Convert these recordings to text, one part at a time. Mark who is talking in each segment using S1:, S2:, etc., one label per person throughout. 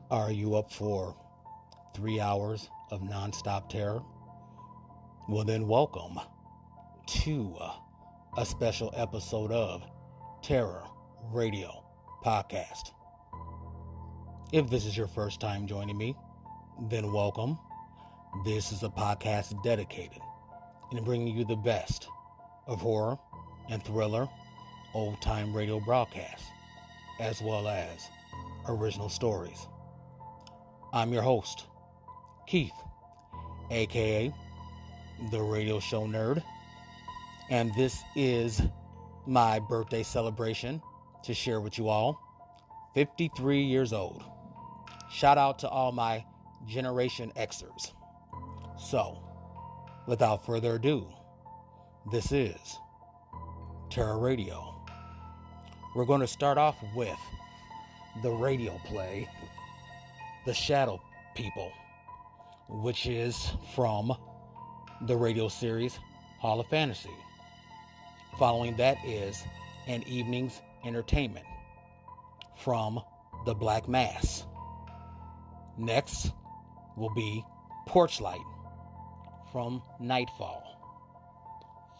S1: Are you up for 3 hours of nonstop terror? Well then welcome to a special episode of Terror Radio Podcast. If this is your first time joining me, then welcome. This is a podcast dedicated in bringing you the best of horror and thriller old-time radio broadcasts, as well as original stories. I'm your host, Keith, aka the Radio Show Nerd, and this is my birthday celebration to share with you all. 53 years old. Shout out to all my Generation Xers. So, without further ado, this is Terror Radio. We're going to start off with the radio play, The Shadow People, which is from the radio series Hall of Fantasy. Following that is An Evening's Entertainment from The Black Mass. Next will be Porch Light from Nightfall,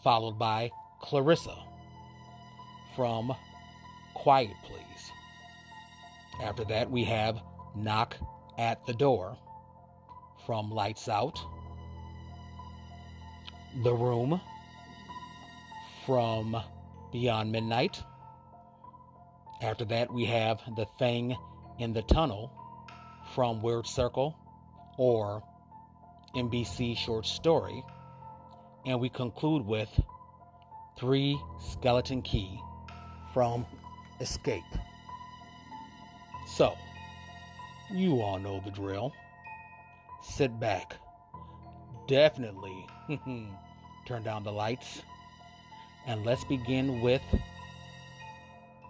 S1: followed by Clarissa from Quiet Please. After that, we have Knock at the Door from Lights Out, The Room from Beyond Midnight. After that, we have The Thing in the Tunnel from Weird Circle or NBC Short Story. And we conclude with Three Skeleton Key from Escape. So, you all know the drill. Sit back. Definitely turn down the lights. And let's begin with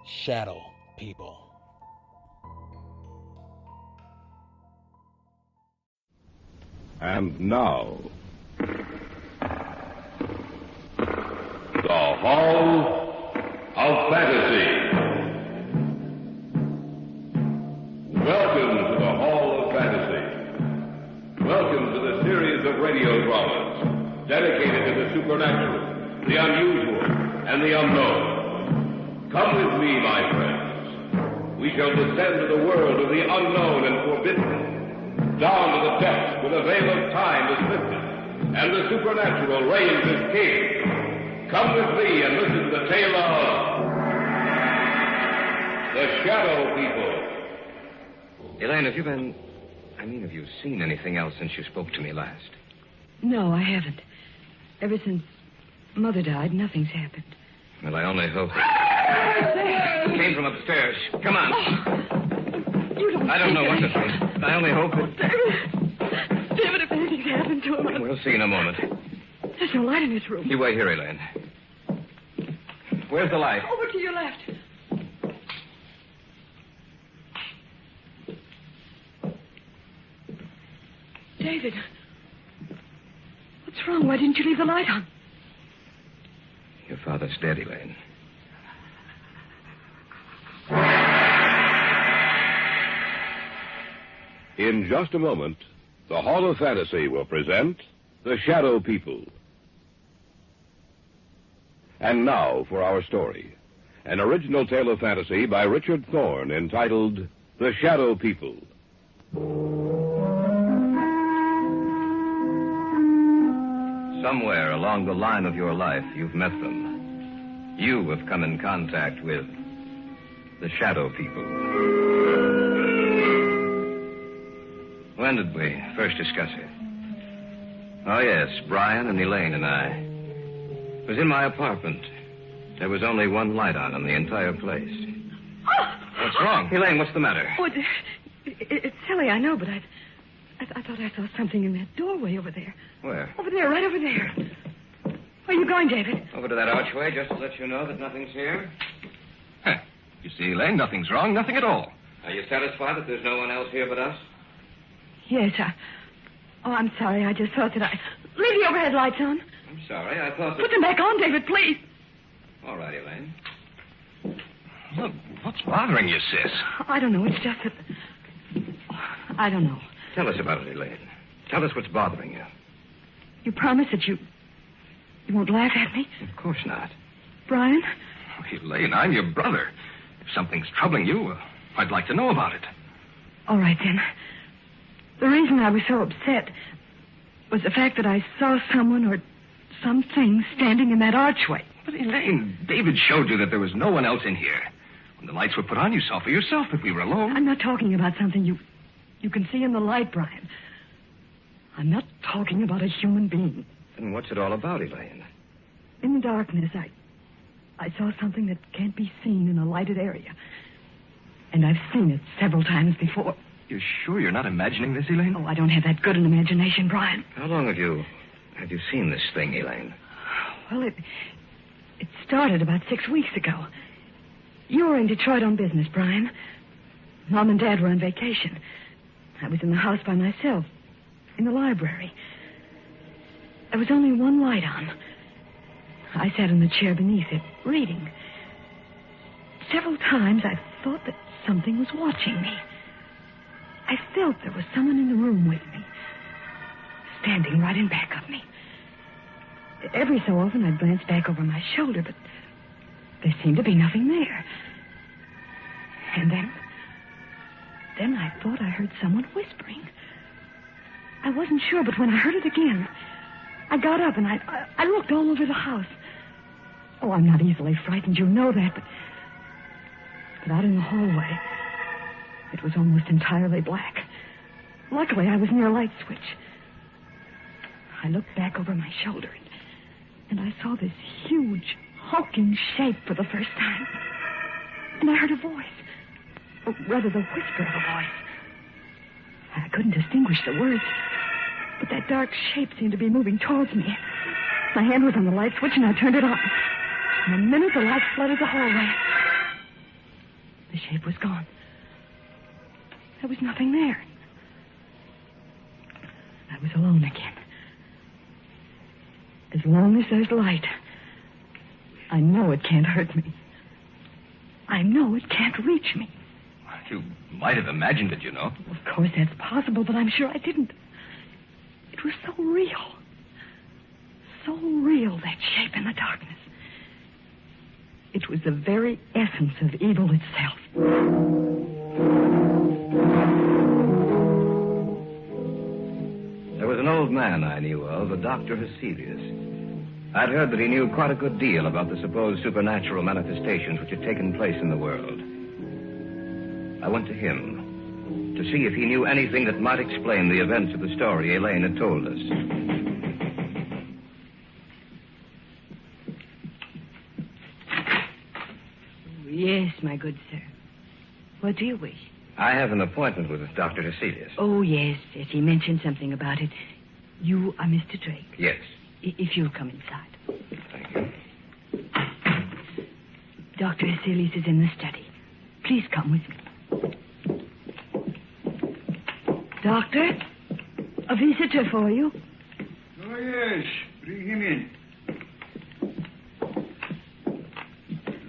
S1: Shadow People.
S2: And now, the Hall of Fantasy. Welcome to the Hall of Fantasy. Welcome to the series of radio dramas dedicated to the supernatural, the unusual, and the unknown. Come with me, my friends. We shall descend to the world of the unknown and forbidden, down to the depths where the veil of time is lifted, and the supernatural reigns as king. Come with me and listen to the tale of the Shadow People.
S3: Elaine, have you seen anything else since you spoke to me last?
S4: No, I haven't. Ever since Mother died, nothing's happened.
S3: Well, I only hope it came from upstairs. Come on.
S4: Oh, you don't
S3: I don't know what to think, but I only hope it...
S4: David, if anything's happened to him...
S3: We'll see in a moment.
S4: There's no light in this room.
S3: You wait here, Elaine. Where's the light?
S4: Over to your left. David, what's wrong? Why didn't you leave the light on?
S3: Your father's dead, Elaine.
S2: In just a moment, the Hall of Fantasy will present The Shadow People. And now for our story. An original tale of fantasy by Richard Thorne entitled The Shadow People.
S3: Somewhere along the line of your life, you've met them. You have come in contact with the Shadow People. When did we first discuss it? Oh, yes, Brian and Elaine and I. It was in my apartment. There was only one light on in the entire place. What's wrong? Elaine, what's the matter?
S4: Oh, it's silly, I know, but I thought I saw something in that doorway over there.
S3: Where?
S4: Over there, right over there. Where are you going, David?
S3: Over to that archway, just to let you know that nothing's here.
S5: Huh. You see, Elaine, nothing's wrong, nothing at all.
S3: Are you satisfied that there's no one else here but us?
S4: Yes, I'm sorry. I just thought that leave the overhead lights on.
S3: I'm sorry. I thought that...
S4: Put them back on, David, please.
S3: All right, Elaine.
S5: Look, what's bothering you, sis?
S4: I don't know. It's just that... I don't know.
S3: Tell us about it, Elaine. Tell us what's bothering you.
S4: You promise that you won't laugh at me?
S3: Of course not.
S4: Brian?
S5: Oh, Elaine, I'm your brother. If something's troubling you, I'd like to know about it.
S4: All right, then. The reason I was so upset was the fact that I saw someone or something standing in that archway.
S5: But, Elaine, David showed you that there was no one else in here. When the lights were put on, you saw for yourself that we were alone.
S4: I'm not talking about something you can see in the light, Brian. I'm not talking about a human being.
S3: Then what's it all about, Elaine?
S4: In the darkness, I saw something that can't be seen in a lighted area. And I've seen it several times before.
S5: You're sure you're not imagining this, Elaine?
S4: Oh, I don't have that good an imagination, Brian.
S3: How long have you seen this thing, Elaine?
S4: Well, it started about 6 weeks ago. You were in Detroit on business, Brian. Mom and Dad were on vacation. I was in the house by myself, in the library. There was only one light on. I sat in the chair beneath it, reading. Several times I thought that something was watching me. I felt there was someone in the room with me, standing right in back of me. Every so often I'd glance back over my shoulder, but there seemed to be nothing there. And then I thought I heard someone whispering. I wasn't sure, but when I heard it again, I got up and I looked all over the house. Oh, I'm not easily frightened, you know that, but out in the hallway, it was almost entirely black. Luckily, I was near a light switch. I looked back over my shoulder, and I saw this huge, hulking shape for the first time. And I heard a voice. Or rather, the whisper of a voice. I couldn't distinguish the words, but that dark shape seemed to be moving towards me. My hand was on the light switch, and I turned it on. In a minute, the light flooded the hallway. The shape was gone. There was nothing there. I was alone again. As long as there's light, I know it can't hurt me. I know it can't reach me.
S5: You might have imagined it, you know.
S4: Of course, that's possible, but I'm sure I didn't. It was so real. So real, that shape in the darkness. It was the very essence of evil itself.
S3: There was an old man I knew of, a Dr. Heselius. I'd heard that he knew quite a good deal about the supposed supernatural manifestations which had taken place in the world. I went to him to see if he knew anything that might explain the events of the story Elaine had told us.
S4: Yes, my good sir. What do you wish?
S3: I have an appointment with Dr. Heselius.
S4: Oh, yes. He mentioned something about it. You are Mr. Drake.
S3: Yes.
S4: If you'll come inside.
S3: Thank you.
S4: Dr. Heselius is in the study. Please come with me. Doctor, a visitor for you.
S6: Oh, yes. Bring him in.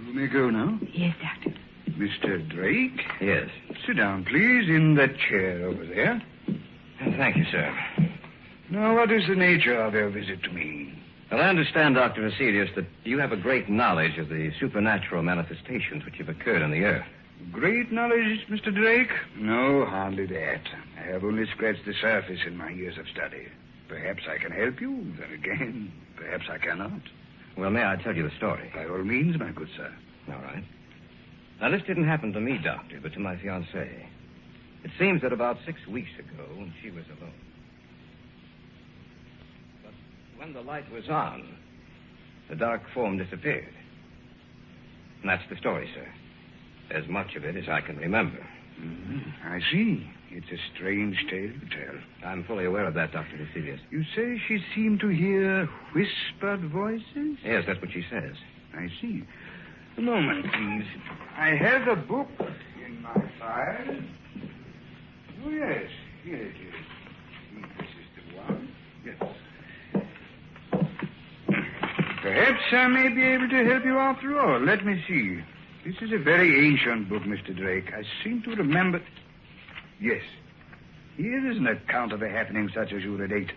S6: You may go now.
S4: Yes, Doctor.
S6: Mr. Drake?
S3: Yes.
S6: Sit down, please, in that chair over there.
S3: Thank you, sir.
S6: Now, what is the nature of your visit to me?
S3: Well, I understand, Dr. Heselius, that you have a great knowledge of the supernatural manifestations which have occurred on the earth.
S6: Great knowledge, Mr. Drake? No, hardly that. I have only scratched the surface in my years of study. Perhaps I can help you. Then again, perhaps I cannot.
S3: Well, may I tell you the story?
S6: By all means, my good sir.
S3: All right. Now, this didn't happen to me, Doctor, but to my fiancée. It seems that about 6 weeks ago, when she was alone. But when the light was on, the dark form disappeared. And that's the story, sir. As much of it as I can remember.
S6: Mm-hmm. I see. It's a strange tale to tell.
S3: I'm fully aware of that, Dr. Heselius.
S6: You say she seemed to hear whispered voices?
S3: Yes, that's what she says.
S6: I see. A moment, please. I have a book in my file. Oh, yes. Here it is. This is the one. Yes. Perhaps I may be able to help you after all. Let me see. This is a very ancient book, Mr. Drake. I seem to remember... Yes. Here is an account of a happening such as you relate.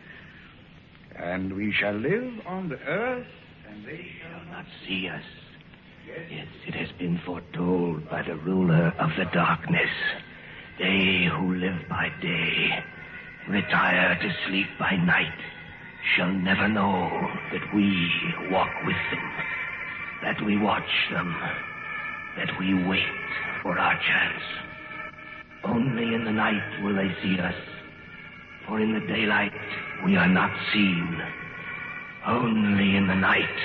S6: And we shall live on the earth, and they shall
S7: not see us. Yes, it has been foretold by the ruler of the darkness. They who live by day, retire to sleep by night, shall never know that we walk with them, that we watch them, that we wait for our chance. Only in the night will they see us, for in the daylight we are not seen. Only in the night,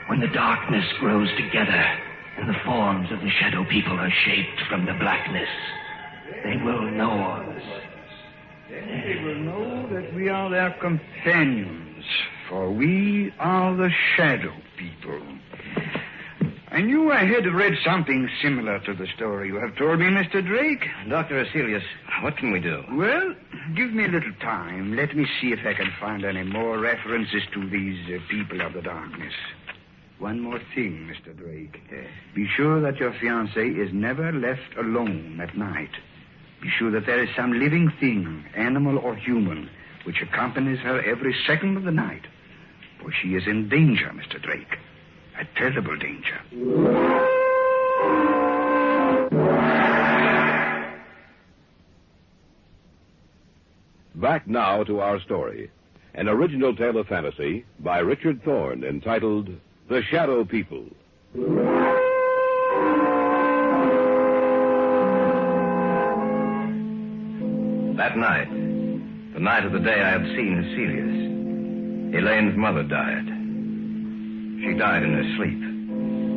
S7: when the darkness grows together and the forms of the shadow people are shaped from the blackness, they will know us.
S6: Then they will know that we are their companions, for we are the shadow people. I knew I had read something similar to the story you have told me, Mr. Drake.
S3: Dr. Aselius, what can we do?
S6: Well, give me a little time. Let me see if I can find any more references to these people of the darkness. One more thing, Mr. Drake. Be sure that your fiancée is never left alone at night. Be sure that there is some living thing, animal or human, which accompanies her every second of the night. For she is in danger, Mr. Drake. A terrible danger.
S2: Back now to our story. An original tale of fantasy by Richard Thorne entitled The Shadow People.
S3: That night, the night of the day I had seen Aselius, Elaine's mother died. She died in her sleep.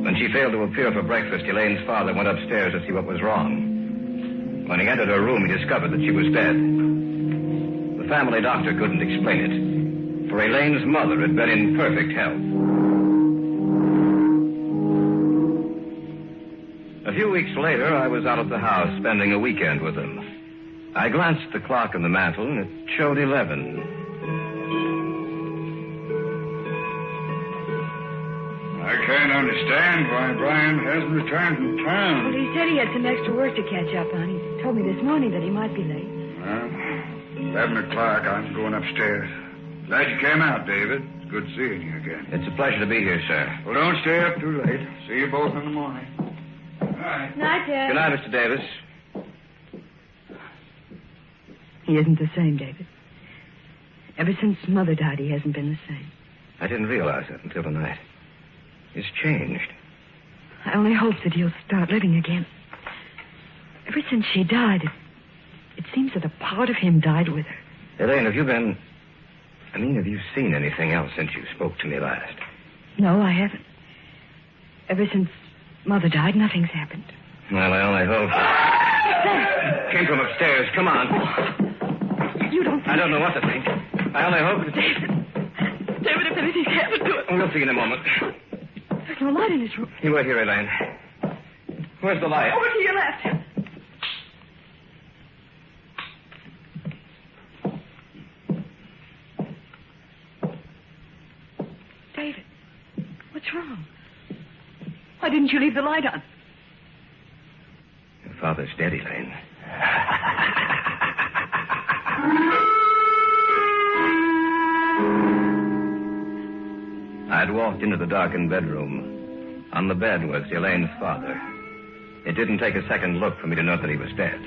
S3: When she failed to appear for breakfast, Elaine's father went upstairs to see what was wrong. When he entered her room, he discovered that she was dead. The family doctor couldn't explain it, for Elaine's mother had been in perfect health. A few weeks later, I was out at the house spending a weekend with them. I glanced at the clock on the mantel, and it showed 11.
S6: I can't understand why Brian hasn't returned from town.
S4: Well, he said he had some extra work to catch up on. He told me this morning that he might be late.
S6: Well, 11 o'clock, I'm going upstairs. Glad you came out, David. It's good seeing you again.
S3: It's a pleasure to be here, sir.
S6: Well, don't stay up too late. See you both in the morning. Good night.
S4: Night, Dad.
S3: Good night, Mr. Davis.
S4: He isn't the same, David. Ever since Mother died, he hasn't been the same.
S3: I didn't realize that until tonight. He's changed.
S4: I only hope that he'll start living again. Ever since she died, it seems that a part of him died with her.
S3: Elaine, have you seen anything else since you spoke to me last?
S4: No, I haven't. Ever since Mother died, nothing's happened.
S3: Well, I only hope. Came from upstairs. Come on.
S4: You don't think...
S3: I don't know what to think. I only hope...
S4: David, if anything's happened to it...
S3: We'll see in a moment.
S4: There's no light in his room.
S3: You wait here, Elaine. Where's the light?
S4: Over to your left. David, what's wrong? Why didn't you leave the light on?
S3: Your father's dead, Elaine. I had walked into the darkened bedroom. On the bed was Elaine's father. It didn't take a second look for me to know that he was dead.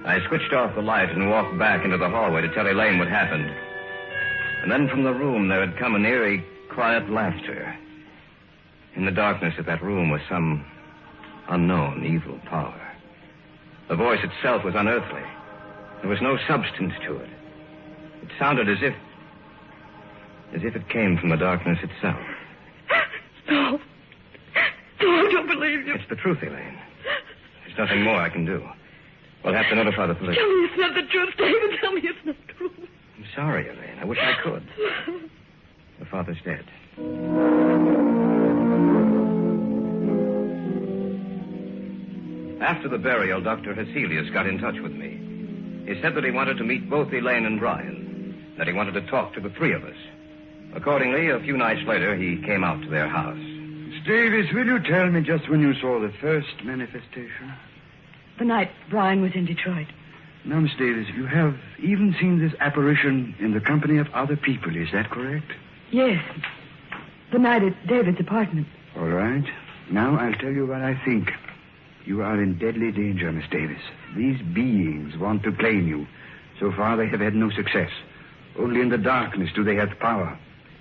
S3: I switched off the light and walked back into the hallway to tell Elaine what happened. And then from the room there had come an eerie, quiet laughter. In the darkness of that room was some unknown evil power. The voice itself was unearthly. There was no substance to it. It sounded as if it came from the darkness itself.
S4: No. No, I don't believe you.
S3: It's the truth, Elaine. There's nothing more I can do. We'll have to notify the police.
S4: Tell me it's not the truth, David. Tell me it's not true.
S3: I'm sorry, Elaine. I wish I could. Your father's dead. After the burial, Dr. Aselius got in touch with me. He said that he wanted to meet both Elaine and Brian, that he wanted to talk to the three of us. Accordingly, a few nights later, he came out to their house.
S6: Miss Davis, will you tell me just when you saw the first manifestation?
S4: The night Brian was in Detroit.
S6: Now, Miss Davis, you have even seen this apparition in the company of other people. Is that correct?
S4: Yes. The night at David's apartment.
S6: All right. Now I'll tell you what I think. You are in deadly danger, Miss Davis. These beings want to claim you. So far, they have had no success. Only in the darkness do they have power.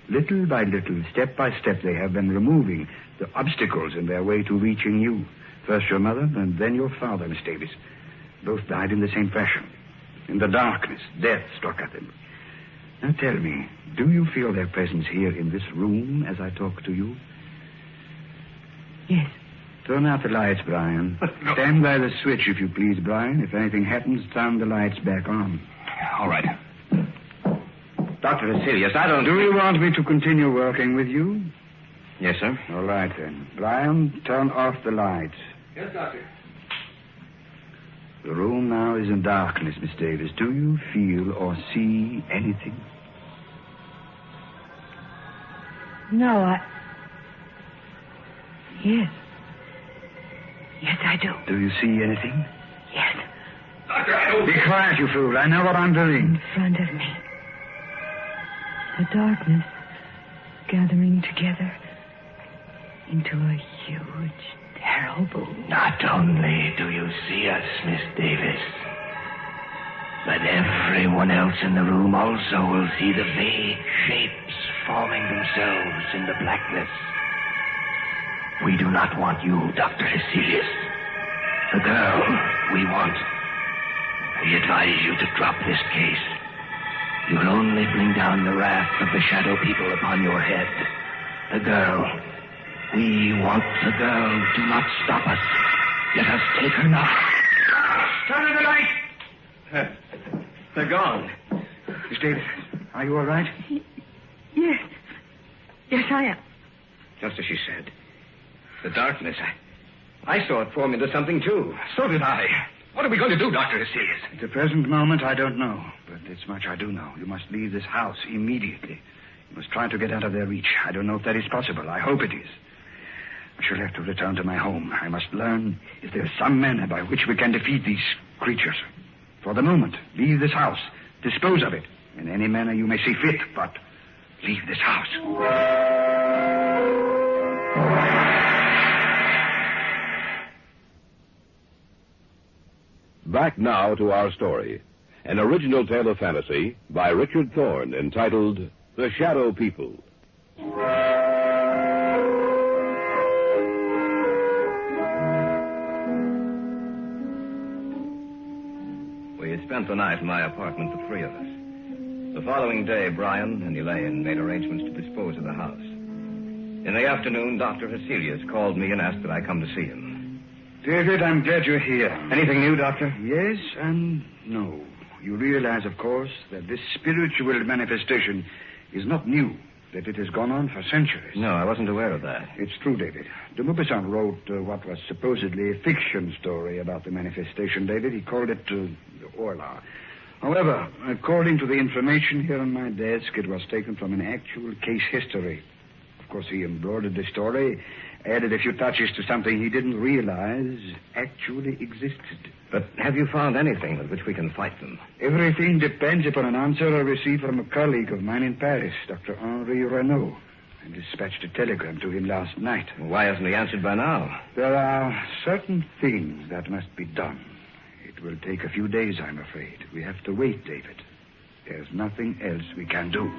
S6: Little by little, step by step, they have been removing the obstacles in their way to reaching you. First your mother, and then your father, Miss Davis. Both died in the same fashion. In the darkness, death struck at them. Now tell me, do you feel their presence here in this room as I talk to you?
S4: Yes.
S6: Turn out the lights, Brian.
S5: No.
S6: Stand by the switch, if you please, Brian. If anything happens, turn the lights back on.
S5: All right.
S3: Dr. Vasilius, I don't...
S6: Do you want me to continue working with you?
S3: Yes, sir.
S6: All right, then. Brian, turn off the lights.
S5: Yes, Doctor.
S6: The room now is in darkness, Miss Davis. Do you feel or see anything?
S4: No, Yes. Yes, I do.
S6: Do you see anything?
S4: Yes.
S5: Doctor, I don't...
S6: Be quiet, you fool. I know what I'm doing.
S4: In front of me. The darkness gathering together into a huge, terrible...
S7: Not only do you see us, Miss Davis, but everyone else in the room also will see the vague shapes forming themselves in the blackness. We do not want you, Dr. Hecelius. The girl we want. We advise you to drop this case. You'll only bring down the wrath of the shadow people upon your head. The girl. We want the girl. Do not stop us. Let us take her now.
S6: Turn on the light!
S3: They're gone.
S6: Miss Davis, are you all right?
S4: Yes. Yes, I am.
S3: Just as she said. The darkness. I saw it form into something, too.
S5: So did I. What are we going to do, Dr. Hecelius?
S6: At the present moment, I don't know. But this much I do know. You must leave this house immediately. You must try to get out of their reach. I don't know if that is possible. I hope it is. I shall have to return to my home. I must learn if there is some manner by which we can defeat these creatures. For the moment, leave this house. Dispose of it in any manner you may see fit, but leave this house.
S2: Back now to our story. An original tale of fantasy by Richard Thorne entitled The Shadow People.
S3: We had spent the night in my apartment, the three of us. The following day, Brian and Elaine made arrangements to dispose of the house. In the afternoon, Dr. Hecelius called me and asked that I come to see him.
S6: David, I'm glad you're here.
S3: Anything new, Doctor?
S6: Yes and no. You realize, of course, that this spiritual manifestation is not new, that it has gone on for centuries.
S3: No, I wasn't aware of that.
S6: It's true, David. De Maupassant wrote what was supposedly a fiction story about the manifestation, David. He called it Orla. However, according to the information here on my desk, it was taken from an actual case history. Of course, he embroidered the story, added a few touches to something he didn't realize actually existed.
S3: But have you found anything with which we can fight them?
S6: Everything depends upon an answer I received from a colleague of mine in Paris, Dr. Henri Renaud. I dispatched a telegram to him last night.
S3: Why hasn't he answered by now?
S6: There are certain things that must be done. It will take a few days, I'm afraid. We have to wait, David. There's nothing else we can do.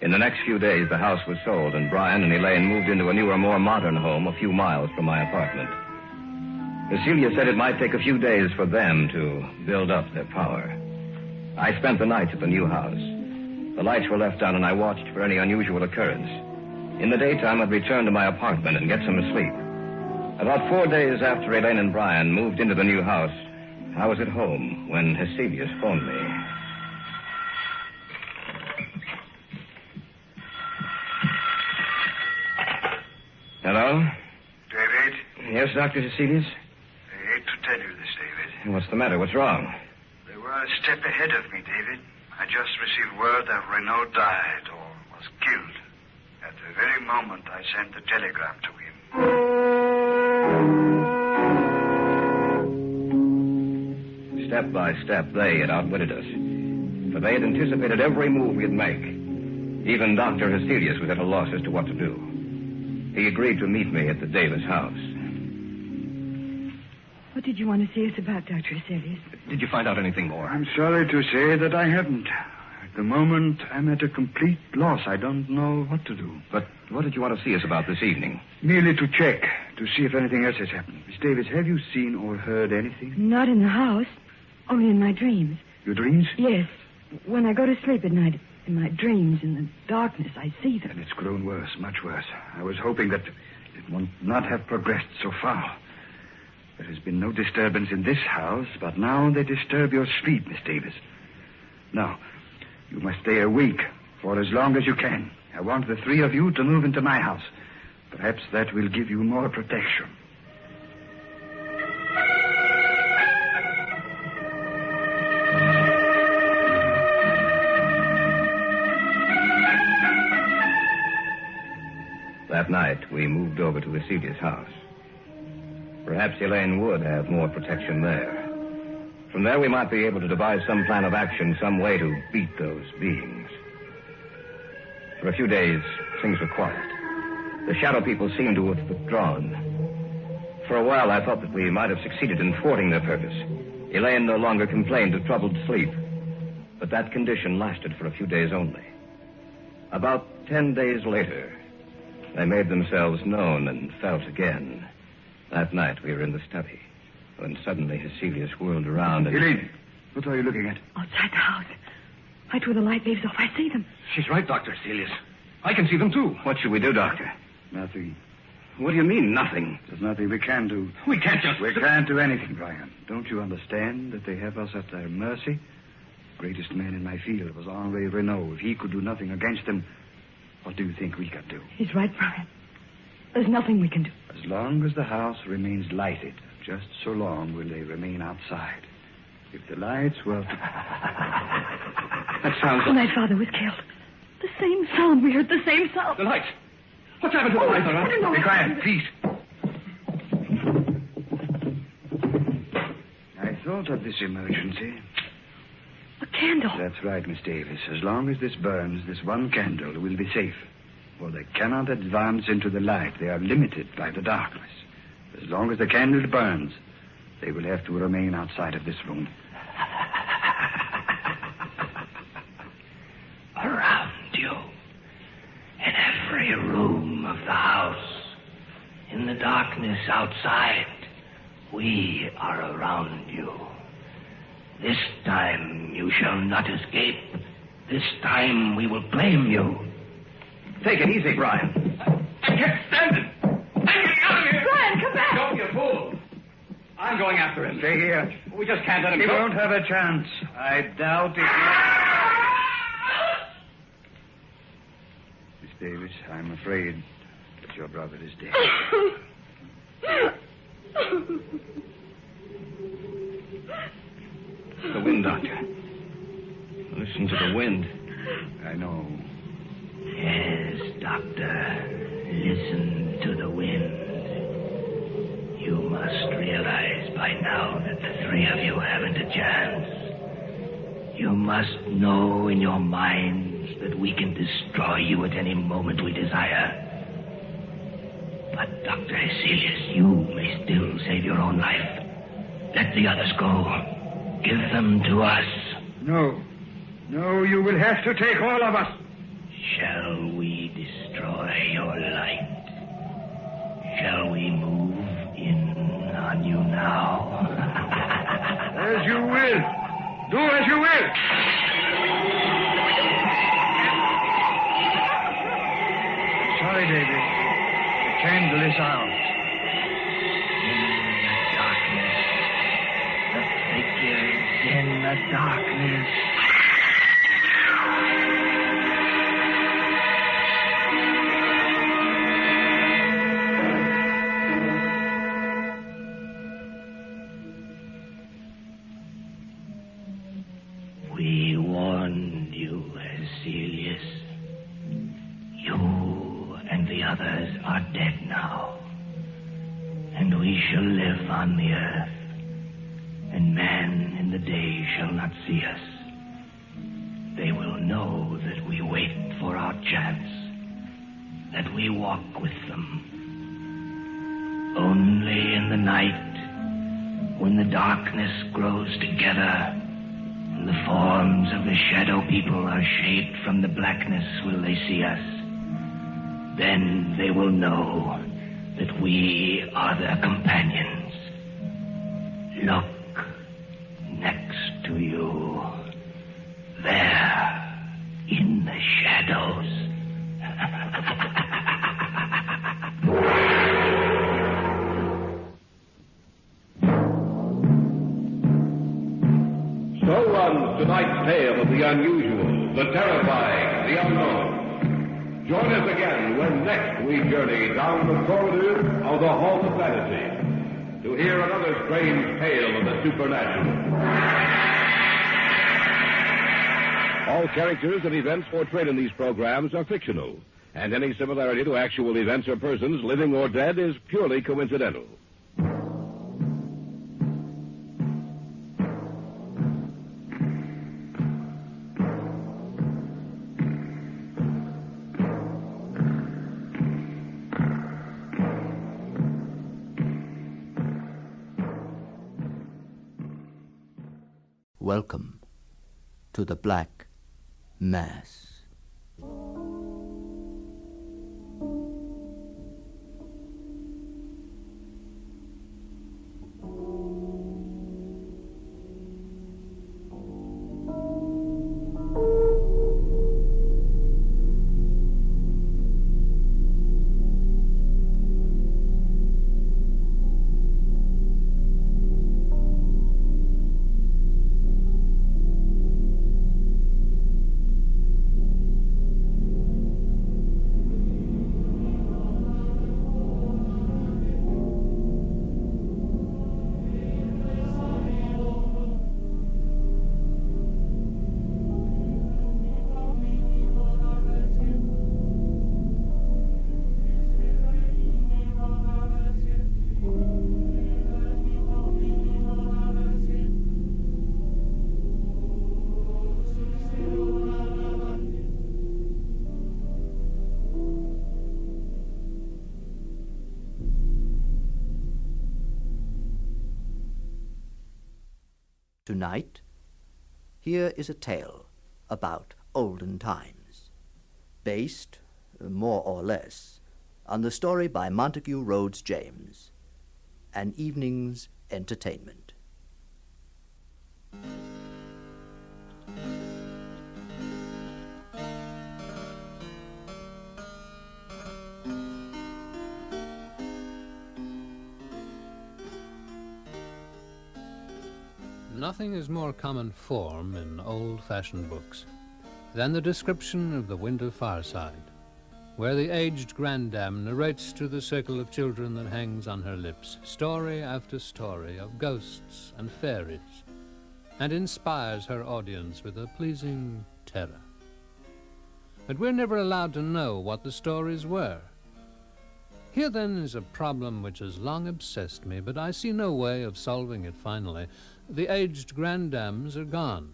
S3: In the next few days, the house was sold, and Brian and Elaine moved into a newer, more modern home a few miles from my apartment. Cecilia said it might take a few days for them to build up their power. I spent the night at the new house. The lights were left on, and I watched for any unusual occurrence. In the daytime, I'd return to my apartment and get some sleep. About 4 days after Elaine and Brian moved into the new house, I was at home when Hecelius phoned me. Hello?
S6: David?
S3: Yes, Dr. Hecelius?
S6: I hate to tell you this, David.
S3: What's the matter? What's wrong?
S6: They were a step ahead of me, David. I just received word that Renaud died or was killed at same moment I sent the telegram to him.
S3: Step by step, they had outwitted us. For they had anticipated every move we'd make. Even Dr. Hecelius was at a loss as to what to do. He agreed to meet me at the Davis house.
S4: What did you want to see us about, Dr. Hecelius?
S5: Did you find out anything more?
S6: I'm sorry to say that I haven't. At the moment, I'm at a complete loss. I don't know what to do.
S3: But what did you want to see us about this evening?
S6: Merely to check, to see if anything else has happened. Miss Davis, have you seen or heard anything?
S4: Not in the house, only in my dreams.
S6: Your dreams?
S4: Yes. When I go to sleep at night, in my dreams, in the darkness, I see them.
S6: And it's grown worse, much worse. I was hoping that it would not have progressed so far. There has been no disturbance in this house, but now they disturb your sleep, Miss Davis. Now, you must stay awake for as long as you can. I want the three of you to move into my house. Perhaps that will give you more protection.
S3: That night, we moved over to Hecelius' house. Perhaps Elaine would have more protection there. From there, we might be able to devise some plan of action, some way to beat those beings. For a few days, things were quiet. The shadow people seemed to have withdrawn. For a while, I thought that we might have succeeded in thwarting their purpose. Elaine no longer complained of troubled sleep. But that condition lasted for a few days only. About 10 days later, they made themselves known and felt again. That night, we were in the study, when suddenly Hecelius whirled around and...
S6: Elaine, what are you looking at?
S4: Outside the house. Right where the light leaves off, I see them.
S5: She's right, Dr. Hecelius. I can see them, too.
S3: What should we do, Doctor?
S6: Nothing.
S3: What do you mean, nothing?
S6: There's nothing we can do.
S5: We can't just...
S6: We can't do anything, Brian. Don't you understand that they have us at their mercy? The greatest man in my field was Henri Renault. If he could do nothing against them, what do you think we could do?
S4: He's right, Brian. There's nothing we can do.
S6: As long as the house remains lighted, just so long will they remain outside. If the lights were to...
S3: That sounds
S4: The night father was killed. The same sound. We heard the same sound.
S5: The lights. What's happened to the lights, all right?
S4: I don't know.
S6: Be quiet, please. I thought of this emergency.
S4: A candle.
S6: That's right, Miss Davis. As long as this burns, this one candle will be safe. For they cannot advance into the light. They are limited by the darkness. As long as the candle burns, they will have to remain outside of this room.
S7: Around you, in every room of the house, in the darkness outside, we are around you. This time you shall not escape. This time we will blame you.
S3: Take it easy, Brian.
S5: I can't stand it. I'm getting out of here.
S4: Brian, come back.
S5: Don't be a fool. I'm going after him.
S6: Stay here.
S5: We just can't let him
S6: He
S5: go.
S6: won't have a chance. I doubt it. Miss Davis, I'm afraid that your brother is dead.
S3: The wind, Doctor. Listen to the wind.
S6: I know.
S7: Yes, Doctor. Listen to the wind. You must realize by now that the three of you haven't a chance. You must know in your minds that we can destroy you at any moment we desire. But, Dr. Hecelius, you may still save your own life. Let the others go. Give them to us.
S6: No. No, you will have to take all of us.
S7: Shall we destroy your light? Shall we move in on you now?
S6: As you will. Do as you will. Sorry, David. The candle is out.
S7: In the darkness, the figures in the darkness. We warned you, Hecelius. You and the brothers are dead now, and we shall live on the earth, and man in the day shall not see us. They will know that we wait for our chance, that we walk with them. Only in the night, when the darkness grows together, and the forms of the shadow people are shaped from the blackness, will they see us. Then they will know that we are their companions. Look next to you, there, in the shadows.
S2: So runs tonight's tale of the unusual, the terrifying, the unknown. Join us again when next we journey down the corridors of the Hall of Fantasy to hear another strange tale of the supernatural. All characters and events portrayed in these programs are fictional, and any similarity to actual events or persons, living or dead, is purely coincidental.
S8: Welcome to the Black Mass. Tonight, here is a tale about olden times, based, more or less, on the story by Montague Rhodes James, An Evening's Entertainment.
S9: Nothing is more common form in old-fashioned books than the description of the winter fireside, where the aged grandam narrates to the circle of children that hangs on her lips story after story of ghosts and fairies, and inspires her audience with a pleasing terror. But we're never allowed to know what the stories were. Here, then, is a problem which has long obsessed me, but I see no way of solving it finally. The aged grandams are gone,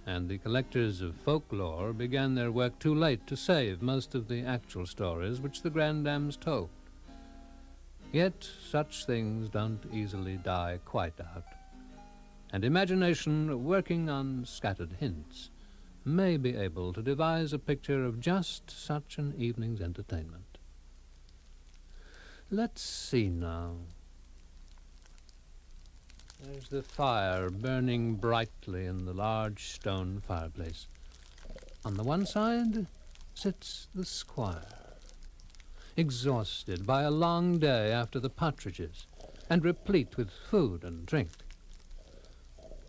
S9: and the collectors of folklore began their work too late to save most of the actual stories which the grandams told. Yet such things don't easily die quite out, and imagination, working on scattered hints, may be able to devise a picture of just such an evening's entertainment. Let's see now. There's the fire burning brightly in the large stone fireplace. On the one side sits the squire, exhausted by a long day after the partridges, and replete with food and drink.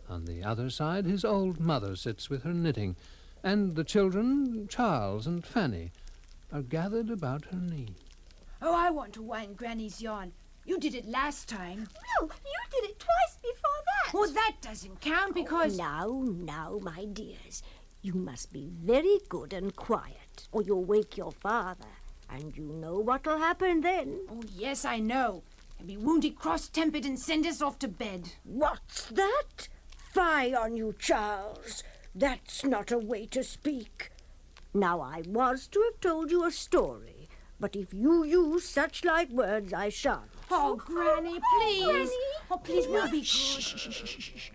S9: On the other side his old mother sits with her knitting, and the children, Charles and Fanny, are gathered about her knee.
S10: Oh, I want to wind Granny's yarn. You did it last time.
S11: No, you did it twice before that.
S10: Well, that doesn't count because...
S11: Oh, now, my dears. You must be very good and quiet, or you'll wake your father. And you know what'll happen then.
S10: Oh, yes, I know. He'll be wounded, cross-tempered, and send us off to bed.
S11: What's that? Fie on you, Charles. That's not a way to speak. Now, I was to have told you a story, but if you use such light words, I shan't.
S10: Oh, Granny, please.
S11: Granny.
S10: Oh, please, we'll be good.
S11: Shh.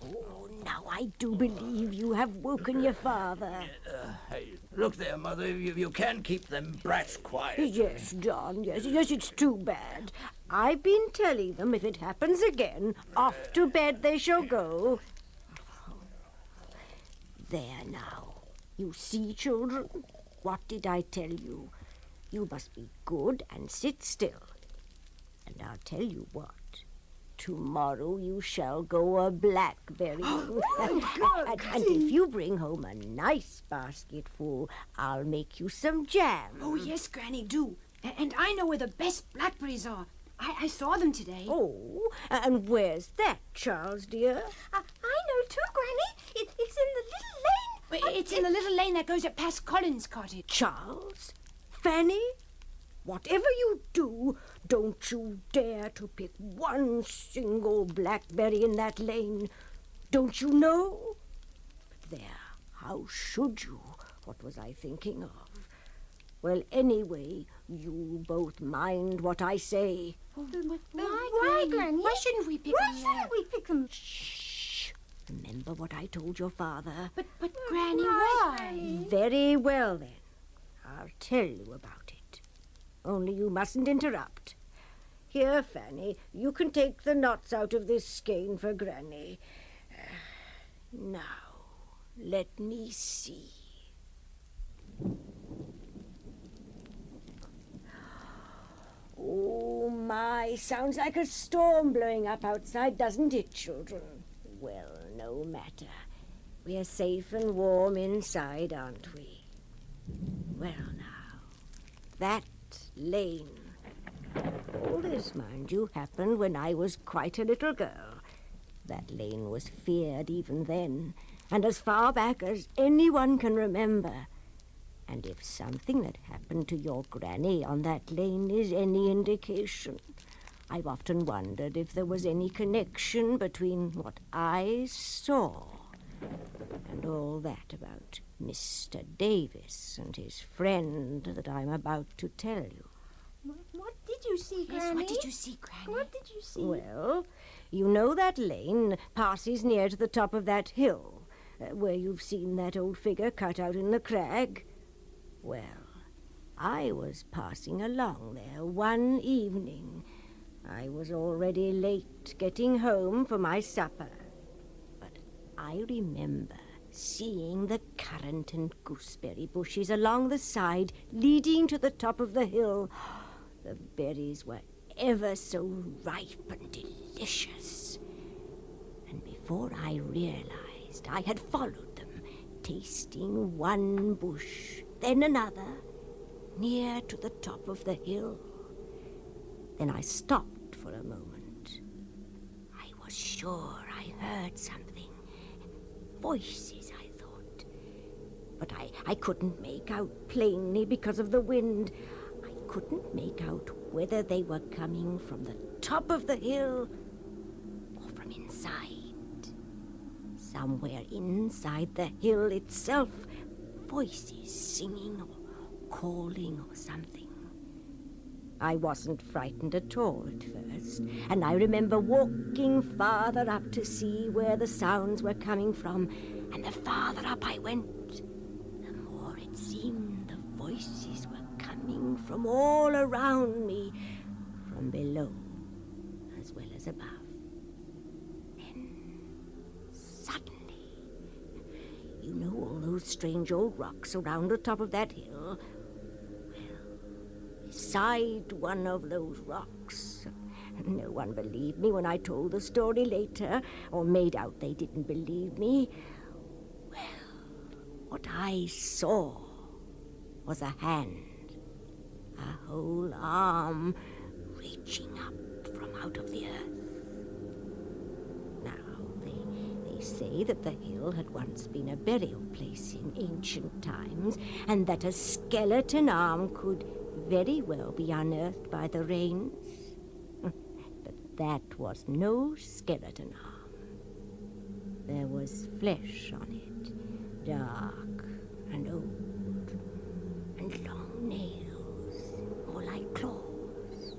S11: Oh, now I do believe you have woken your father.
S12: Hey, look there, Mother. You can't keep them brats quiet.
S11: Yes, John, yes, it's too bad. I've been telling them if it happens again, off to bed they shall go. There now. You see, children? What did I tell you? You must be good and sit still. And I'll tell you what. Tomorrow you shall go a-blackberrying. And if you bring home a nice basketful, I'll make you some jam.
S10: Oh, yes, Granny, do. And I know where the best blackberries are. I saw them today.
S11: Oh, and where's that, Charles, dear?
S13: I know too, Granny. It's in the little lane.
S10: It's in the little lane that goes up past Colin's cottage.
S11: Charles? Fanny? Whatever you do, don't you dare to pick one single blackberry in that lane. Don't you know? But there, how should you? What was I thinking of? Well, anyway, you both mind what I say.
S13: Why, Granny?
S10: Why shouldn't we pick them?
S13: Why shouldn't we pick them?
S11: Shh. Remember what I told your father.
S10: But Granny, why?
S11: Very well, then. I'll tell you about it. Only you mustn't interrupt. Here, Fanny, you can take the knots out of this skein for Granny. Now, let me see. Oh, my, sounds like a storm blowing up outside, doesn't it, children? Well, no matter. We're safe and warm inside, aren't we? Well, now, that lane. All this, mind you, happened when I was quite a little girl. That lane was feared even then, and as far back as anyone can remember. And if something that happened to your granny on that lane is any indication, I've often wondered if there was any connection between what I saw and all that about Mr. Davis and his friend that I'm about to tell you.
S13: What did you see, Granny?
S10: Yes, what did you see, Granny?
S13: What did you see?
S11: Well, you know that lane passes near to the top of that hill, where you've seen that old figure cut out in the crag. Well, I was passing along there one evening. I was already late getting home for my supper. But I remember seeing the currant and gooseberry bushes along the side leading to the top of the hill. The berries were ever so ripe and delicious. And before I realized, I had followed them, tasting one bush, then another, near to the top of the hill. Then I stopped for a moment. I was sure I heard something. Voices, I thought. But I couldn't make out plainly because of the wind. I couldn't make out whether they were coming from the top of the hill or from inside. Somewhere inside the hill itself, voices singing or calling or something. I wasn't frightened at all at first, and I remember walking farther up to see where the sounds were coming from, and the farther up I went, the more it seemed the voices were coming from all around me, from below as well as above. Then, suddenly, you know all those strange old rocks around the top of that hill? Beside one of those rocks. No one believed me when I told the story later, or made out they didn't believe me. Well, what I saw was a hand, a whole arm reaching up from out of the earth. Now, they say that the hill had once been a burial place in ancient times, and that a skeleton arm could very well be unearthed by the rains. But that was no skeleton arm. There was flesh on it, dark and old, and long nails, more like claws.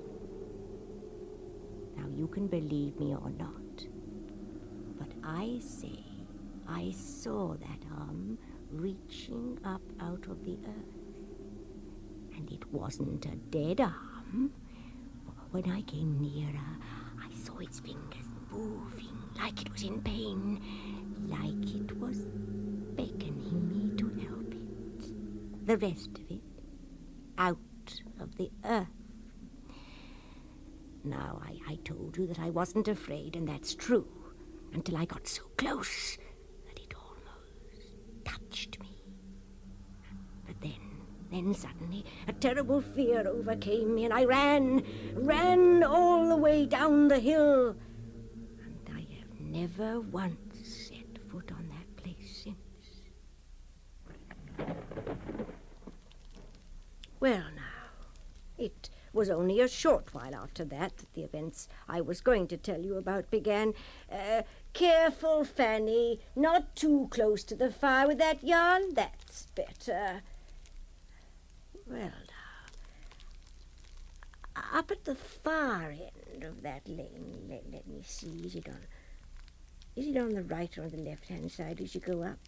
S11: Now, you can believe me or not, but I say I saw that arm reaching up out of the earth. And it wasn't a dead arm. When I came nearer, I saw its fingers moving like it was in pain, like it was beckoning me to help it. The rest of it, out of the earth. Now, I told you that I wasn't afraid, and that's true, until I got so close that it almost touched me. But then suddenly a terrible fear overcame me, and I ran all the way down the hill. And I have never once set foot on that place since. Well, now, it was only a short while after that the events I was going to tell you about began. Careful, Fanny, not too close to the fire with that yarn. That's better. Well, now, up at the far end of that lane, let me see, is it on the right or the left-hand side as you go up?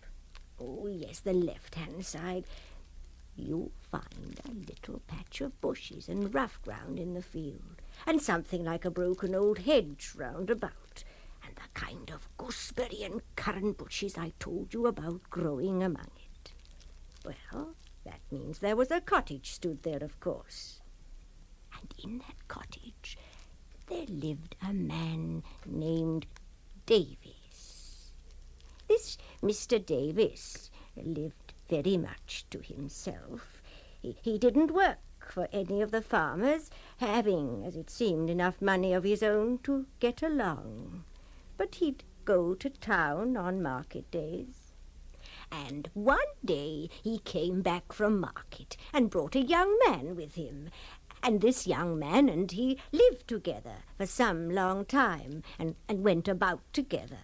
S11: Oh, yes, the left-hand side. You'll find a little patch of bushes and rough ground in the field, and something like a broken old hedge round about, and the kind of gooseberry and currant bushes I told you about growing among it. Well, that means there was a cottage stood there, of course. And in that cottage there lived a man named Davis. This Mr. Davis lived very much to himself. He didn't work for any of the farmers, having, as it seemed, enough money of his own to get along. But he'd go to town on market days. And one day he came back from market and brought a young man with him. And this young man and he lived together for some long time and went about together.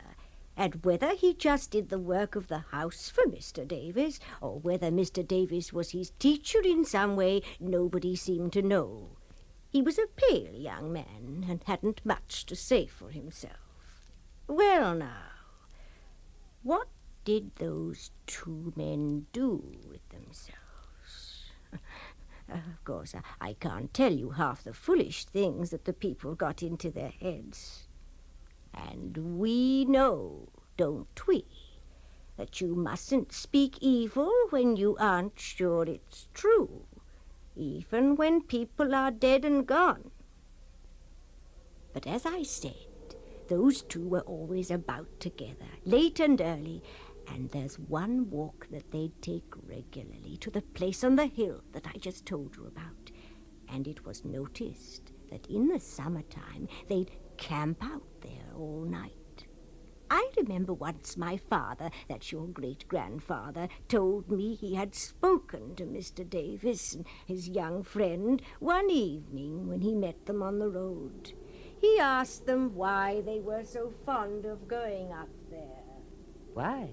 S11: And whether he just did the work of the house for Mr. Davis, or whether Mr. Davis was his teacher in some way, nobody seemed to know. He was a pale young man and hadn't much to say for himself. Well, now, what did those two men do with themselves? Of course, I can't tell you half the foolish things that the people got into their heads. And we know, don't we, that you mustn't speak evil when you aren't sure it's true, even when people are dead and gone. But as I said, those two were always about together, late and early, and there's one walk that they'd take regularly to the place on the hill that I just told you about. And it was noticed that in the summertime they'd camp out there all night. I remember once my father, that's your great-grandfather, told me he had spoken to Mr. Davis and his young friend one evening when he met them on the road. He asked them why they were so fond of going up there.
S7: Why?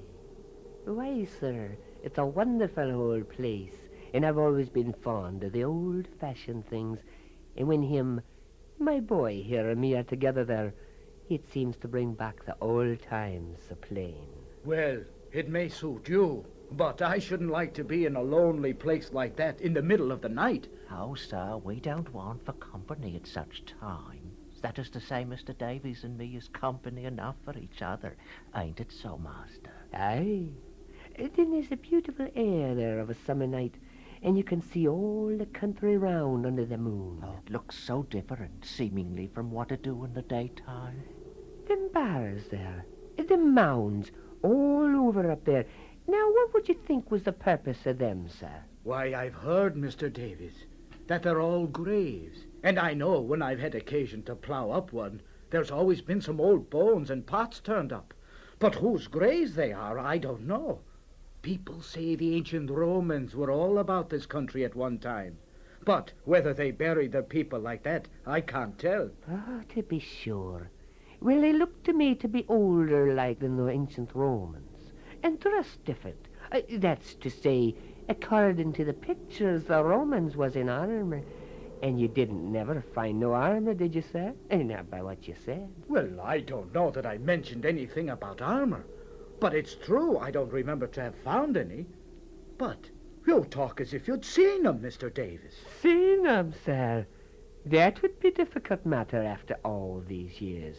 S7: Why, sir, it's a wonderful old place, and I've always been fond of the old-fashioned things. And when my boy here and me are together there, it seems to bring back the old times so plain.
S6: Well, it may suit you, but I shouldn't like to be in a lonely place like that in the middle of the night.
S12: Oh, sir, we don't want for company at such times. That is to say, Mr. Davies and me is company enough for each other. Ain't it so, master?
S7: Aye. Then there's a beautiful air there of a summer night, and you can see all the country round under the moon.
S12: Oh, it looks so different, seemingly, from what it do in the daytime.
S7: Them bars there, the mounds, all over up there. Now, what would you think was the purpose of them, sir?
S6: Why, I've heard, Mr. Davies, that they're all graves. And I know when I've had occasion to plough up one, there's always been some old bones and pots turned up. But whose graves they are, I don't know. People say the ancient Romans were all about this country at one time.
S14: But whether they bury their people like that, I can't tell.
S7: Oh, to be sure. Well, they look to me to be older like than the ancient Romans, and dressed different. That's to say, according to the pictures, the Romans was in armor. And you didn't never find no armor, did you, sir? Not by what you said.
S14: Well, I don't know that I mentioned anything about armor. But it's true, I don't remember to have found any. But you talk as if you'd seen them, Mr. Davis.
S7: Seen them, sir? That would be a difficult matter after all these years.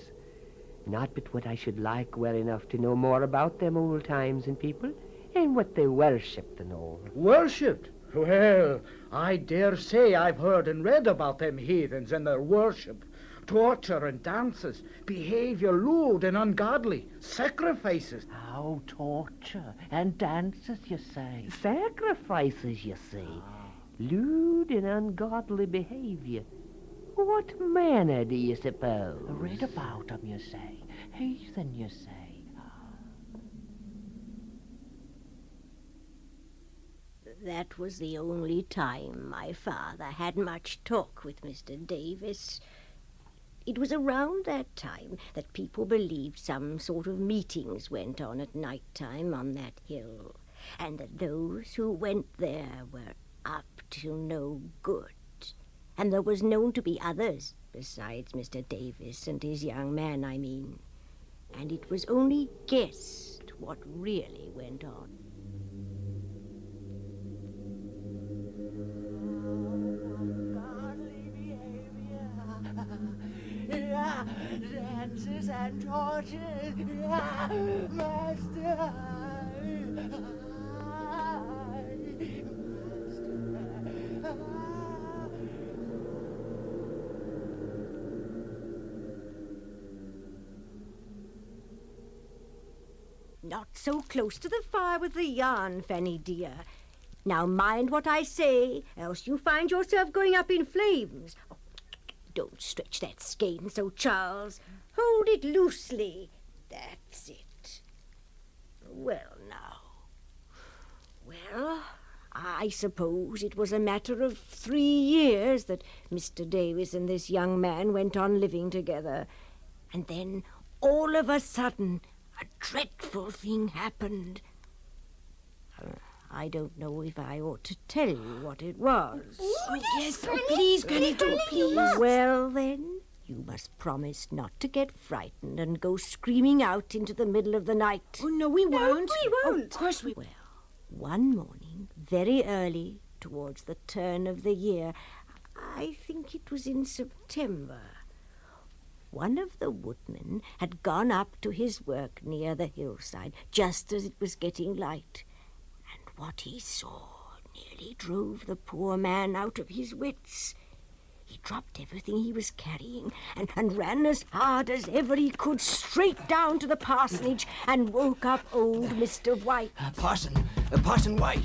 S7: Not but what I should like well enough to know more about them old times and people, and what they worshipped and all.
S14: Worshipped? Well, I dare say I've heard and read about them heathens and their worship. Torture and dances, behavior lewd and ungodly, sacrifices.
S12: Oh, torture and dances, you say?
S7: Sacrifices, you see. Lewd and ungodly behavior. What manner do you suppose?
S12: Read about 'em, you say. Heathen, you say.
S11: That was the only time my father had much talk with Mr. Davis. It was around that time that people believed some sort of meetings went on at night time on that hill, and that those who went there were up to no good. And there was known to be others besides Mr. Davis and his young man, I mean. And it was only guessed what really went on.
S12: Dances and tortures, master.
S11: Not so close to the fire with the yarn, Fanny dear. Now mind what I say, else you find yourself going up in flames. Oh, don't stretch that skein so, Charles. Hold it loosely. That's it. Well, now. Well, I suppose it was a matter of 3 years that Mr. Davis and this young man went on living together. And then, all of a sudden, a dreadful thing happened. I don't know if I ought to tell you what it was.
S10: Oh, yes. Oh, please, Granny, do, please.
S11: Well, then, you must promise not to get frightened and go screaming out into the middle of the night.
S10: Oh, no, we won't.
S11: No, we won't.
S10: Of course we...
S11: Well, one morning, very early, towards the turn of the year, I think it was in September, one of the woodmen had gone up to his work near the hillside just as it was getting light. And what he saw nearly drove the poor man out of his wits. He dropped everything he was carrying and ran as hard as ever he could straight down to the parsonage and woke up old Mr. White.
S15: Parson White.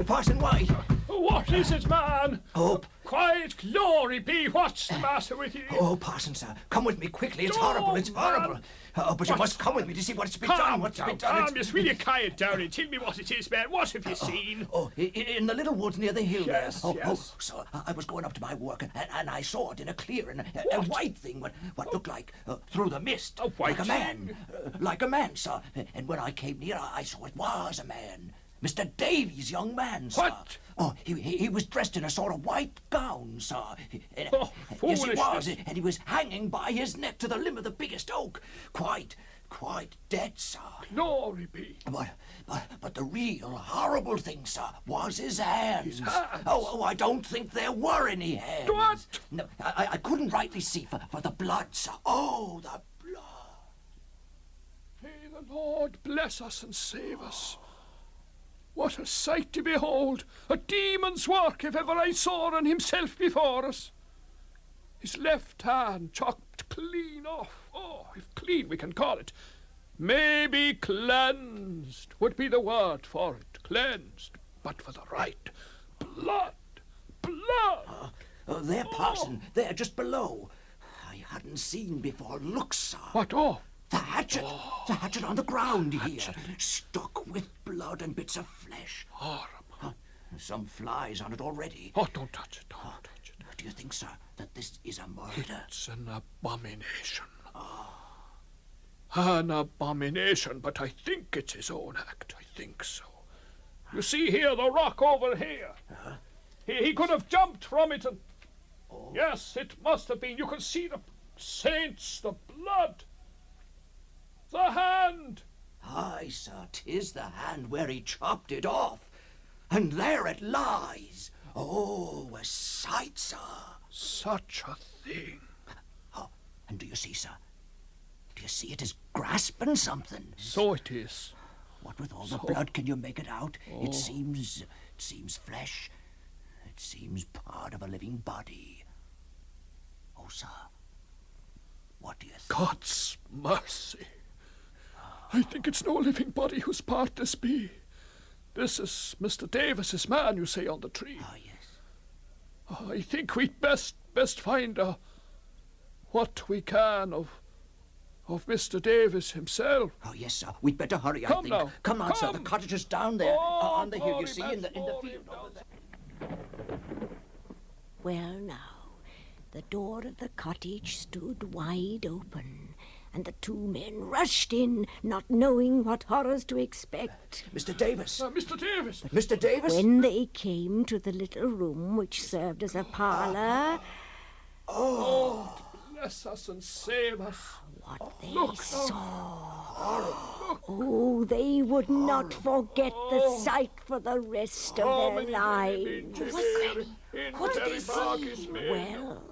S15: Parson White.
S16: What is it, man?
S15: Oh.
S16: Quiet, glory be. What's the matter with you?
S15: Oh, Parson, sir, come with me quickly. It's horrible, it's horrible. Oh, but you must come with me to see what's been done. What's been done.
S16: Calm, just will you quiet down and tell me what it is, man? What have you seen?
S15: In the little woods near the hill there.
S16: Yes.
S15: Oh, so I was going up to my work and I saw it in a clearing, a white thing, what looked like, through the mist.
S16: A white
S15: like a man. Like a man, sir. And when I came near, I saw it was a man. Mr. Davies, young man, sir.
S16: What?
S15: Oh, he was dressed in a sort of white gown, sir.
S16: Foolishness.
S15: Yes, he was, and he was hanging by his neck to the limb of the biggest oak. Quite dead, sir.
S16: Glory be.
S15: But the real horrible thing, sir, was his hands.
S16: His hands?
S15: Oh, I don't think there were any hands.
S16: What?
S15: No, I couldn't rightly see for the blood, sir. Oh, the blood.
S16: May the Lord bless us and save us. What a sight to behold! A demon's work, if ever I saw, and himself before us. His left hand chopped clean off. Oh, if clean we can call it. Maybe cleansed would be the word for it. Cleansed, but for the right. Blood!
S15: There, Parson, there, just below. I hadn't seen before. Look, sir.
S16: What? Oh!
S15: The hatchet! The hatchet on the ground here. Stuck with blood and bits of flesh.
S16: Horrible.
S15: Some flies on it already.
S16: Oh, don't touch it, don't.
S15: Do you think, sir, that this is a murder?
S16: It's an abomination. An abomination, but I think it's his own act. I think so. You see here, the rock over here. He could have jumped from it and... Yes, it must have been. You can see the saints, the blood, the hand.
S15: Aye, sir, 'tis the hand where he chopped it off. And there it lies. Oh, a sight, sir.
S16: Such a thing.
S15: Oh, and do you see, sir? Do you see it is grasping something?
S16: So it is.
S15: What with all the blood can you make it out? It seems flesh. It seems part of a living body. Oh, sir, what do you think?
S16: God's mercy. I think it's no living body whose part this be. This is Mr. Davis's man, you say, on the tree.
S15: Ah, yes.
S16: I think we'd best find what we can of Mr. Davis himself.
S15: Oh, yes, sir. We'd better hurry, I
S16: Come
S15: think.
S16: now.
S15: Come on,
S16: Come.
S15: sir. The cottage is down there. On the hill,
S16: hurry,
S15: you see,
S16: man,
S15: in the
S16: hurry
S15: field over there.
S11: Well, now, the door of the cottage stood wide open, and the two men rushed in, not knowing what horrors to expect.
S15: Mr. Davis!
S16: Mr. Davis!
S15: Mr. Davis!
S11: When they came to the little room which served as a parlour...
S16: Oh, bless us and save us.
S11: What they
S16: Look,
S11: saw...
S16: Look.
S11: Oh, they would not forget the sight for the rest of their lives.
S16: What did they see?
S11: Well,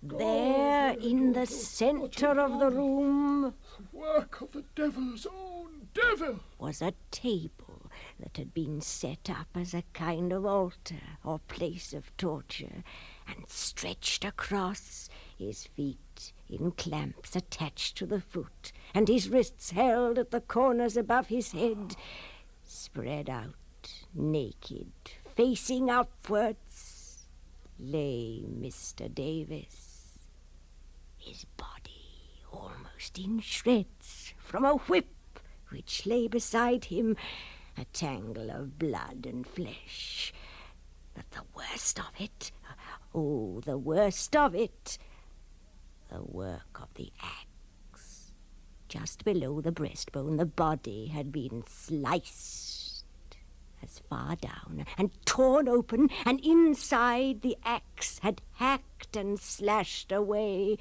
S11: there in the centre of the room...
S16: Work of the devil's own devil.
S11: ...was a table that had been set up as a kind of altar or place of torture, and stretched across, his feet in clamps attached to the foot, and his wrists held at the corners above his head, spread out, naked, facing upwards, lay Mr. Davis, his body almost in shreds from a whip which lay beside him, a tangle of blood and flesh. But the worst of it, oh, the worst of it, the work of the axe. Just below the breastbone, the body had been sliced as far down and torn open, and inside the axe had hacked and slashed away.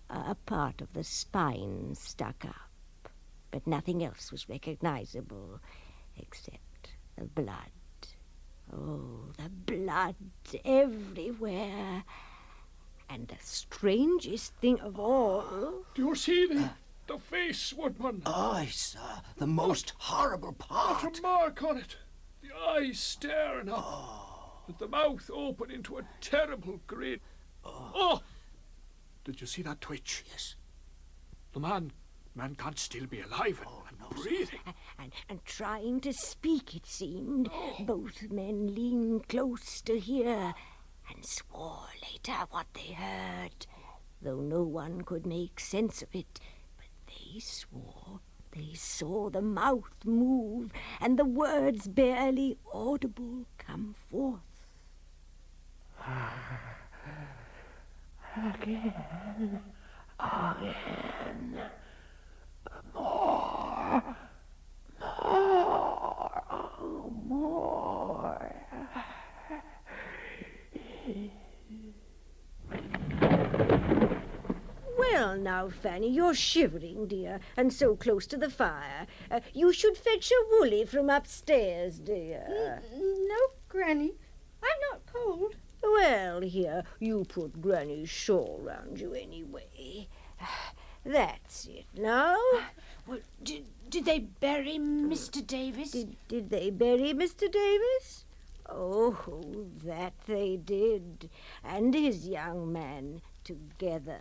S11: A part of the spine stuck up, but nothing else was recognizable except the blood. Oh, the blood everywhere. And the strangest thing of all...
S16: Do you see the face, Woodman?
S15: Aye, sir. The most horrible part.
S16: Not a mark on it. The eyes staring up. With the mouth open into a terrible grin. Oh! Did you see that twitch?
S15: Yes.
S16: The man can't still be alive and breathing.
S11: And trying to speak, it seemed. Both men leaned close to hear, and swore later what they heard, though no one could make sense of it. But they swore they saw the mouth move, and the words barely audible come forth.
S12: Again. More.
S11: Well, now, Fanny, you're shivering, dear, and so close to the fire. You should fetch a woolly from upstairs, dear.
S13: No, Granny. I'm not cold.
S11: Well, here, you put Granny's shawl round you anyway. That's it now.
S10: Well, did they bury Mr. Davis?
S11: Did they bury Mr. Davis? Oh, that they did, and his young man together.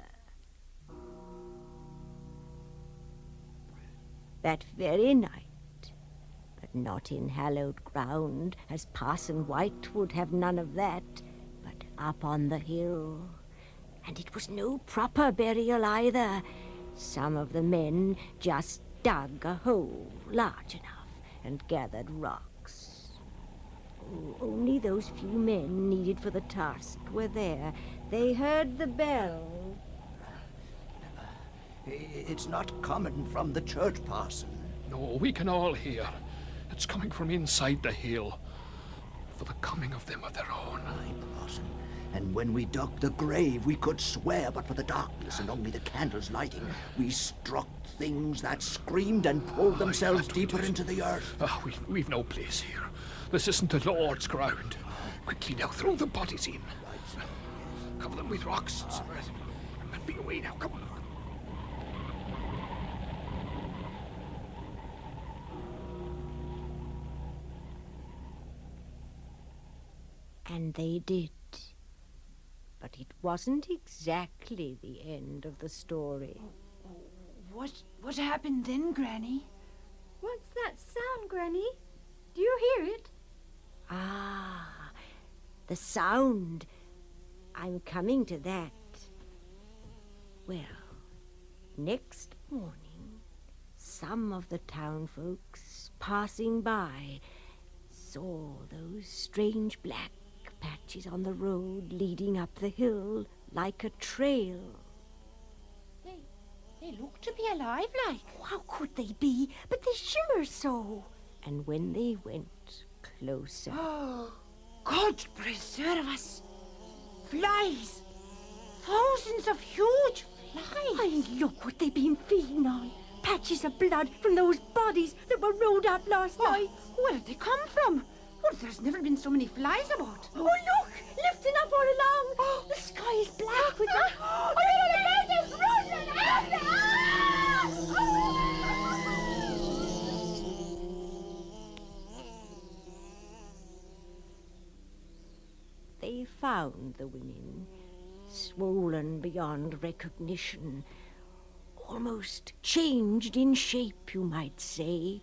S11: That very night, but not in hallowed ground, as Parson White would have none of that, but up on the hill. And it was no proper burial either. Some of the men just dug a hole large enough and gathered rocks. Only those few men needed for the task were there. They heard the bell.
S15: It's not coming from the church, parson.
S16: No, we can all hear. It's coming from inside the hill. For the coming of them of their own.
S15: Aye, parson. And when we dug the grave, we could swear, but for the darkness and only the candles lighting, we struck things that screamed and pulled themselves deeper into the earth.
S16: We've no place here. This isn't the Lord's ground. Quickly now, throw the bodies in. Cover them with rocks and some earth. And be away now, come on.
S11: And they did. But it wasn't exactly the end of the story.
S10: What happened then, Granny?
S13: What's that sound, Granny? Do you hear it?
S11: Ah, the sound. I'm coming to that. Well, next morning, some of the town folks passing by saw those strange black patches on the road leading up the hill like a trail.
S10: They look to be alive, like.
S13: How could they be? But they shimmer so.
S11: And when they went closer...
S10: Oh, God preserve us! Flies! Thousands of huge flies!
S13: And look what they've been feeding on. Patches of blood from those bodies that were rolled up last night.
S10: Where did they come from? Well, there's never been so many flies about.
S13: Oh, look! Lifting up all along. The sky is black with them. Oh,
S11: They found the women, swollen beyond recognition, almost changed in shape, you might say,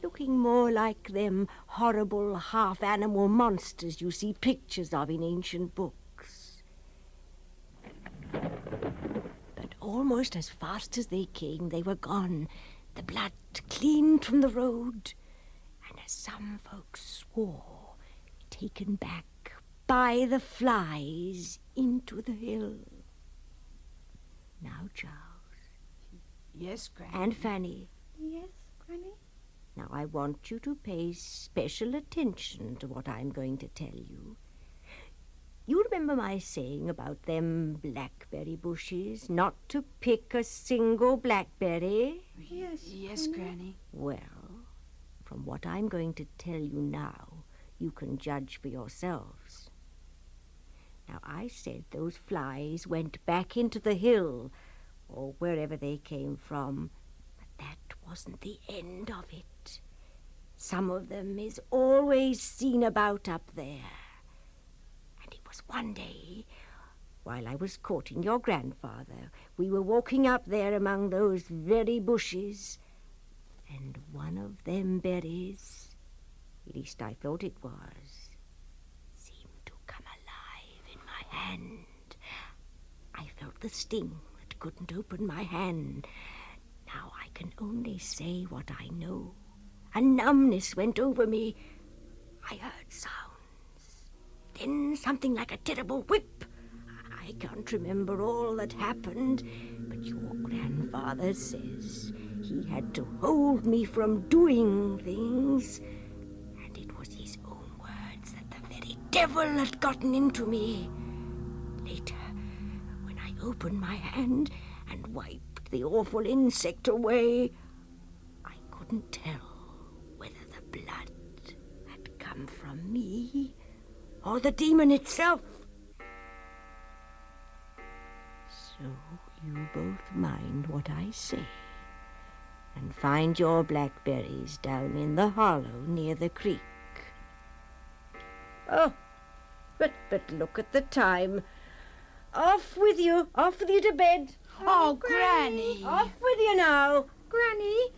S11: looking more like them horrible half-animal monsters you see pictures of in ancient books. But almost as fast as they came, they were gone, the blood cleaned from the road, and as some folks swore, taken back by the flies into the hill. Now, Charles.
S10: Yes, Granny.
S11: And Fanny.
S13: Yes, Granny?
S11: Now, I want you to pay special attention to what I'm going to tell you. You remember my saying about them blackberry bushes, not to pick a single blackberry?
S10: Yes, Granny.
S11: Well, from what I'm going to tell you now, you can judge for yourselves. Now, I said those flies went back into the hill, or wherever they came from, but that wasn't the end of it. Some of them is always seen about up there. And it was one day, while I was courting your grandfather, we were walking up there among those very bushes, and one of them berries, at least I thought it was, seemed to come alive in my hand. I felt the sting that couldn't open my hand. Now I can only say what I know. A numbness went over me. I heard sounds. Then something like a terrible whip. I can't remember all that happened, but your grandfather says he had to hold me from doing things. And it was his own words that the very devil had gotten into me. Later, when I opened my hand and wiped the awful insect away, I couldn't tell whether the blood had come from me or the demon itself. So you both mind what I say, and find your blackberries down in the hollow near the creek. Oh, but look at the time. Off with you to bed.
S10: Oh, Granny.
S11: Off with you now.
S13: Granny,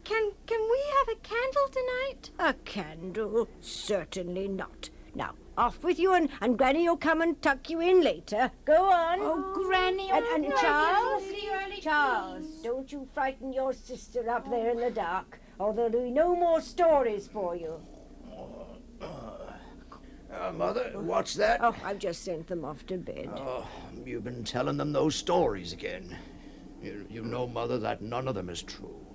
S13: can we have a candle tonight?
S11: A candle? Certainly not. Now, off with you, and Granny will come and tuck you in later. Go on.
S10: Oh, Granny.
S11: And
S10: no,
S11: Charles, Charles, don't you frighten your sister up there in the dark, or there'll be no more stories for you.
S15: Mother, what's that?
S11: Oh, I've just sent them off to bed.
S15: Oh, you've been telling them those stories again. You know, Mother, that none of them is true.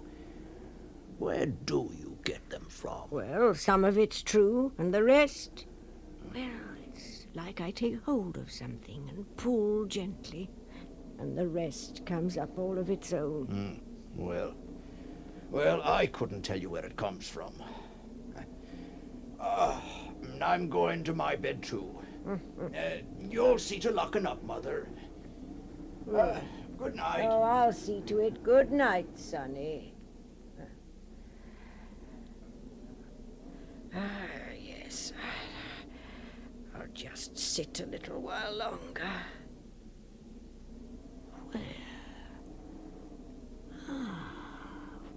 S15: Where do you get them from?
S11: Well, some of it's true, and the rest... Well, it's like I take hold of something and pull gently, and the rest comes up all of its own.
S15: Well, I couldn't tell you where it comes from. I'm going to my bed, too. You'll see to locking up, Mother. Good night.
S11: Oh, I'll see to it. Good night, Sonny. Yes. I'll just sit a little while longer.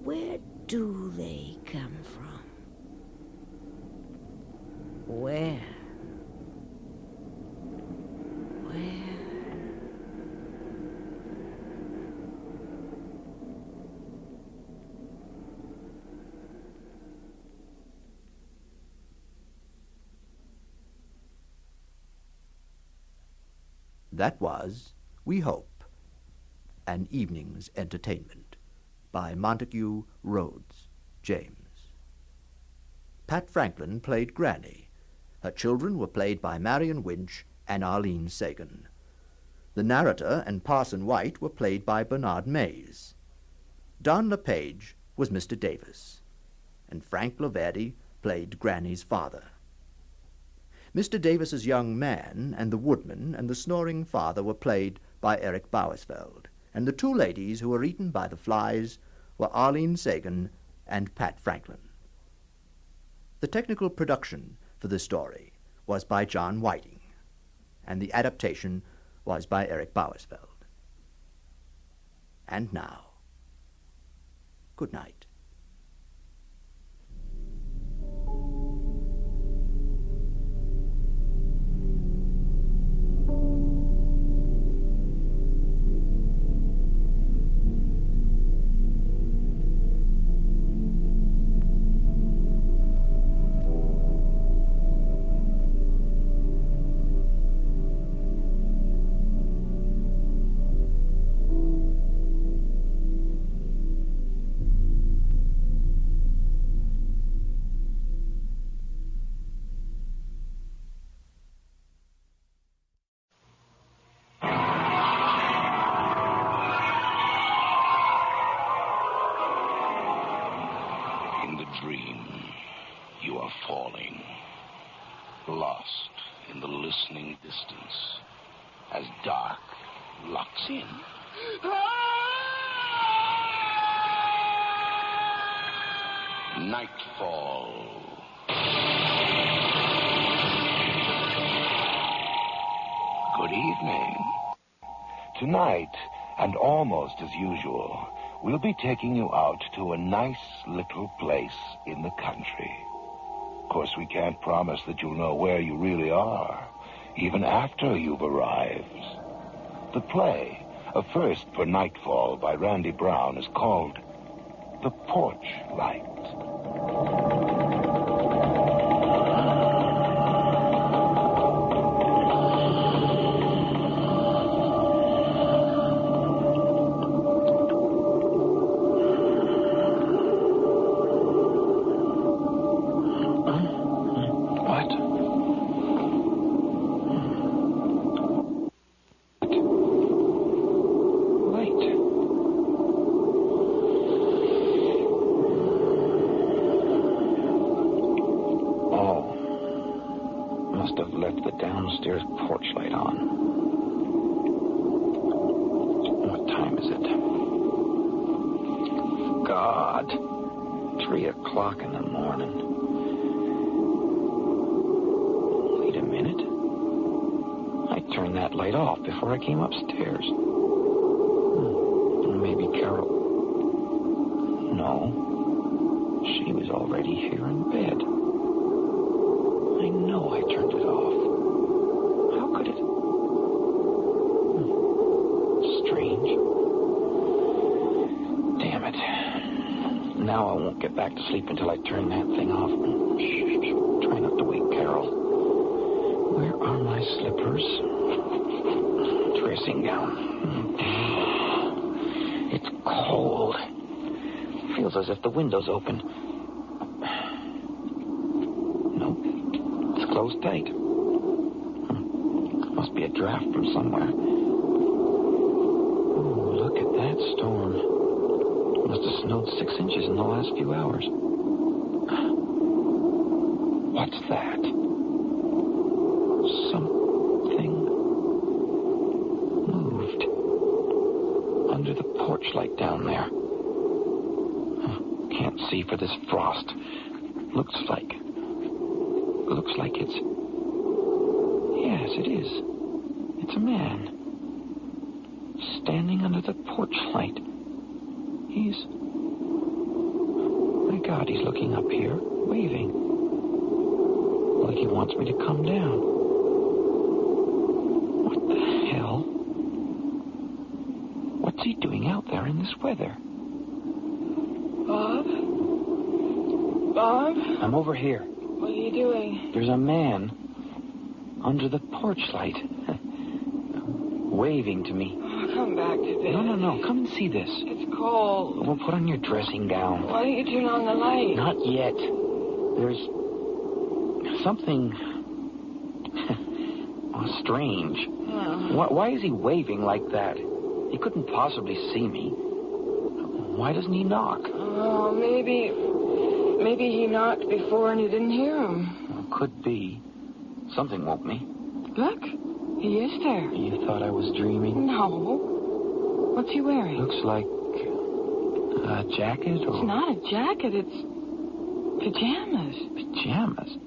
S11: Where do they come from? Where?
S8: That was, we hope, An Evening's Entertainment by Montague Rhodes James. Pat Franklin played Granny. Her children were played by Marion Winch and Arlene Sagan. The narrator and Parson White were played by Bernard Mays. Don LePage was Mr. Davis, and Frank Laverdi played Granny's father. Mr. Davis's young man and the woodman and the snoring father were played by Eric Bowersfeld, and the two ladies who were eaten by the flies were Arlene Sagan and Pat Franklin. The technical production for the story was by John Whiting, and the adaptation was by Eric Bowersfeld. And now, good night.
S17: Lost in the listening distance as dark locks in. Nightfall. Good evening. Tonight, and almost as usual, we'll be taking you out to a nice little place in the country. Of course, we can't promise that you'll know where you really are, even after you've arrived. The play, a first for Nightfall by Randy Brown, is called The Porch Light.
S18: Downstairs porch light on. What time is it? God, 3 o'clock in the morning. Wait a minute. I turned that light off before I came upstairs. Maybe Carol... No. She was already here in bed. I know I turned it off. How could it? Strange. Damn it. Now I won't get back to sleep until I turn that thing off. Shh. Try not to wake Carol. slippers. Dressing gown. It's cold. Feels as if the window's open. Nope. It's closed tight. Must be a draft from somewhere. Ooh, look at that storm. Must have snowed 6 inches in the last few hours. What's that? Something moved under the porch light down there. Can't see for this frost. Looks like it's... Yes, it is. It's a man. Standing under the porch light. My God, he's looking up here, waving. Like he wants me to come down. What the hell? What's he doing out there in this weather?
S19: Bob? Bob?
S18: I'm over here.
S19: What are you doing?
S18: There's a man under the porch light, waving to me.
S19: Oh, come back to bed.
S18: No. Come and see this.
S19: It's cold.
S18: Well, put on your dressing gown.
S19: Why don't you turn on the light?
S18: Not yet. There's something strange.
S19: Oh.
S18: Why is he waving like that? He couldn't possibly see me. Why doesn't he knock?
S19: Oh, maybe he knocked before and you didn't hear him.
S18: Well, could be. Something woke me.
S19: Look, he is there.
S18: You thought I was dreaming?
S19: No. What's he wearing?
S18: Looks like a jacket or...
S19: It's not a jacket, it's pajamas.
S18: Pajamas?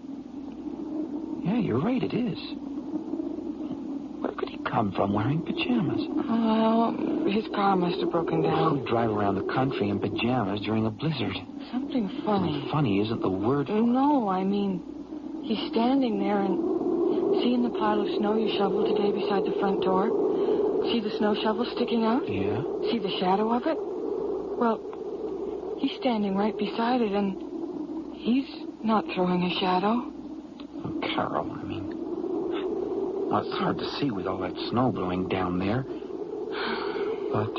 S18: Yeah, you're right, it is. Where could he come from wearing pajamas?
S19: Well, his car must have broken down.
S18: Who'd drive around the country in pajamas during a blizzard?
S19: Something funny.
S18: Funny isn't the word for it.
S19: No, I mean, he's standing there and seeing the pile of snow you shoveled today beside the front door. See the snow shovel sticking out?
S18: Yeah.
S19: See the shadow of it? Well, he's standing right beside it, and he's not throwing a shadow.
S18: Oh, Carol, well, it's hard to see with all that snow blowing down there. But,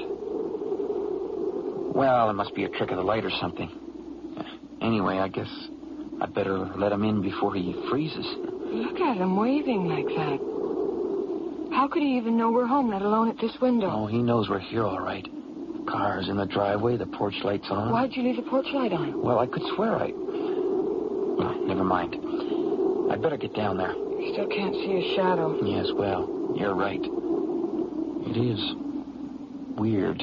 S18: well, it must be a trick of the light or something. Anyway, I guess I'd better let him in before he freezes.
S19: Look at him waving like that. How could he even know we're home, let alone at this window?
S18: Oh, he knows we're here all right. The car's in the driveway, the porch light's on.
S19: Why'd you leave the porch light on?
S18: Well, I could swear Well, never mind. I'd better get down there.
S19: You still can't see a shadow.
S18: Yes, well, you're right. It is weird.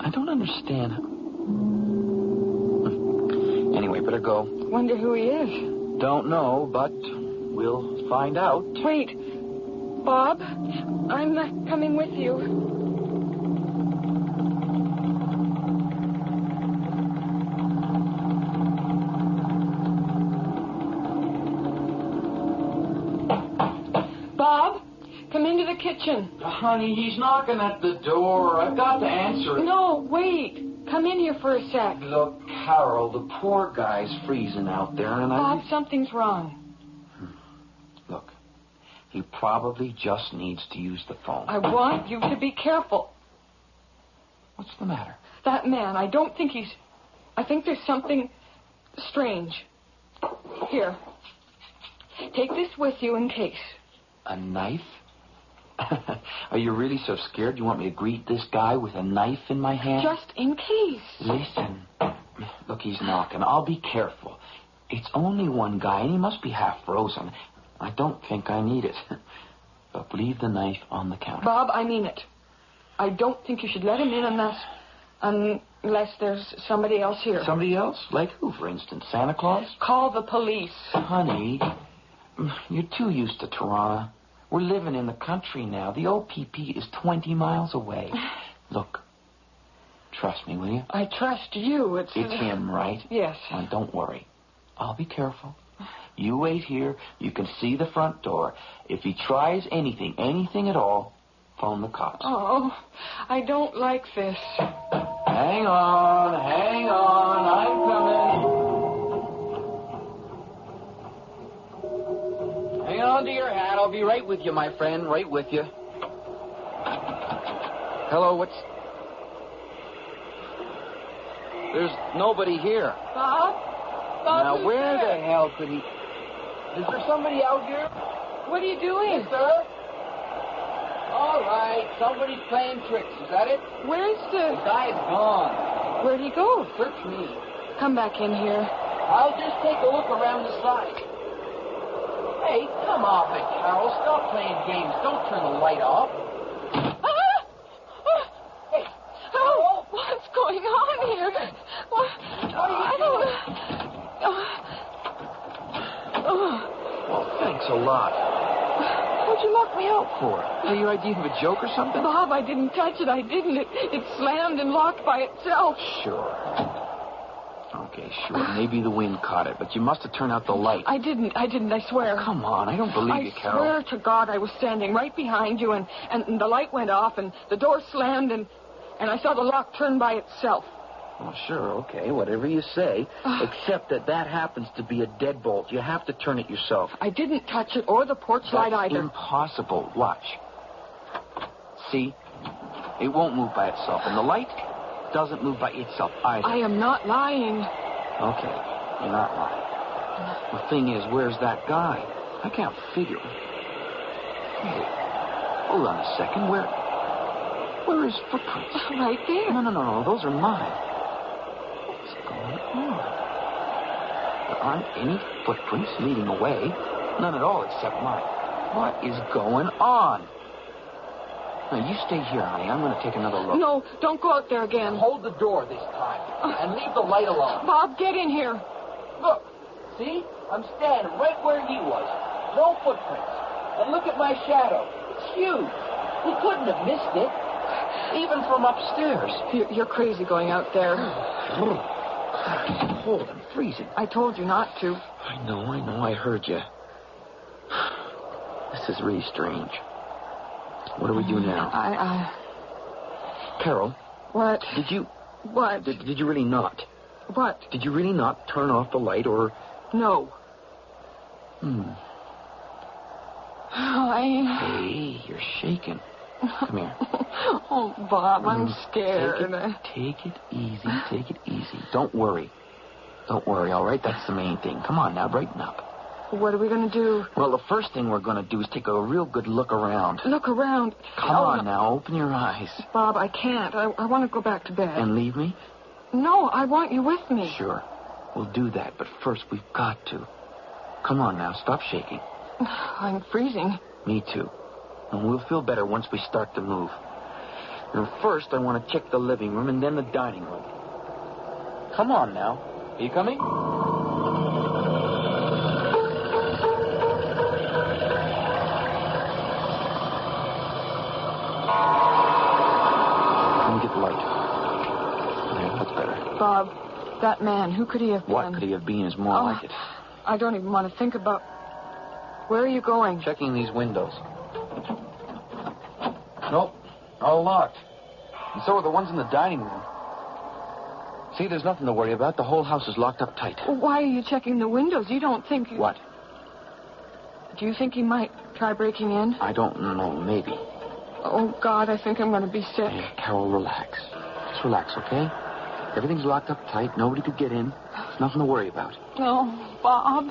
S18: I don't understand. Anyway, better go.
S19: Wonder who he is.
S18: Don't know, but we'll find out.
S19: Wait. Bob, I'm coming with you. Bob, come into the kitchen.
S18: Honey, he's knocking at the door. I've got to answer it.
S19: No, wait. Come in here for a sec.
S18: Look, Carol, the poor guy's freezing out there, and
S19: Bob, something's wrong.
S18: Look, he probably just needs to use the phone.
S19: I want you to be careful.
S18: What's the matter?
S19: That man, I think there's something strange. Here. Take this with you in case.
S18: A knife? Are you really so scared you want me to greet this guy with a knife in my hand?
S19: Just in case.
S18: Listen. Look, he's knocking. I'll be careful. It's only one guy, and he must be half frozen. I don't think I need it. But leave the knife on the counter.
S19: Bob, I mean it. I don't think you should let him in unless there's somebody else here.
S18: Somebody else? Like who, for instance? Santa Claus?
S19: Call the police.
S18: Honey, you're too used to Toronto. We're living in the country now. The OPP is 20 miles away. Look, trust me, will you?
S19: I trust you.
S18: It's him, right?
S19: Yes.
S18: Now, don't worry. I'll be careful. You wait here. You can see the front door. If he tries anything at all, phone the cops.
S19: Oh, I don't like this.
S18: Hang on. I'm coming. Hang on
S20: on to your hat. I'll be right with you, my friend. Right with you. Hello, what's... There's nobody here.
S19: Bob?
S20: Now,
S19: who's
S20: where
S19: there?
S20: the hell could he... Is there somebody out here?
S19: What are you doing?
S20: Yes, sir. All right, somebody's playing tricks. Is that it?
S19: Where's the...
S20: The guy's gone.
S19: Where'd he go?
S20: Search me.
S19: Come back in here.
S20: I'll just take a look around the side. Hey, come off it, Carol. Stop playing games. Don't turn the light off. Hey,
S19: Oh, what's going on here? What? I don't...
S20: Well, thanks a lot.
S19: What'd you lock me out
S20: For? Are you idea of a joke or something?
S19: Bob, I didn't touch it. I didn't. It slammed and locked by itself.
S20: Sure. Okay, sure. Maybe the wind caught it, but you must have turned out the light.
S19: I didn't, I swear.
S20: Oh, come on, I don't believe you, Carol.
S19: I swear to God I was standing right behind you, and the light went off, and the door slammed, and I saw the lock turn by itself.
S20: Well, sure, okay, whatever you say, except that happens to be a deadbolt. You have to turn it yourself.
S19: I didn't touch it or the porch light
S20: That's
S19: either.
S20: Impossible. Watch. See? It won't move by itself, and the light doesn't move by itself either.
S19: I am not lying.
S20: Okay, you're not lying. The thing is, where's that guy? I can't figure him. Hey, hold on a second. Where are his footprints?
S19: Right there.
S20: No, those are mine. What's going on? There aren't any footprints leading away. None at all except mine. What is going on? Now, you stay here, honey. I'm going to take another look.
S19: No, don't go out there again.
S20: Hold the door this time. And leave the light alone.
S19: Bob, get in here.
S20: Look. See? I'm standing right where he was. No footprints. And look at my shadow. It's huge. He couldn't have missed it. Even from upstairs.
S19: You're crazy going out there.
S20: Hold, I'm freezing.
S19: I told you not to.
S20: I know. I heard you. This is really strange. What do we do now? Carol.
S19: What?
S20: Did you...
S19: What?
S20: Did you really not?
S19: What?
S20: Did you really not turn off the light, or...
S19: No.
S20: Hey, you're shaking. Come here.
S19: Oh, Bob, I'm scared.
S20: Take it easy. Don't worry, all right? That's the main thing. Come on now, brighten up.
S19: What are we going to do?
S20: Well, the first thing we're going to do is take a real good look around.
S19: Look around?
S20: Come on now, open your eyes.
S19: Bob, I can't. I want to go back to bed.
S20: And leave me?
S19: No, I want you with me.
S20: Sure. We'll do that, but first we've got to. Come on now, stop shaking.
S19: I'm freezing.
S20: Me too. And we'll feel better once we start to move. Now, first, I want to check the living room and then the dining room. Come on now. Are you coming? Let me get the light. There, that's better.
S19: Bob, that man, who could he have been?
S20: What could he have been is more like it.
S19: I don't even want to think about... Where are you going?
S20: Checking these windows. Nope, all locked. And so are the ones in the dining room. See, there's nothing to worry about. The whole house is locked up tight.
S19: Well, why are you checking the windows? You don't think...
S20: What?
S19: Do you think he might try breaking in?
S20: I don't know, maybe.
S19: Oh, God, I think I'm going to be sick.
S20: Hey, Carol, relax. Just relax, okay? Everything's locked up tight. Nobody could get in. There's nothing to worry about.
S19: No, Bob.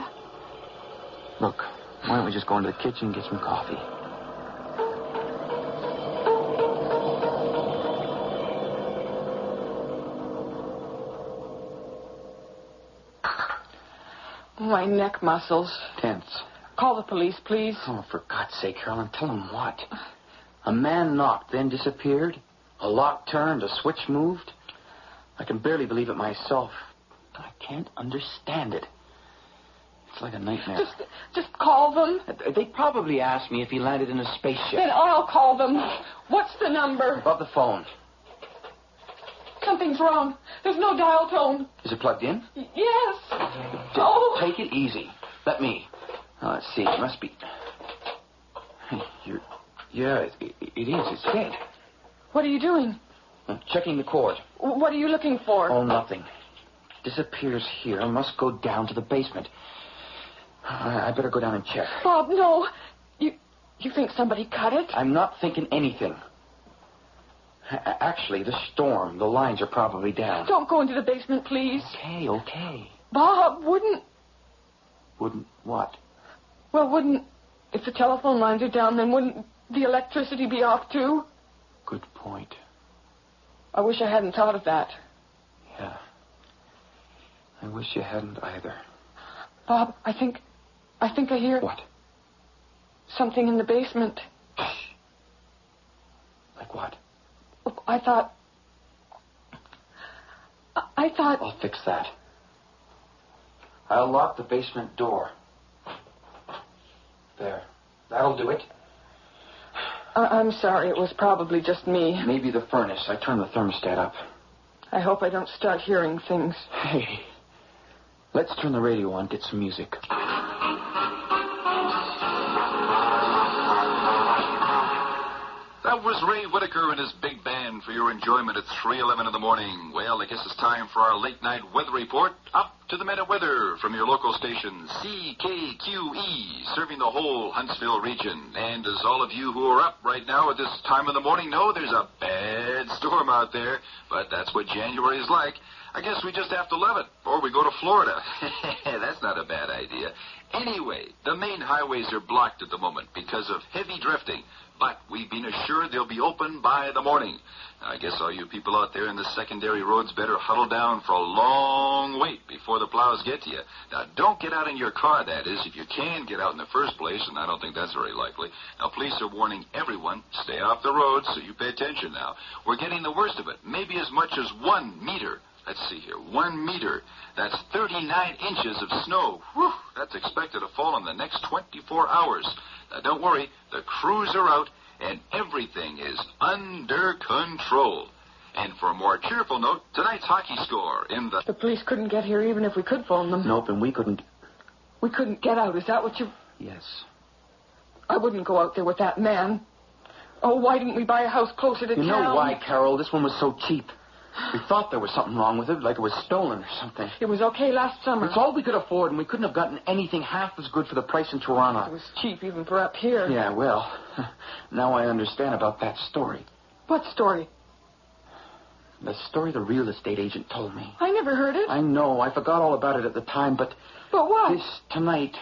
S20: Look, why don't we just go into the kitchen and get some coffee?
S19: My neck muscles.
S20: Tense.
S19: Call the police, please.
S20: Oh, for God's sake, Carolyn, tell them what? A man knocked, then disappeared. A lock turned, a switch moved. I can barely believe it myself. I can't understand it. It's like a nightmare.
S19: Just call them.
S20: They'd probably ask me if he landed in a spaceship.
S19: Then I'll call them. What's the number?
S20: Above the phone.
S19: Something's wrong. There's no dial tone.
S20: Is it plugged in?
S19: Yes.
S20: Take it easy. Let me. Let's see. It must be... Yeah, it is. It's dead.
S19: What are you doing?
S20: I'm checking the cord.
S19: What are you looking for?
S20: Oh, nothing. Disappears here. Must go down to the basement. I better go down and check.
S19: Bob, no. You think somebody cut it?
S20: I'm not thinking anything. Actually, the storm, the lines are probably down.
S19: Don't go into the basement, please.
S20: Okay.
S19: Bob, wouldn't...
S20: Wouldn't what?
S19: Well, wouldn't... If the telephone lines are down, then wouldn't the electricity be off, too?
S20: Good point.
S19: I wish I hadn't thought of that.
S20: Yeah. I wish you hadn't either.
S19: Bob, I think I hear...
S20: What?
S19: Something in the basement.
S20: Like what?
S19: I thought...
S20: I'll fix that. I'll lock the basement door. There. That'll do it.
S19: I'm sorry. It was probably just me.
S20: Maybe the furnace. I turned the thermostat up.
S19: I hope I don't start hearing things.
S20: Hey. Let's turn the radio on, get some music.
S21: That was Ray Whitaker and his big band for your enjoyment at 3:11 in the morning. Well, I guess it's time for our late night weather report. Up to the minute weather from your local station, CKQE, serving the whole Huntsville region. And as all of you who are up right now at this time of the morning know, there's a bad storm out there. But that's what January is like. I guess we just have to love it, or we go to Florida. That's not a bad idea. Anyway, the main highways are blocked at the moment because of heavy drifting. But we've been assured they'll be open by the morning. I guess all you people out there in the secondary roads better huddle down for a long wait before the plows get to you. Now, don't get out in your car, that is, if you can get out in the first place, and I don't think that's very likely. Now, police are warning everyone, stay off the road, so you pay attention now. We're getting the worst of it, maybe as much as 1 meter. Let's see here, 1 meter. That's 39 inches of snow. Whew, that's expected to fall in the next 24 hours. Now, don't worry, the crews are out, and everything is under control. And for a more cheerful note, tonight's hockey score in the...
S19: The police couldn't get here even if we could phone them.
S20: Nope, and we couldn't...
S19: We couldn't get out, is that what you...
S20: Yes.
S19: I wouldn't go out there with that man. Oh, why didn't we buy a house closer to town?
S20: You know why, Carol? This one was so cheap. We thought there was something wrong with it, like it was stolen or something.
S19: It was okay last summer.
S20: It's all we could afford, and we couldn't have gotten anything half as good for the price in Toronto.
S19: It was cheap even for up here.
S20: Yeah, well, now I understand about that story.
S19: What story?
S20: The story the real estate agent told me.
S19: I never heard it.
S20: I know. I forgot all about it at the time, but...
S19: But what?
S20: This tonight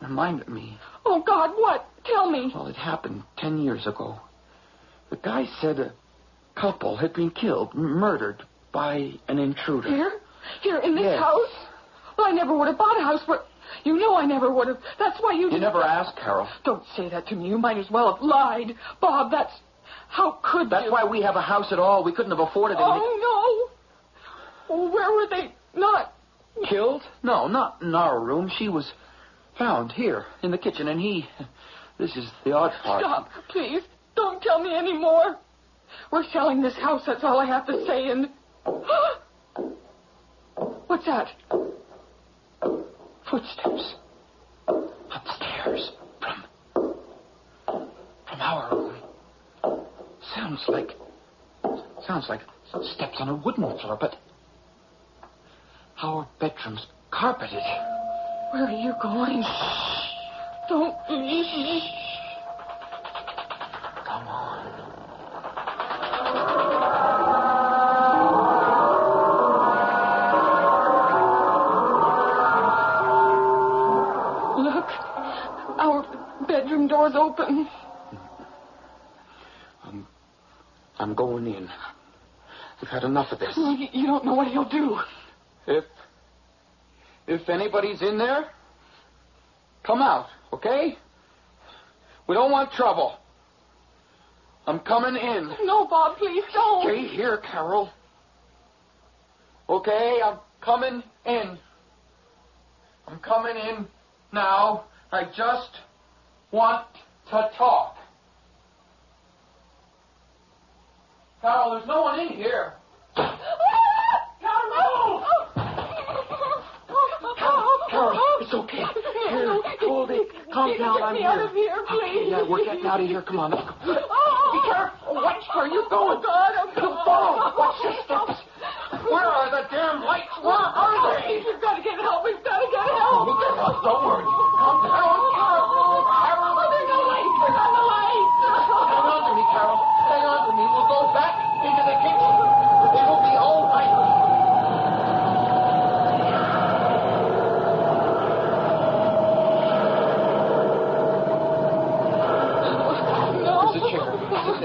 S20: reminded me.
S19: Oh, God, what? Tell me.
S20: Well, it happened 10 years ago. The guy said a couple had been killed, murdered by an intruder.
S19: Here? Here in this
S20: Yes.
S19: house? Well, I never would have bought a house where... You know I never would have. That's why you...
S20: You never asked, Carol.
S19: Don't say that to me. You might as well have lied. Bob, that's... How could
S20: That's
S19: you?
S20: why we have a house at all. We couldn't have afforded it.
S19: Oh, no. Oh, where were they? Not...
S20: Killed? No, not in our room. She was found here in the kitchen, and he... This is the odd part.
S19: Stop, please. Don't tell me any more. We're selling this house, that's all I have to say, and... What's that?
S20: Footsteps. Upstairs. From our room. Sounds like steps on a wooden floor, but... Our bedroom's carpeted.
S19: Where are you going? Don't leave me.
S20: Come on.
S19: Look, our bedroom door's open.
S20: I'm going in. We've had enough of this.
S19: You don't know what he'll do.
S20: If anybody's in there, come out, okay? We don't want trouble. I'm coming in.
S19: No, Bob, please don't.
S20: Stay here, Carol. Okay, I'm coming in. I'm coming in now. I just want to talk. Carol, there's no one in here. Carol, it's okay. Here, hold it. Calm down. I'm
S19: Get me
S20: here.
S19: out of here, please.
S20: Yeah, we're getting out of here. Come on. Let's go.
S19: Oh.
S20: Be careful. Watch where you
S19: Oh,
S20: going.
S19: God, I'm
S20: You fall. Watch your steps. Where are the damn lights? Where are they?
S19: We've got to get help. We've got to get help.
S20: Don't worry. Calm down. Carol. There's no light.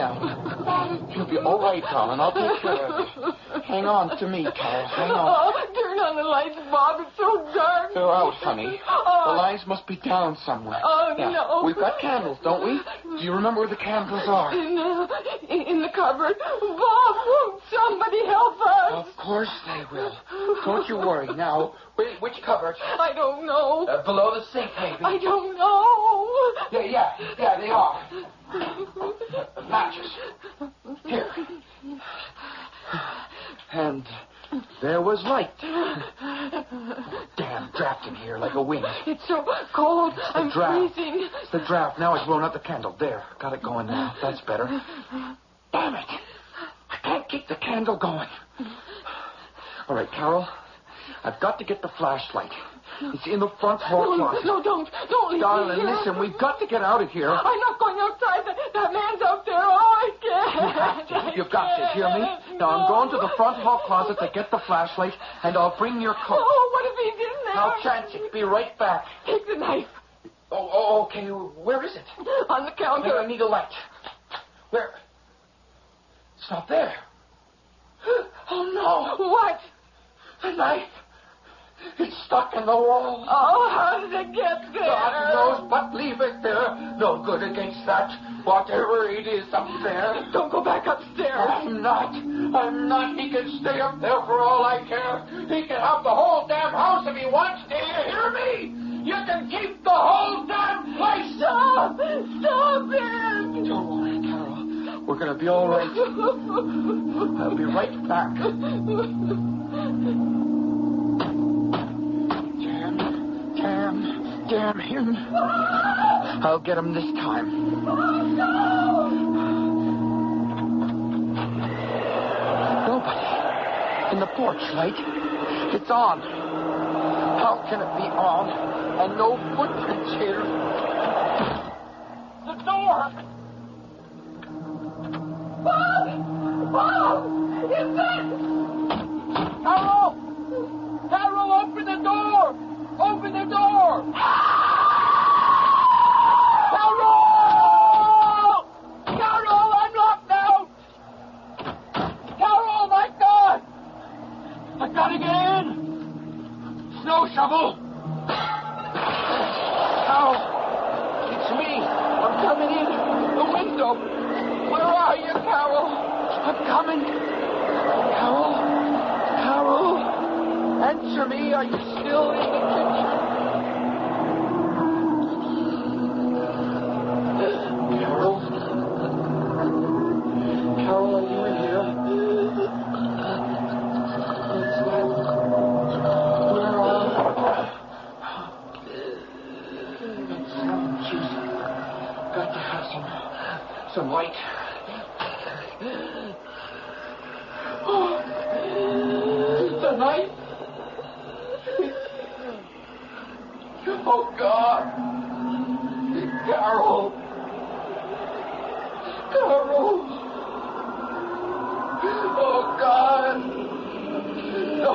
S20: now. You'll be all right, darling. I'll take care of you. Hang on to me, Carol. Hang on.
S19: Turn on the lights, Bob. It's so dark.
S20: They're out, honey. The lines must be down somewhere.
S19: Oh,
S20: now,
S19: no.
S20: We've got candles, don't we? Do you remember where the candles are?
S19: In the cupboard. Bob, won't somebody help us?
S20: Of course they will. Don't you worry. Now, which cupboard?
S19: I don't know.
S20: Below the sink, maybe.
S19: I don't know.
S20: Yeah, they are. Matches. Here. And there was light. Damn draft in here like a wind.
S19: It's so cold. I'm freezing.
S20: It's the draft. Now it's blowing out the candle. There. Got it going now. That's better. Damn it. I can't keep the candle going. All right, Carol. I've got to get the flashlight. It's in the front hall closet.
S19: No, don't leave
S20: Darling,
S19: me here.
S20: listen, we've got to get out of here.
S19: I'm not going outside. That man's out there. Oh, I can't.
S20: You've got to hear me. Now, I'm going to the front hall closet to get the flashlight, and I'll bring your coat.
S19: Oh, what if he's in there?
S20: I'll chance it. Be right back.
S19: Take the knife.
S20: Oh, okay. Where is it?
S19: On the counter.
S20: I need a light. Where? It's not there. Oh, no.
S19: What?
S20: The knife. It's stuck in the wall.
S19: Oh, how did it get there?
S20: God knows, but leave it there. No good against that. Whatever it is up there.
S19: Don't go back upstairs.
S20: I'm not. He can stay up there for all I care. He can have the whole damn house if he wants. Do you hear me? You can keep the whole damn place.
S19: Stop it.
S20: Don't worry, Carol. We're going to be all right. I'll be right back. Damn him. I'll get him this time. Nobody. In the porch light. It's on. How can it be on and no footprints here? The door!
S19: Bob! Is that...
S20: Carol, open the door! Open the door! Carol, I'm locked out! Carol, my God! I've got to get in! Snow shovel! Carol, it's me. I'm coming in the window. Where are you, Carol? I'm coming. Carol, answer me. Are you still in the kitchen? Carol, are you in here? Where are you? Got to have some light. Oh, the night. Oh, God. Carol. Oh, God. No.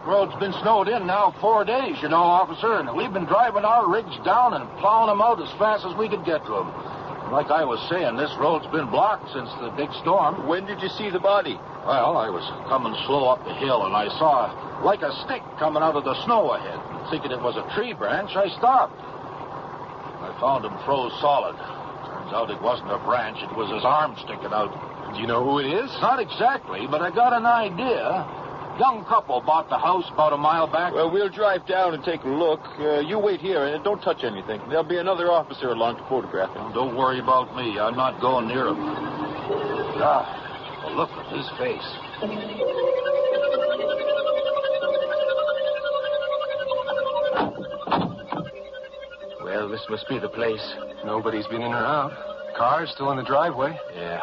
S1: Road's been snowed in now 4 days, you know, officer, and we've been driving our rigs down and plowing them out as fast as we could get to them. Like I was saying, this road's been blocked since the big storm.
S2: When did you see the body?
S1: Well, I was coming slow up the hill, and I saw like a stick coming out of the snow ahead. Thinking it was a tree branch, I stopped. I found him froze solid. Turns Turns out it wasn't a branch. It was his arm sticking out.
S4: Do you know who it is?
S1: Not exactly, but I got an idea. Young couple bought the house about a mile back.
S4: Well, we'll drive down and take a look. You wait here and don't touch anything. There'll be another officer along to photograph him.
S1: Don't worry about me. I'm not going near him. Well, look at his face.
S4: Well, this must be the place. Nobody's been in or out. Car's still in the driveway. Yeah.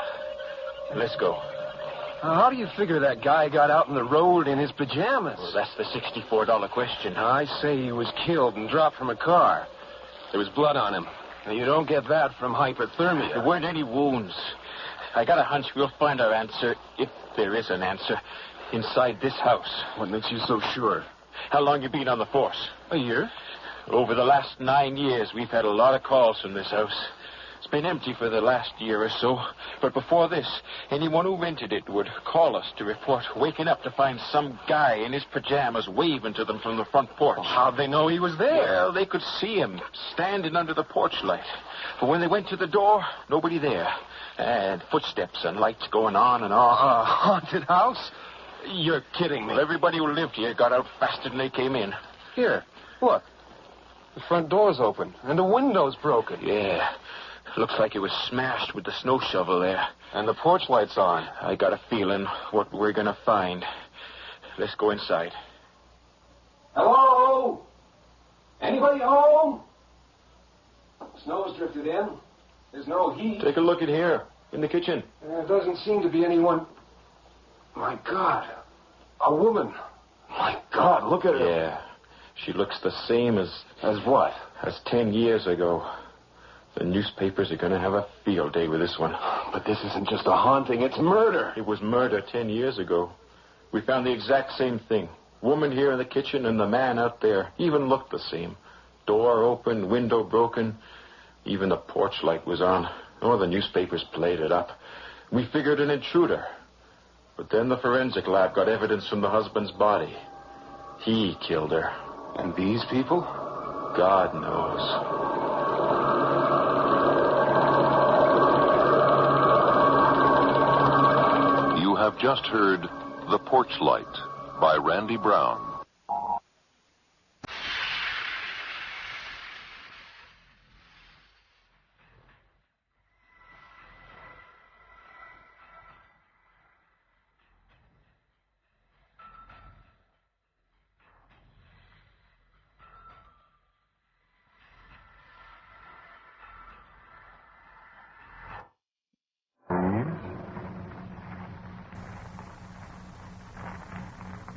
S4: Let's go. How do you figure that guy got out in the road in his pajamas? Well, that's the $64 question. I say he was killed and dropped from a car. There was blood on him. Now, you don't get that from hypothermia.
S20: There weren't any wounds. I got a hunch we'll find our answer, if there is an answer, inside this house.
S4: What makes you so sure?
S20: How long you been on the force?
S4: A year.
S20: Over the last 9 years, we've had a lot of calls from this house. It's been empty for the last year or so. But before this, anyone who rented it would call us to report waking up to find some guy in his pajamas waving to them from the front porch.
S4: Well, how'd they know he was there?
S20: Well, they could see him standing under the porch light. But when they went to the door, nobody there. And footsteps and lights going on and on.
S4: A haunted house? You're kidding me.
S20: Well, everybody who lived here got out faster than they came in.
S4: Here, look. The front door's open, and the window's broken.
S20: Yeah. Looks like it was smashed with the snow shovel there.
S4: And the porch light's on.
S20: I got a feeling what we're going to find. Let's go inside.
S22: Hello? Anybody home? Snow's drifted in. There's no heat.
S4: Take a look in here, in the kitchen.
S22: There doesn't seem to be anyone. My God. A woman. My God, look at her.
S20: Yeah. She looks the same as...
S22: As what?
S20: As 10 years ago. The newspapers are going to have a field day with this one.
S22: But this isn't just a haunting, it's murder.
S20: It was murder 10 years ago. We found the exact same thing. Woman here in the kitchen and the man out there even looked the same. Door open, window broken. Even the porch light was on. Oh, the newspapers played it up. We figured an intruder. But then the forensic lab got evidence from the husband's body. He killed her.
S22: And these people?
S20: God knows.
S23: You have just heard The Porch Light by Randy Brown.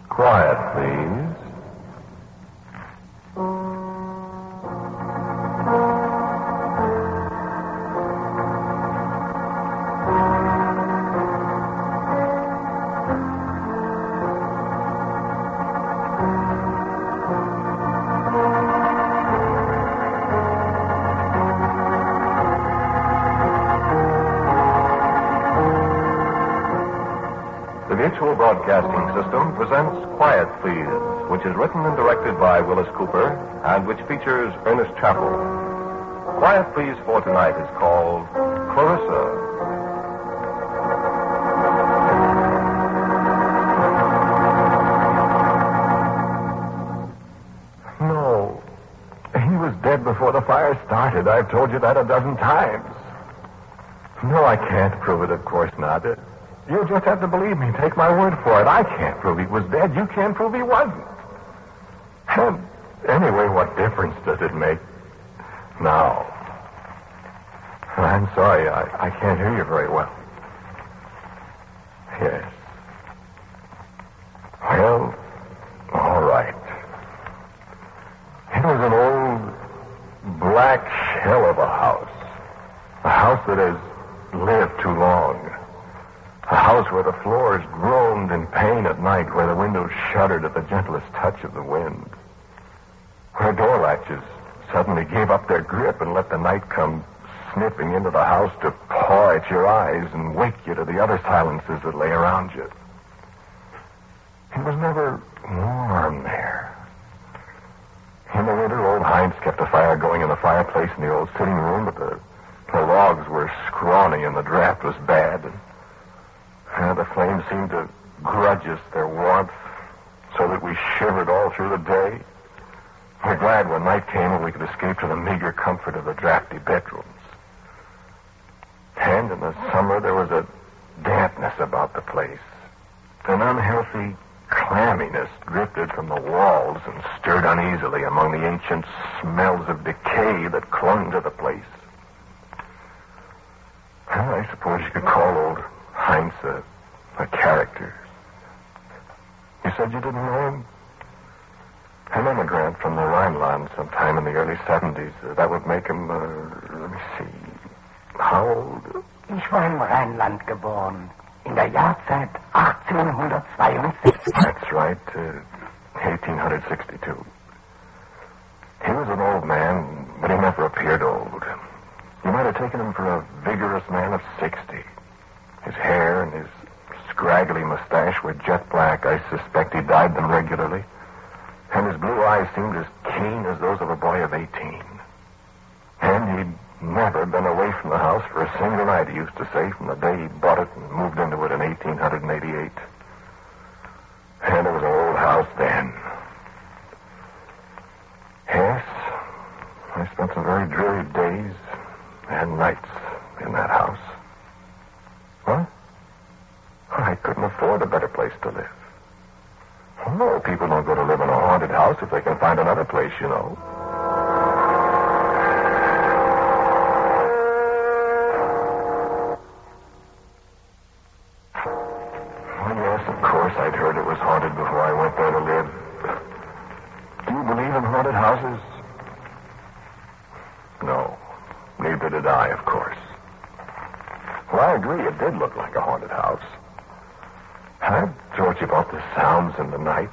S24: Quiet, please. The Mutual Broadcasting System presents Quiet Please, which is written and directed by Willis Cooper and which features Ernest Chappell. Quiet Please for tonight is called Clarissa. No. He was dead before the fire started. I've told you that a dozen times. No, I can't prove it, of course not. You just have to believe me. Take my word for it. I can't prove he was dead. You can't prove he wasn't. And anyway, what difference does it make? Now, I'm sorry. I can't hear you very well. Yes. Well, all right. It was an old black shell of a house. A house that has lived too long. A house where the floors groaned in pain at night, where the windows shuddered at the gentlest touch of the wind. Where door latches suddenly gave up their grip and let the night come sniffing into the house to paw at your eyes and wake you to the other silences that lay around you. It was never warm there. In the winter, old Heinz kept a fire going in the fireplace in the old sitting room, but the The logs were scrawny and the draft was bad. And the flames seemed to grudge us their warmth so that we shivered all through the day. We're glad when night came and we could escape to the meager comfort of the drafty bedrooms. And in the summer there was a dampness about the place. An unhealthy clamminess drifted from the walls and stirred uneasily among the ancient smells of decay that clung to the place. Well, I suppose you could call old Heinz a character. You said you didn't know him? An immigrant from the Rhineland sometime in the early 70s. That would make him, let me see, how old?
S3: Ich war im Rheinland geboren. In der Jahrzeit 1862.
S24: That's right, 1862. He was an old man, but he never appeared old. You might have taken him for a vigorous man of 60. His hair and his scraggly mustache were jet black. I suspect he dyed them regularly. And his blue eyes seemed as keen as those of a boy of 18. And he'd never been away from the house for a single night, he used to say, from the day he bought it and moved into it in 1888. And it was an old house then. Yes, I spent some very dreary days and nights in that house. What? I couldn't afford a better place to live. No, people don't go to live in a haunted house if they can find another place, you know. Well, yes, of course, I'd heard it was haunted before I went there to live. Do you believe in haunted houses? No, neither did I, of course. Well, I agree, it did look like a haunted house. I've told you about the sounds in the night.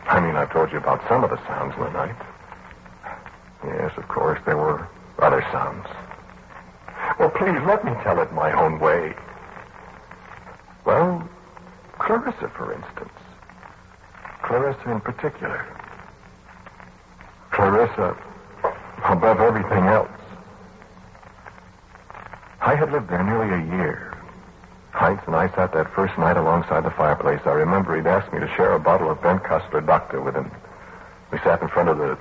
S24: I've told you about some of the sounds in the night. Yes, of course, there were other sounds. Well, please, let me tell it my own way. Well, Clarissa, for instance. Clarissa in particular. Clarissa above everything else. I had lived there nearly a year. Heinz and I sat that first night alongside the fireplace. I remember he'd asked me to share a bottle of Ben Custer Doctor with him. We sat in front of the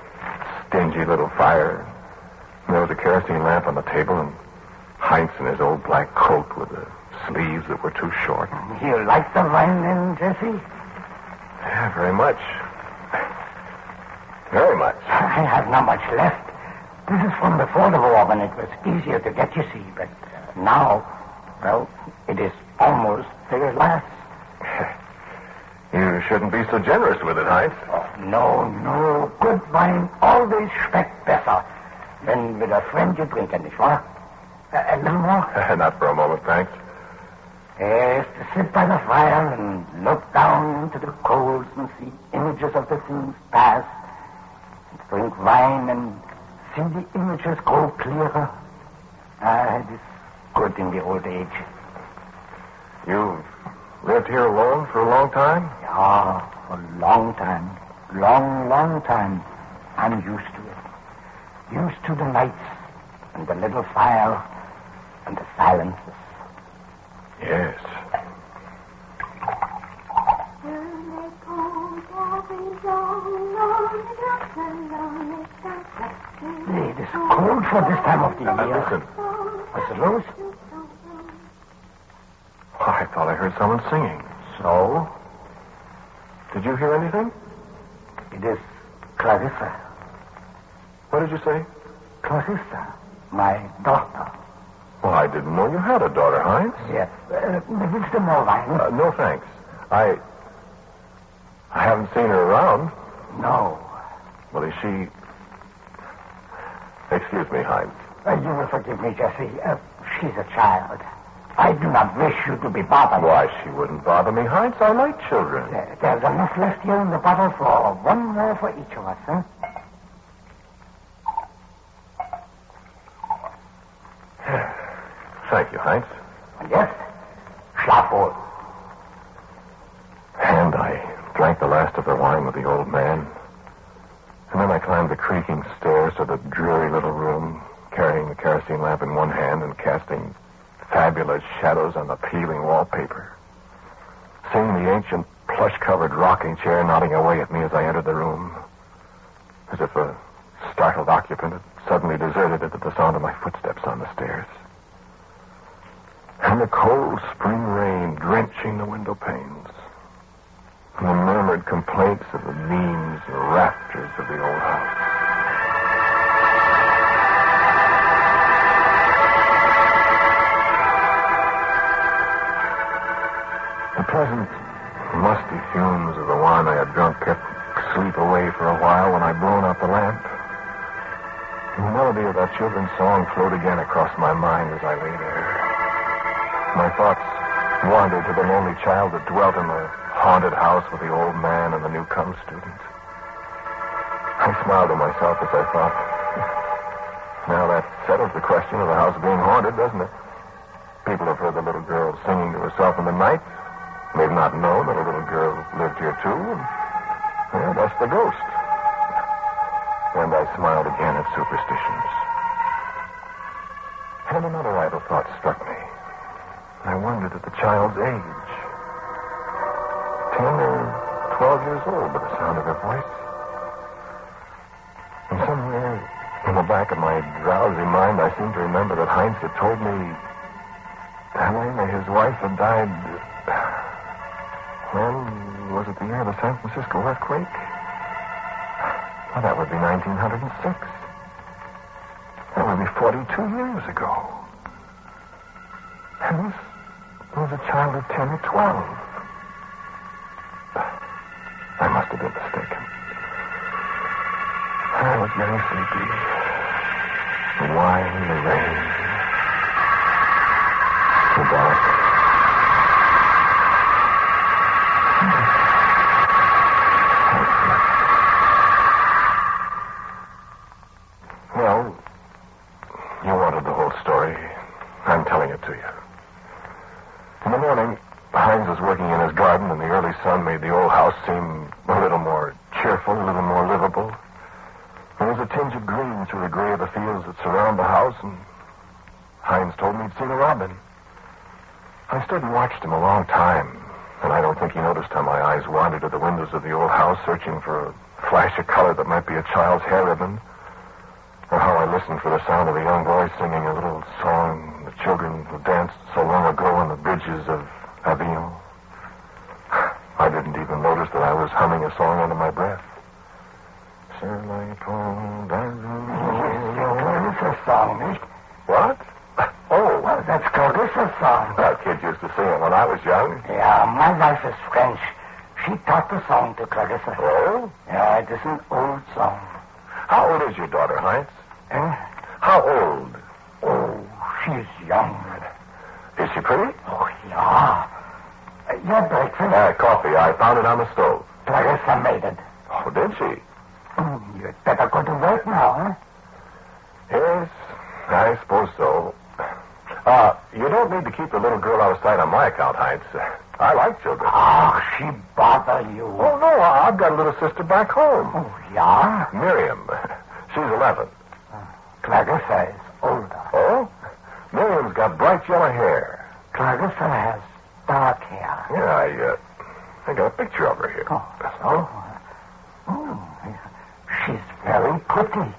S24: stingy little fire. And there was a kerosene lamp on the table, and Heinz in his old black coat with the sleeves that were too short.
S3: You like the wine then, Jesse?
S24: Yeah, very much. Very much.
S3: I have not much left. This is from before the war when it was easier to get, you see. But now, well, it is almost very last.
S24: You shouldn't be so generous with it, Heinz.
S3: Oh, no. Good wine always schmeckt besser when with a friend you drink it, nicht wahr? A little more?
S24: Not for a moment, thanks.
S3: Yes, to sit by the fire and look down into the coals and see images of the things past. And drink wine and see the images grow clearer. It is good in the old age.
S24: You've lived here alone for a long time?
S3: Yeah, a long time. Long time. I'm used to it. Used to the nights and the little fire and the silences.
S24: Yes.
S3: It is cold for this time of the year.
S24: Listen.
S3: What's the rose?
S24: Oh, I thought I heard someone singing.
S3: So?
S24: Did you hear anything?
S3: It is Clarissa.
S24: What did you say?
S3: Clarissa, my daughter.
S24: Well, I didn't know you had a daughter, Heinz.
S3: Yes. Is there more wine?
S24: No, thanks. I haven't seen her around.
S3: No.
S24: Well, is she... Excuse me, Heinz.
S3: You will forgive me, Jesse. She's a child. I do not wish you to be bothered.
S24: Why, she wouldn't bother me, Heinz. I like children.
S3: There's enough left here in the bottle for one more for each of us, huh?
S24: Thank you, Heinz.
S3: Yes? Schlaf wohl.
S24: And I drank the last of the wine with the old man. And then I climbed the creaking stairs to the dreary little room, carrying the kerosene lamp in one hand and casting fabulous shadows on the peeling wallpaper. Seeing the ancient plush-covered rocking chair nodding away at me as I entered the room, as if a startled occupant had suddenly deserted it at the sound of my footsteps on the stairs. And the cold spring rain drenching the window panes, and the murmured complaints of the beams and rafters of the old house. The pleasant, musty fumes of the wine I had drunk kept sleep away for a while when I'd blown out the lamp. The melody of that children's song flowed again across my mind as I lay there. My thoughts wandered to the lonely child that dwelt in the haunted house with the old man and the newcome student. I smiled to myself as I thought, now that settles the question of the house being haunted, doesn't it? People have heard the little girl singing to herself in the night. They've not known that a little girl lived here, too. Well, that's the ghost. And I smiled again at superstitions. And another idle thought struck me. I wondered at the child's age. 10 or 12 years old by the sound of her voice. And somewhere in the back of my drowsy mind, I seem to remember that Heinz had told me Helena, his wife, had died... When was it the year of the San Francisco earthquake? Well, that would be 1906. That would be 42 years ago. And this was a child of 10 or 12. I must have been mistaken. I was getting sleepy. The wine, the rain, the dark. Well, you wanted the whole story. I'm telling it to you. In the morning, Heinz was working in his garden, and the early sun made the old house seem a little more cheerful, a little more livable. There was a tinge of green through the gray of the fields that surround the house, and Heinz told me he'd seen a robin. I stood and watched him a long time, and I don't think he noticed how my eyes wandered to the windows of the old house, searching for a flash of color that might be a child's hair ribbon, or how I listened for the sound of a young voice singing a little song the children who danced so long ago on the bridges of Avignon. I didn't even notice that I was humming a song under my breath.
S3: It's a song, eh?
S24: What? Oh.
S3: Well, that's Clarissa's song.
S24: That kid used to sing it when I was young.
S3: Yeah, my wife is French. She taught the song to Clarissa.
S24: Oh?
S3: Yeah, it is an old song.
S24: How old is your daughter, Heinz? How old?
S3: Oh, she's young.
S24: Is she pretty?
S3: Oh, yeah. Your breakfast?
S24: Coffee. I found it on the stove.
S3: Clarissa made it.
S24: Oh, did she?
S3: You'd better go to work now, huh?
S24: Yes, I suppose so. You don't need to keep the little girl out of sight on my account, Heinz. I like children.
S3: Oh, she bother you.
S24: Oh, no, I've got a little sister back home.
S3: Oh, yeah?
S24: Miriam. She's 11.
S3: Clarissa is older.
S24: Oh? Miriam's got bright yellow hair.
S3: Clarissa has dark hair.
S24: Yeah, I got a picture of her here.
S3: Oh, she's very pretty.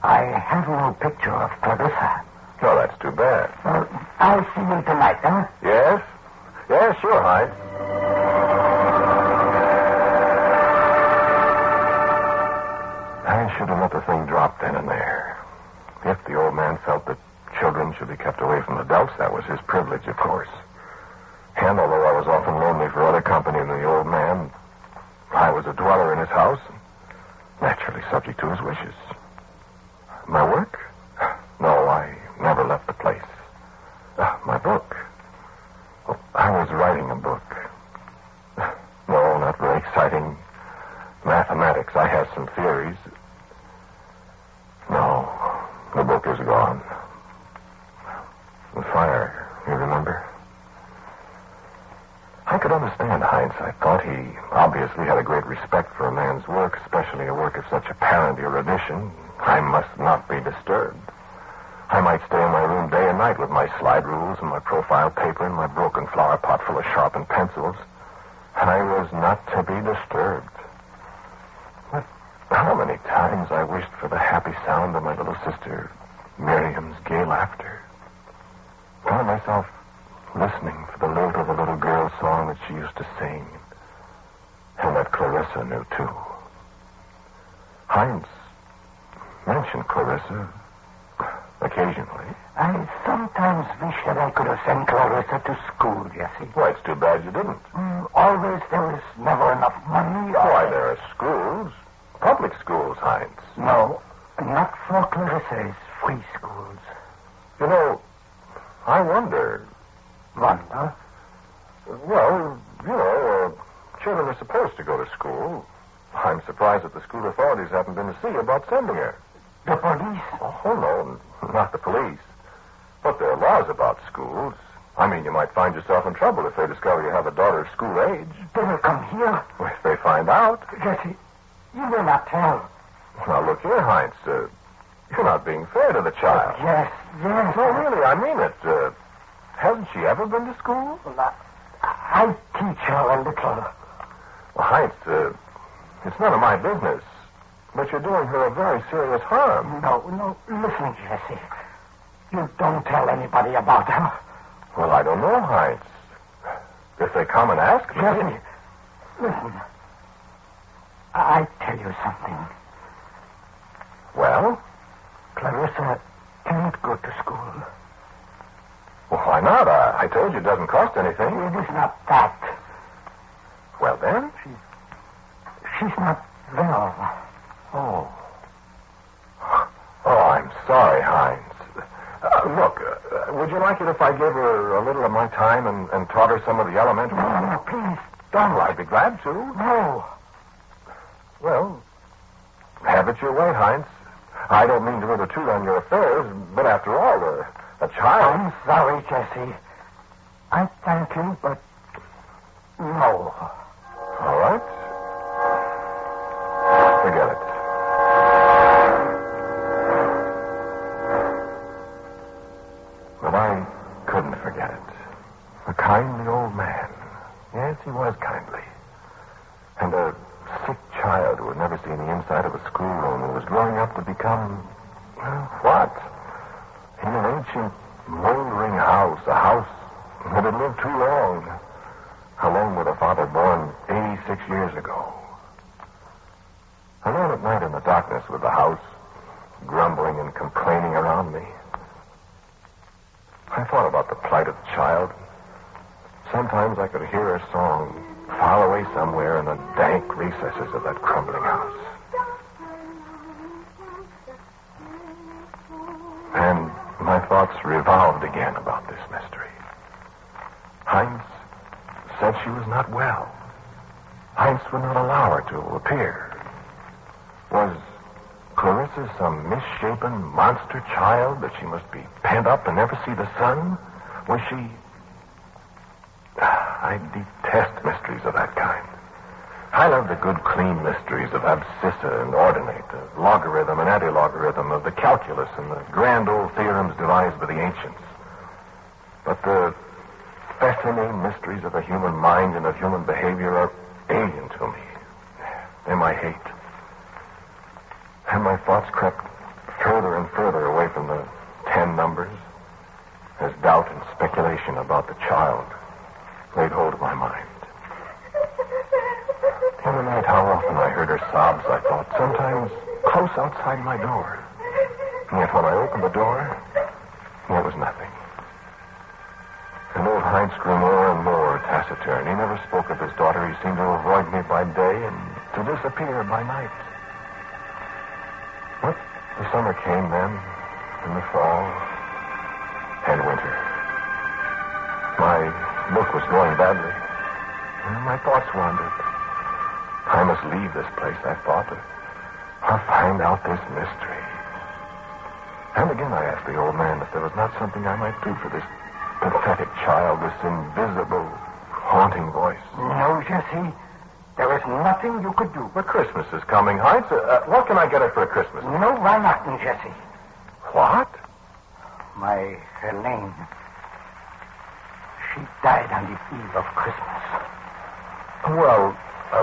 S3: I have no picture of Clarissa.
S24: No, that's too bad.
S3: I'll see you tonight, huh?
S24: Yes? Yeah, sure, Heinz. I should have let the thing drop then and there. If the old man felt that children should be kept away from adults, that was his privilege, of course. And although I was often lonely for other company than the old man, I was a dweller in his house, naturally subject to his wishes. My work? No, I never left the place. My book? Well, I was writing a book. No, not very exciting. Mathematics. I have some theories. No, the book is gone. The fire, you remember? I could understand Heinz. I thought he obviously had a great respect for a man's work, especially a work of such apparent erudition. I must not be disturbed. I might stay in my room day and night with my slide rules and my profile paper and my broken flower pot full of sharpened pencils. I was not to be disturbed. But how many times I wished for the happy sound of my little sister Miriam's gay laughter. I found myself listening for the lilt of a little girl song that she used to sing, and that Clarissa knew too. Heinz mentioned Clarissa occasionally.
S3: I sometimes wish that I could have sent Clarissa to school, Jesse.
S24: Well, it's too bad you didn't.
S3: Always there was never enough money.
S24: Why, there are schools. Public schools, Heinz.
S3: No, not for Clarissa's free schools.
S24: You know, I wonder.
S3: Wonder?
S24: Well, you know, children are supposed to go to school. I'm surprised that the school authorities haven't been to see about sending her.
S3: The police?
S24: Oh, no, not the police. But there are laws about schools. I mean, you might find yourself in trouble if they discover you have a daughter of school age.
S3: They will come here.
S24: Well, if they find out.
S3: Jesse, you will not tell.
S24: Now, look here, Heinz. You're not being fair to the child.
S3: Yes.
S24: No, really, I mean it. Hasn't she ever been to school?
S3: Well, I teach her a little.
S24: Well, Heinz, it's none of my business. But you're doing her a very serious harm.
S3: No. Listen, Jesse. You don't tell anybody about her.
S24: Well, I don't know, Heinz. If they come and ask me...
S3: Jesse, listen. I tell you something.
S24: Well?
S3: Clarissa can't go to school.
S24: Well, why not? I told you it doesn't cost anything.
S3: It is not that.
S24: Well, then?
S3: She's not well.
S24: Oh. Oh, I'm sorry, Heinz. Look, would you like it if I gave her a little of my time and taught her some of the elementary...
S3: No, please, don't.
S24: Well, I'd be glad to.
S3: No.
S24: Well, have it your way, Heinz. I don't mean to intrude on your affairs, but after all, a child...
S3: I'm sorry, Jesse. I thank you, but no.
S24: All right. Forget it. But I couldn't forget it. A kindly old man. Yes, he was kindly. And a sick child who had never seen the inside of a schoolroom and was growing up to become, well, what? In an ancient, moldering house, a house that had lived too long, alone with a father born 86 years ago. Alone at night in the darkness with the house, grumbling and complaining around me. I thought about the plight of the child. Sometimes I could hear her song far away somewhere in the dank recesses of that crumbling house. And my thoughts revolved again about this mystery. Heinz said she was not well. Heinz would not allow her to appear. Was Clarissa some misshapen monster child that she must be pent up and never see the sun? Was she... I detest mysteries of that kind. I love the good, clean mysteries of abscissa and ordinate, the logarithm and antilogarithm, of the calculus and the grand old theorems devised by the ancients. But the fascinating mysteries of the human mind and of human behavior are alien to me. They're my hate. And my thoughts crept further and further away from the 10 numbers as doubt and speculation about the child laid hold of my mind. The other night, how often I heard her sobs, I thought, sometimes close outside my door. And yet when I opened the door, there was nothing. And old Heinz grew more and more taciturn. He never spoke of his daughter. He seemed to avoid me by day and to disappear by night. But the summer came then, and the fall, and winter. My book was going badly, and my thoughts wandered. I must leave this place, I thought. I'll find out this mystery. And again I asked the old man if there was not something I might do for this pathetic child, this invisible, haunting voice.
S3: Jesse. There is nothing you could do.
S24: But Christmas is coming, Heinz. What can I get her for a Christmas?
S3: No Weihnachten, Jesse.
S24: What?
S3: My Helene. She died on the eve of Christmas.
S24: Well,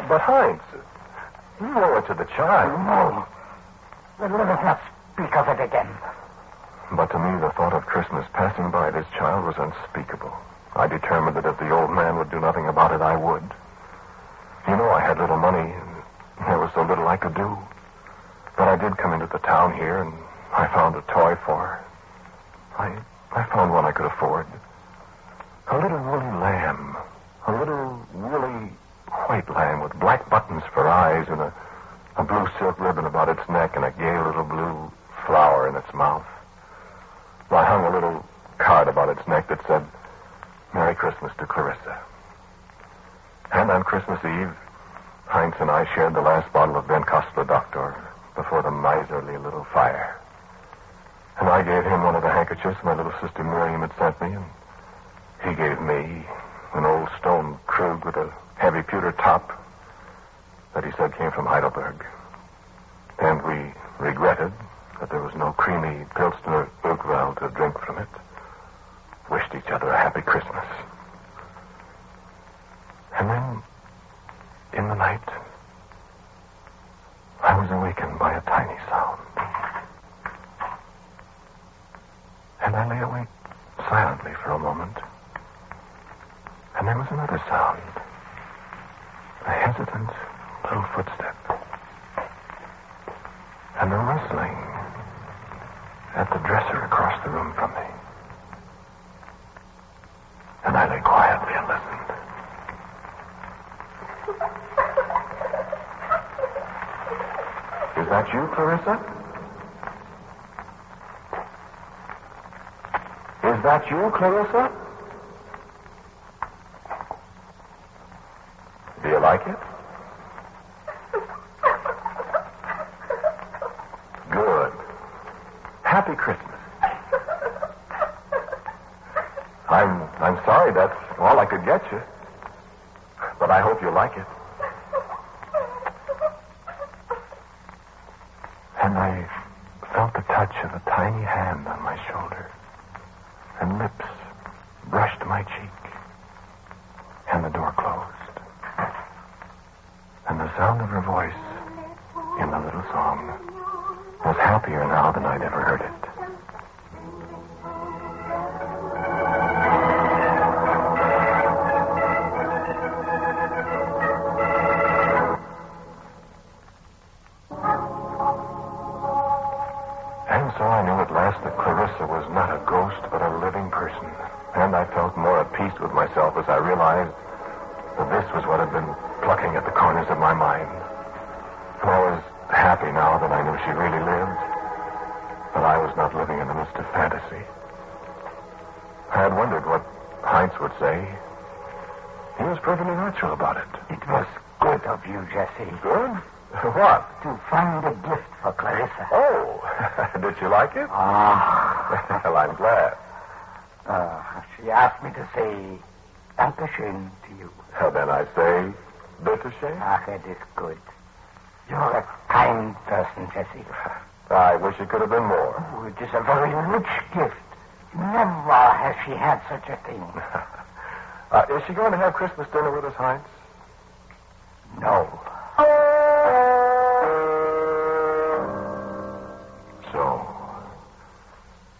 S24: but Heinz, you owe it to the child.
S3: No. Let us not speak of it again.
S24: But to me, the thought of Christmas passing by this child was unspeakable. I determined that if the old man would do nothing about it, I would. You know, I had little money, and there was so little I could do. But I did come into the town here, and I found a toy for her. I found one I could afford. A little woolly lamb. A little woolly white lamb with black buttons for eyes and a blue silk ribbon about its neck and a gay little blue flower in its mouth. I hung a little card about its neck that said, Merry Christmas to Clarissa. And on Christmas Eve, Heinz and I shared the last bottle of Ben Kostler Doctor before the miserly little fire. And I gave him one of the handkerchiefs my little sister Miriam had sent me, and he gave me an old stone Krug with a heavy pewter top that he said came from Heidelberg. And we regretted that there was no creamy Pilsner Urquell to drink from it. Wished each other a happy Christmas. And then, in the night, I was awakened by a tiny sound. And I lay awake silently for a moment. And there was another sound. A hesitant little footstep. And a rustling at the dresser across the room from me. And I lay quietly and listened. Is that you, Clarissa? Is that you, Clarissa? Do you like it? Good. Happy Christmas. I'm sorry, that's all I could get you. But I hope you like it. And I felt the touch of a tiny hand on my shoulder. And lips brushed my cheek. And the door closed. And the sound of her voice in the little song was happier now than I'd ever heard it. And so I knew at last that Clarissa was not a ghost, but a living person. And I felt more at peace with myself as I realized that this was what had been plucking at the corners of my mind. And I was happy now that I knew she really lived, that I was not living in the midst of fantasy. I had wondered what Heinz would say. He was perfectly natural about it.
S3: It was good of you, Jesse.
S24: Good? What?
S3: To find a gift for Clarissa.
S24: Oh, did you like it?
S3: Ah.
S24: Well, I'm glad.
S3: She asked me to say Dankeschön to you.
S24: Then I say Bitteschön.
S3: Ach, it is good. You're a kind person, Jesse.
S24: I wish it could have been more.
S3: Oh, it is a very rich gift. Never has she had such a thing.
S24: Is she going to have Christmas dinner with us, Heinz?
S3: No.
S24: So,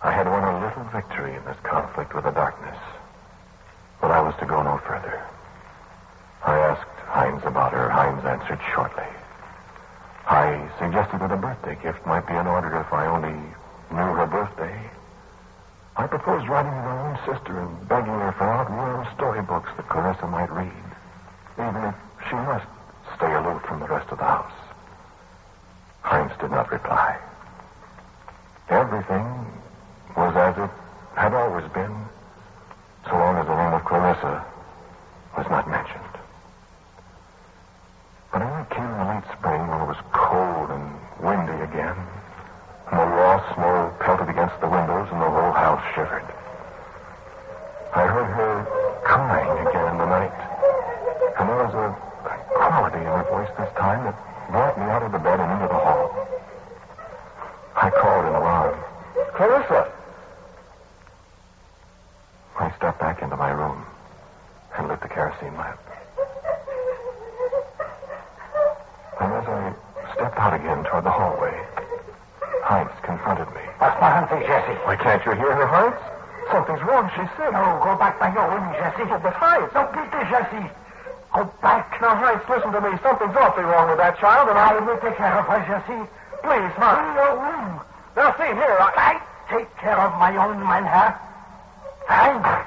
S24: I had won a little victory in this conflict with the darkness. But I was to go no further. I asked Heinz about her. Heinz answered shortly. I suggested that a birthday gift might be in order if I only knew her birthday. I proposed writing to my own sister and begging her for outworn storybooks that Clarissa might read, even if she must stay aloof from the rest of the house. Heinz did not reply. Everything was as it had always been, so long as the name of Clarissa was not mentioned. But when it came in the late spring, when it was cold and windy again, and the raw snow pelted against the windows and the whole house shivered, I heard her crying again in the night. And there was kerosene lamp. And as I stepped out again toward the hallway, Heinz confronted me.
S3: What's my hunting, Jesse?
S24: Why, can't you hear her, Heinz? Something's wrong. She's sick.
S3: No, go back by your room, Jesse.
S24: But Heinz...
S3: Don't beat this, Jesse. Go back.
S24: Now, Heinz, listen to me. Something's awfully wrong with that child, and
S3: I will take care of her, Jesse.
S24: Please, Ma.
S3: In your room.
S24: Now, see here.
S3: I take care of my own men, huh? Heinz.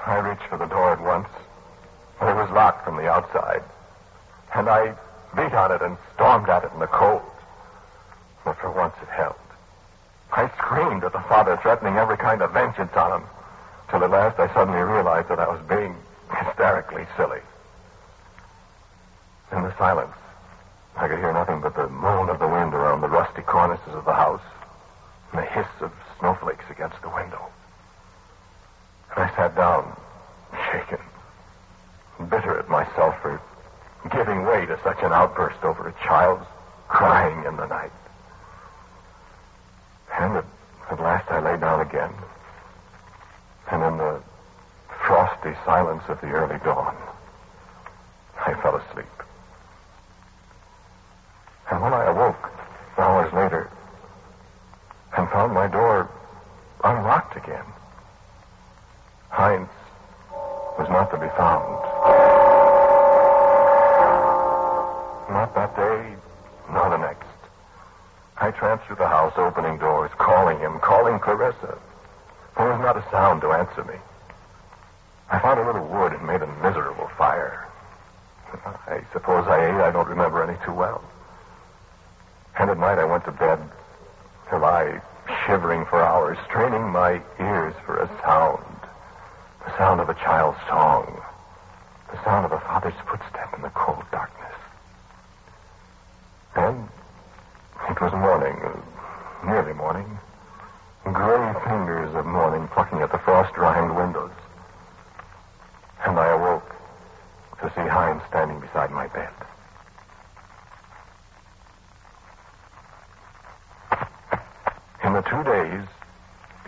S24: I reached for the door at once, but it was locked from the outside. And I beat on it and stormed at it in the cold. But for once it held. I screamed at the father, threatening every kind of vengeance on him, till at last I suddenly realized that I was being hysterically silly. In the silence, I could hear nothing but the moan of the wind around the rusty cornices of the house and the hiss of snowflakes against the window. And I sat down, shaken, bitter at myself for giving way to such an outburst over a child's crying in the night. And at last I lay down again. And in the frosty silence of the early dawn, I fell asleep. And when I awoke hours later and found my door unlocked again, Heinz was not to be found. Not that day, nor the next. I tramped through the house, opening doors, calling him, calling Clarissa. There was not a sound to answer me. I found a little wood and made a miserable fire. I suppose I ate. I don't remember any too well. And at night I went to bed to lie shivering for hours, straining my ears for a sound. The sound of a child's song. The sound of a father's footstep in the cold darkness. Then it was morning, nearly morning. Gray fingers of morning plucking at the frost-rimed windows. And I awoke to see Heinz standing beside my bed. In the 2 days,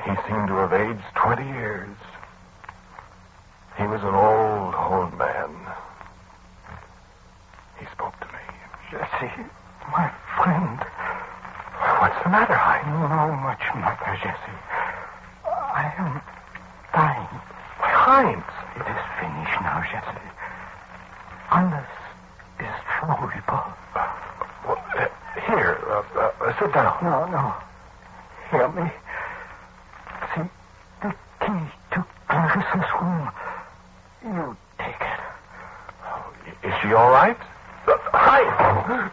S24: he seemed to have aged 20 years. He was an old man. He spoke to me.
S3: Jesse, my friend.
S24: What's the matter, Heinz?
S3: No much matter, Jesse. I am dying.
S24: Heinz!
S3: It is finished now, Jesse. Alles is vorüber.
S24: Well, here, sit down.
S3: No. Hear me. See, the key to Clarissa's room. You take it.
S24: Is she all right? Heinz!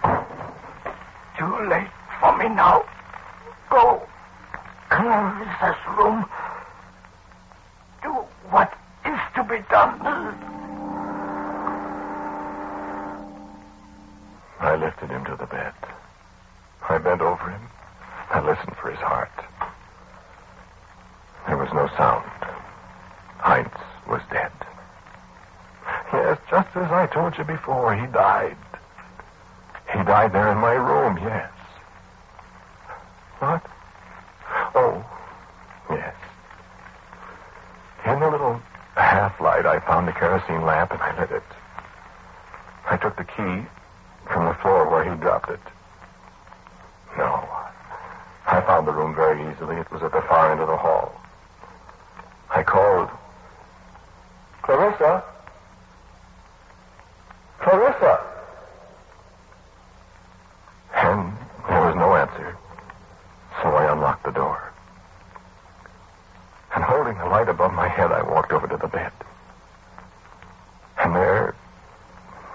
S3: Too late for me now. Go. Clarissa's room. Do what is to be done.
S24: I lifted him to the bed. I bent over him. I listened for his heart. There was no sound. Heinz was dead. Yes, just as I told you before, he died. He died there in my room, yes. What? Oh, yes. In the little half-light, I found the kerosene lamp and I lit it. I took the key from the floor where he dropped it. No. I found the room very easily. It was at the far end of the hall. I called. Clarissa? Clarissa! And there was no answer. So I unlocked the door. And holding the light above my head, I walked over to the bed. And there,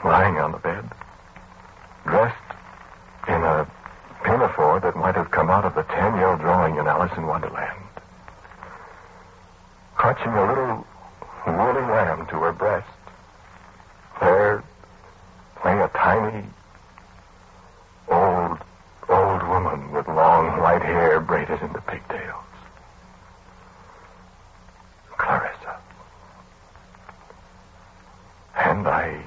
S24: lying on the bed, dressed in a pinafore that might have come out of the 10-year drawing in Alice in Wonderland, clutching a little woolly lamb to her breast, there lay a tiny, old woman with long white hair braided into pigtails. Clarissa. And I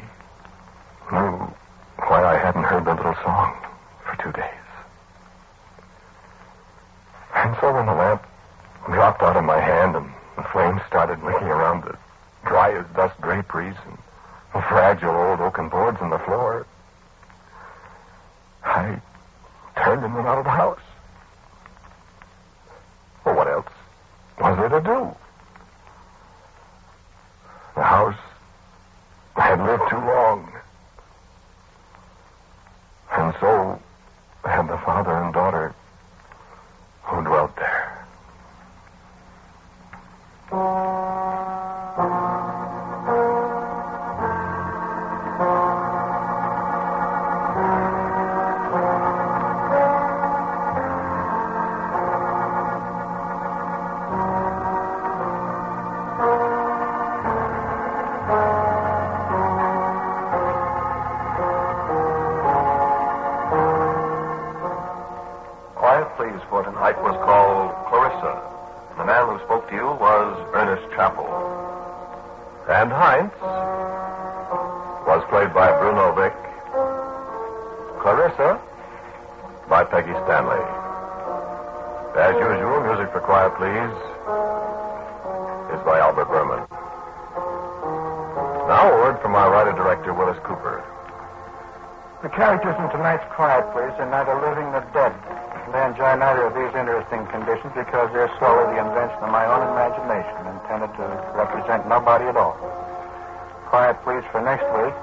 S24: knew why I hadn't heard the little song for 2 days. So when the lamp dropped out of my hand and the flames started licking around the dry as dust draperies and the fragile old oaken boards on the floor, I turned and went out of the house. Well, what else was there to do? The house had lived too long. And so had the father and daughter who dwelt there.
S23: Please for tonight was called Clarissa. The man who spoke to you was Ernest Chappell. And Heinz was played by Bruno Vick. Clarissa by Peggy Stanley. As usual, music for Quiet Please is by Albert Berman. Now a word from our writer-director, Willis Cooper.
S5: The characters in tonight's Quiet Please are neither living nor dead. They enjoy neither of these interesting conditions because they're solely the invention of my own imagination, intended to represent nobody at all. Quiet Please for next week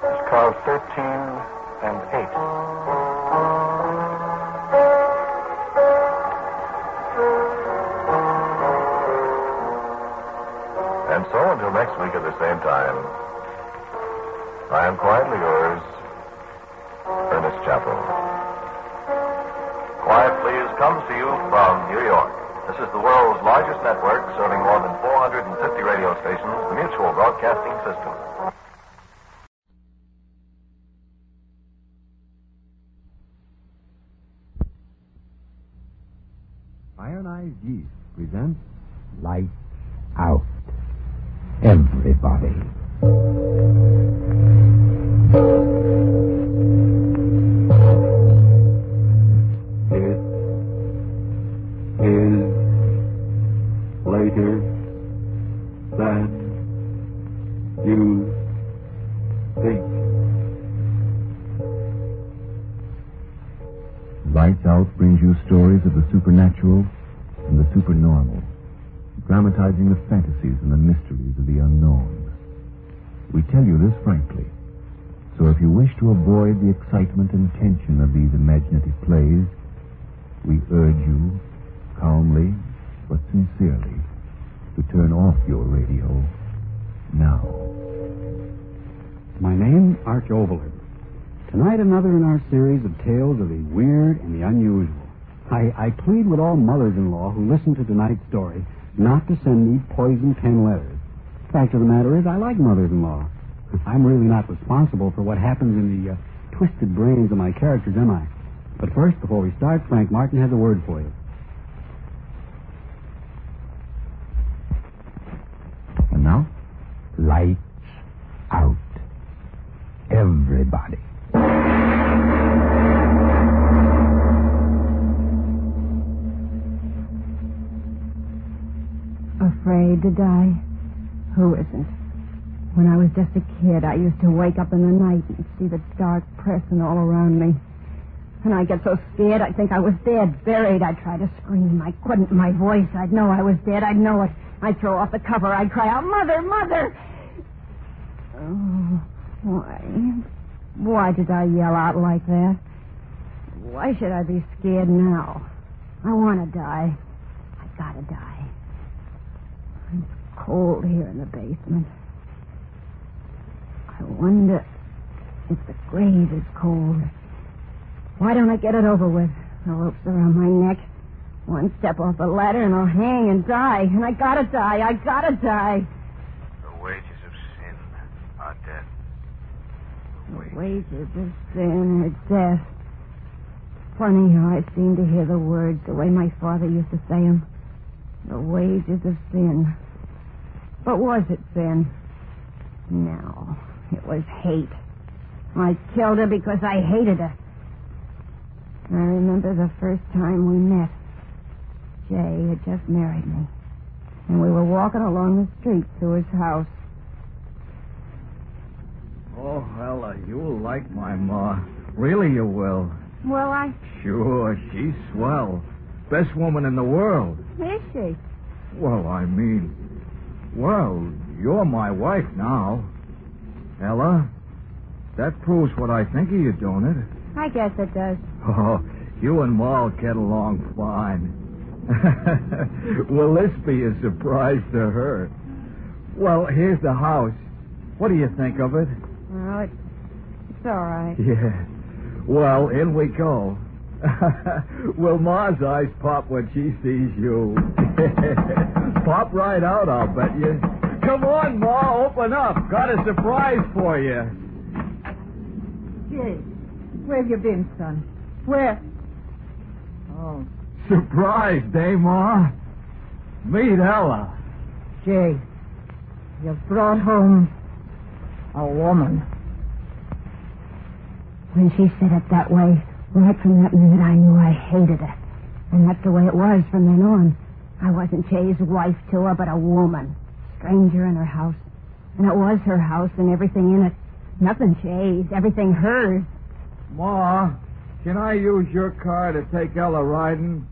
S5: is called 13 and 8.
S23: And so until next week at the same time, I am quietly yours, Ernest Chappell. Quiet Please comes to you from New York. This is the world's largest network serving more than 450 radio stations, the Mutual Broadcasting System.
S6: Ironized Yeast presents Lights Out. Everybody. Later than you think. Lights Out brings you stories of the supernatural and the supernormal, dramatizing the fantasies and the mysteries of the unknown. We tell you this frankly, so if you wish to avoid the excitement and tension of these imaginative plays, we urge you, calmly but sincerely, to turn off your radio now.
S9: My name, Arch Overland. Tonight, another in our series of tales of the weird and the unusual. I plead with all mothers-in-law who listen to tonight's story not to send me poison pen letters. Fact of the matter is, I like mothers-in-law. I'm really not responsible for what happens in the twisted brains of my characters, am I? But first, before we start, Frank Martin has a word for you. And now, lights out. Everybody.
S14: Afraid to die? Who isn't? When I was just a kid, I used to wake up in the night and see the dark pressing all around me. And I'd get so scared I'd think I was dead, buried. I'd try to scream. I couldn't. My voice, I'd know I was dead. I'd know it. I'd throw off the cover. I'd cry out, "Mother, Mother!" Oh, why did I yell out like that? Why should I be scared now? I want to die. I gotta die. It's cold here in the basement. I wonder if the grave is cold. Why don't I get it over with? The rope's around my neck. One step off the ladder and I'll hang and die. And I gotta die. I gotta die.
S25: The wages of sin are death.
S14: The wages of sin are death. Funny how I seem to hear the words the way my father used to say them. The wages of sin. But was it sin? No. It was hate. I killed her because I hated her. I remember the first time we met. Jay had just married me. And we were walking along the street to his house.
S7: Oh, Ella, you'll like my ma. Really you will.
S14: Well, I...
S7: Sure, she's swell. Best woman in the world.
S14: Is she?
S7: Well, I mean... Well, you're my wife now. Ella, that proves what I think of you, don't it?
S14: I guess it does.
S7: Oh, you and Ma'll get along fine. Will this be a surprise to her? Well, here's the house. What do you think of it?
S14: Well, it's all right.
S7: Yeah. Well, in we go. Will Ma's eyes pop when she sees you? Pop right out, I'll bet you. Come on, Ma, open up. Got a surprise for you.
S10: Jay, where have you been, son? Where? Oh.
S7: Surprised, eh, Ma? Meet Ella.
S10: Jay, you've brought home a woman.
S14: When she said it that way, right from that minute I knew I hated her. And that's the way it was from then on. I wasn't Jay's wife to her, but a woman. Stranger in her house. And it was her house and everything in it. Nothing Jay's, everything hers.
S7: Ma, can I use your car to take Ella riding?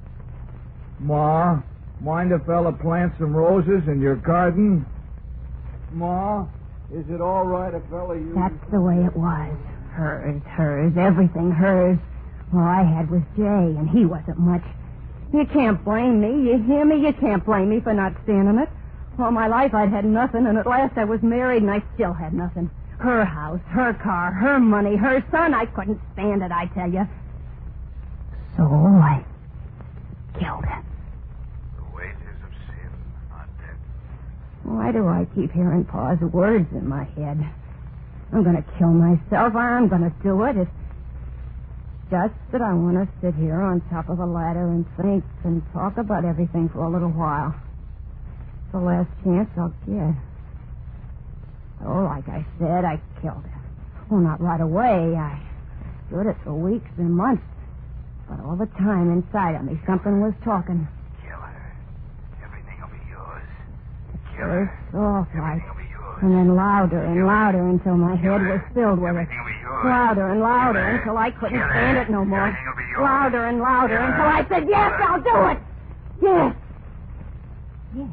S7: Ma, mind if Ella plants some roses in your garden? Ma, is it all right if Ella uses...
S14: That's the way it was. Hers, everything hers. All I had was Jay, and he wasn't much. You can't blame me, you hear me? You can't blame me for not standing it. All my life I'd had nothing, and at last I was married, and I still had nothing. Her house, her car, her money, her son. I couldn't stand it, I tell you. So I killed her.
S25: The wages of sin are death.
S14: Why do I keep hearing Pa's words in my head? I'm going to kill myself. I'm going to do it. It's just that I want to sit here on top of a ladder and think and talk about everything for a little while. It's the last chance I'll get. Oh, like I said, I killed her. Well, not right away. I stood it for weeks and months. But all the time inside of me, something was talking.
S25: Kill her. Everything will be yours. Kill
S14: Very
S25: her.
S14: soft like.
S25: Everything will be yours.
S14: And then louder and louder until my head was filled with it.
S25: Everything will be yours.
S14: Louder and louder until I couldn't stand it no more.
S25: Everything will be yours.
S14: Louder and louder until I said, yes, I'll do it. Yes. Yes.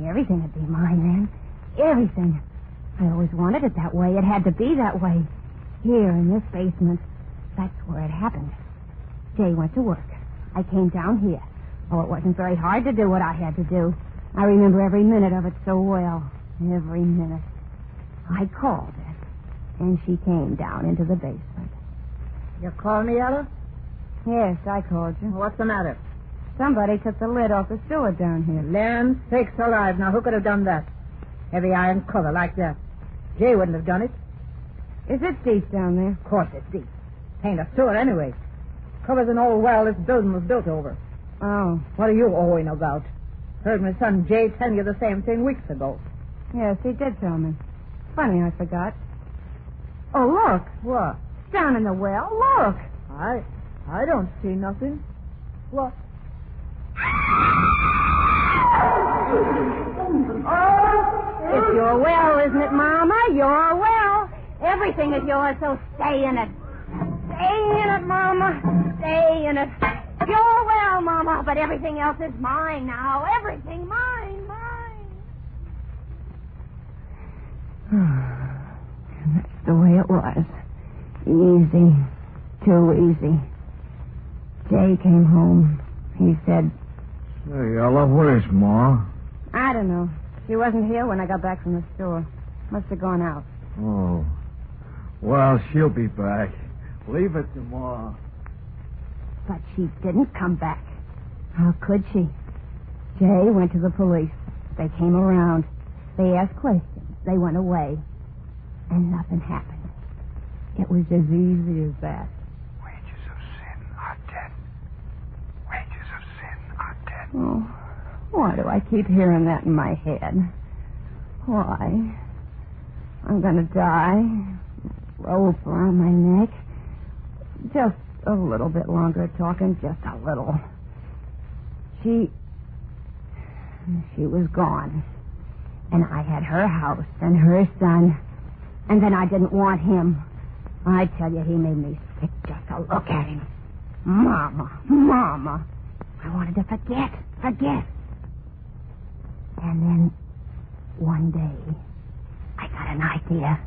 S14: Everything would be mine then. Everything. I always wanted it that way. It had to be that way. Here in this basement. That's where it happened. Jay went to work. I came down here. Oh, it wasn't very hard to do what I had to do. I remember every minute of it so well. Every minute. I called her, and she came down into the basement.
S10: You called me, Ella?
S14: Yes, I called you.
S10: What's the matter?
S14: Somebody took the lid off the sewer down here.
S10: Land sakes alive. Now, who could have done that? Heavy iron cover like that. Jay wouldn't have done it.
S14: Is it deep down there?
S10: Of course it's deep. Ain't a sewer anyway. Covers an old well this building was built over.
S14: Oh.
S10: What are you owing about? Heard my son Jay tell you the same thing weeks ago.
S14: Yes, he did tell me. Funny, I forgot. Oh, look.
S10: What?
S14: Down in the well. Look.
S10: I don't see nothing. What?
S14: Oh, it's your well, isn't it, Mama? Your well. Everything is yours, so stay in it. Stay in it, Mama. Stay in it. Your well, Mama, but everything else is mine now. Everything mine, mine. And that's the way it was. Easy. Too easy. Jay came home. He said...
S7: Hey, Ella, where's Ma?
S14: I don't know. She wasn't here when I got back from the store. Must have gone out.
S7: Oh. Well, she'll be back. Leave it to Ma.
S14: But she didn't come back. How could she? Jay went to the police. They came around. They asked questions. They went away. And nothing happened. It was as easy as that.
S25: Wages of sin are death. Wages of sin are death.
S14: Oh, why do I keep hearing that in my head? Why? I'm going to die. Rope around my neck. Just a little bit longer talking, just a little. she was gone. And I had her house and her son. And then I didn't want him. I tell you, he made me sick just to look at him. Mama. I wanted to forget. And then one day, I got an idea.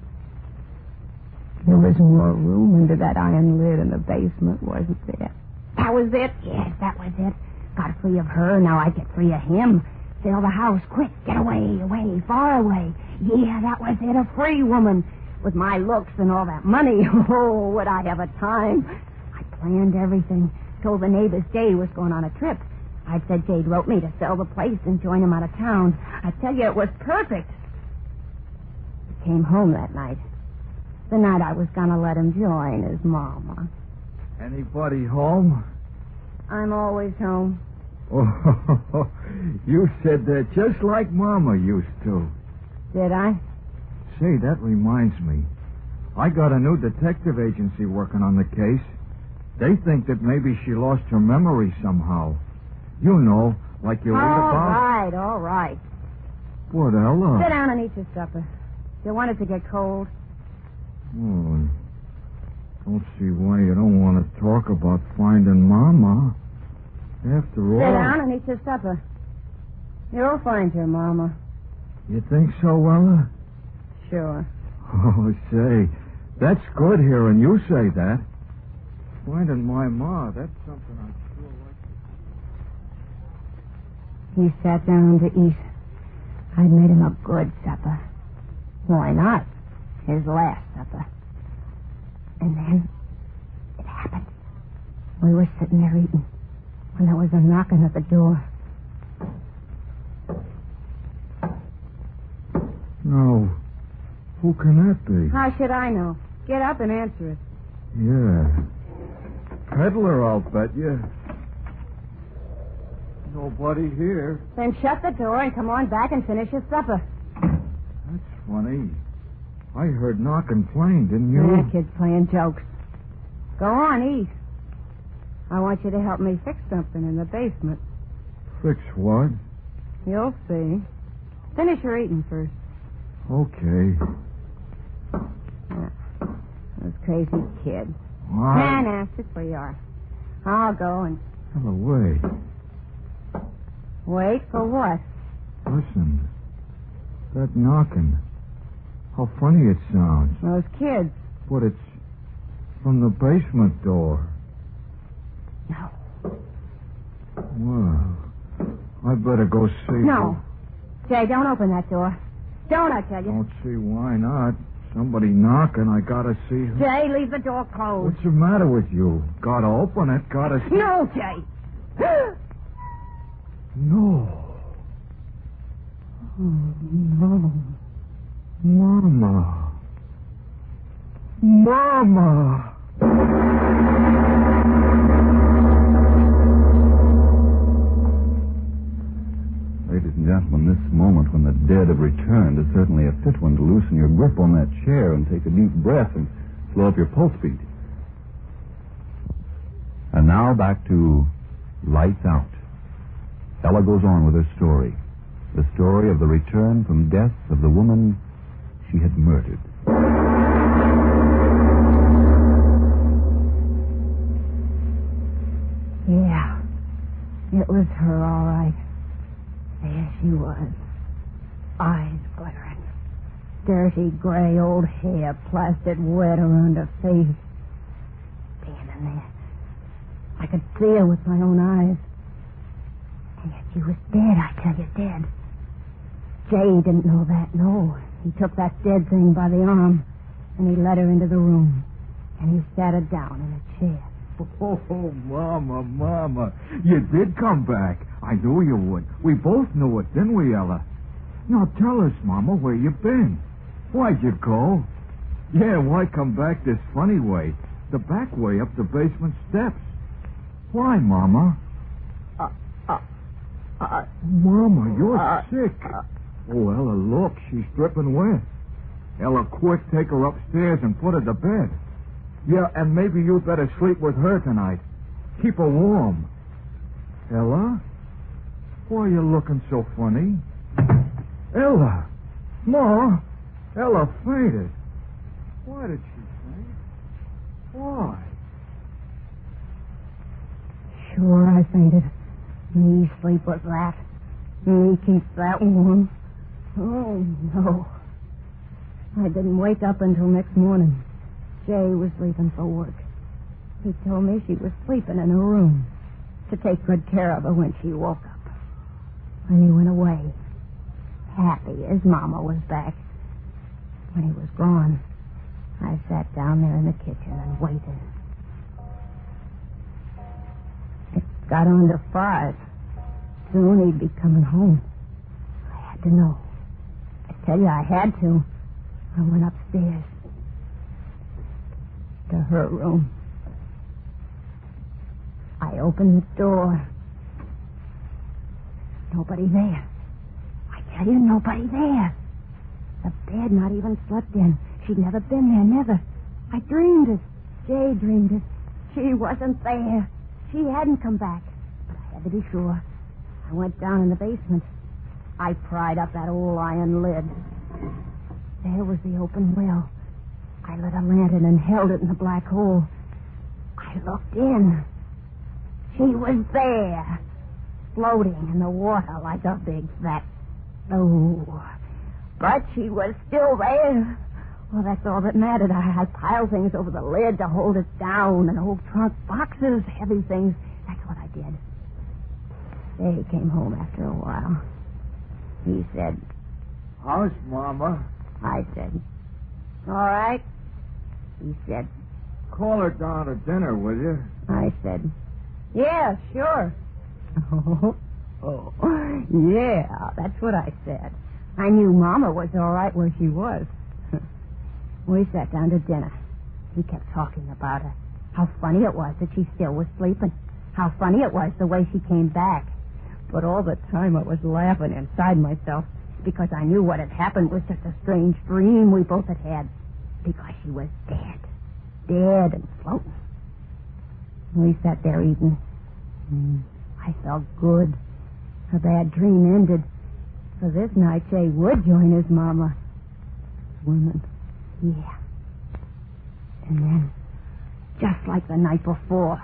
S14: There was more room under that iron lid in the basement, wasn't there? That was it. Yes, that was it. Got free of her, now I get free of him. Sell the house, quick, get away, far away. Yeah, that was it, a free woman. With my looks and all that money, oh, would I have a time. I planned everything. Told the neighbors Jade was going on a trip. I'd said Jade wrote me to sell the place and join him out of town. I tell you, it was perfect. He came home that night. The night I was going to let him join his mama.
S7: Anybody home?
S14: I'm always home.
S7: Oh, you said that just like Mama used to.
S14: Did I?
S7: Say, that reminds me. I got a new detective agency working on the case. They think that maybe she lost her memory somehow. You know, like you read about.
S14: All right.
S7: What, Ella?
S14: Sit down and eat your supper. You want it to get cold?
S7: Oh, don't see why you don't want to talk about finding Mama. After all...
S14: Sit down and eat your supper. You'll find your Mama.
S7: You think so, Ella?
S14: Sure.
S7: Oh, say, that's good hearing you say that. Finding my Ma, that's something I'd sure like to...
S14: He sat down to eat. I'd made him a good supper. Why not? His last supper. And then it happened. We were sitting there eating when there was a knocking at the door.
S7: No. Who can that be?
S14: How should I know? Get up and answer it.
S7: Yeah. Peddler, I'll bet you. Nobody here.
S14: Then shut the door and come on back and finish your supper.
S7: That's funny. I heard knocking plain, didn't you?
S14: Yeah, kid's playing jokes. Go on, eat. I want you to help me fix something in the basement.
S7: Fix what?
S14: You'll see. Finish your eating first.
S7: Okay.
S14: Those crazy kids.
S7: Why?
S14: Nah, sit where you are. I'll go and...
S7: Ella, wait.
S14: Wait for what?
S7: Listen. That knocking. How funny it sounds.
S14: Those kids.
S7: But it's from the basement door.
S14: No.
S7: Well, I better go see.
S14: No. Jay, don't open that door. Don't, I tell you.
S7: Don't see why not. Somebody knocking, I gotta see her.
S14: Jay, leave the door closed.
S7: What's the matter with you? Gotta open it, gotta see...
S14: No, Jay.
S7: No.
S14: Oh, no.
S7: Mama. Mama.
S6: Ladies and gentlemen, this moment when the dead have returned is certainly a fit one to loosen your grip on that chair and take a deep breath and slow up your pulse beat. And now back to Lights Out. Ella goes on with her story. The story of the return from death of the woman she had murdered.
S14: Yeah. It was her, all right. There she was. Eyes glittering. Dirty gray old hair plastered wet around her face. Standing there. I could see her with my own eyes. And yet she was dead, I tell you, dead. Jay didn't know that, no. He took that dead thing by the arm, and he led her into the room. And he sat her down in a chair.
S7: Oh, Mama. You did come back. I knew you would. We both knew it, didn't we, Ella? Now tell us, Mama, where you been. Why'd you go? Yeah, why come back this funny way? The back way up the basement steps. Why, Mama? Mama, you're sick. Oh, Ella, look, she's dripping wet. Ella, quick, take her upstairs and put her to bed. Yeah, and maybe you'd better sleep with her tonight. Keep her warm. Ella? Why are you looking so funny? Ella! Ma! Ella fainted. Why did she faint? Why?
S14: Sure, I fainted. Me sleep with that. Me keep that warm. Oh, no. I didn't wake up until next morning. Jay was leaving for work. He told me she was sleeping in her room to take good care of her when she woke up. When he went away, happy his mama was back. When he was gone, I sat down there in the kitchen and waited. It got on to 5. Soon he'd be coming home. I had to know. I tell you, I had to. I went upstairs to her room. I opened the door. Nobody there. I tell you, nobody there. The bed not even slept in. She'd never been there, never. I dreamed it. Jay dreamed it. She wasn't there. She hadn't come back. But I had to be sure. I went down in the basement. I pried up that old iron lid. There was the open well. I lit a lantern and held it in the black hole. I looked in. She was there, floating in the water like a big fat... Oh, but she was still there. Well, that's all that mattered. I piled things over the lid to hold it down, and old trunk boxes, heavy things. That's what I did. They came home after a while. He said,
S7: "How's Mama?"
S14: I said, "All right." He said,
S7: "Call her down to dinner, will you?"
S14: I said, "Yeah, sure." Oh, yeah, that's what I said. I knew Mama was all right where she was. We sat down to dinner. He kept talking about her. How funny it was that she still was sleeping. How funny it was the way she came back. But all the time I was laughing inside myself because I knew what had happened was just a strange dream we both had had. Because she was dead. Dead and floating. We sat there eating. I felt good. Her bad dream ended. For this night, Jay would join his mama. Swimming. Yeah. And then, just like the night before,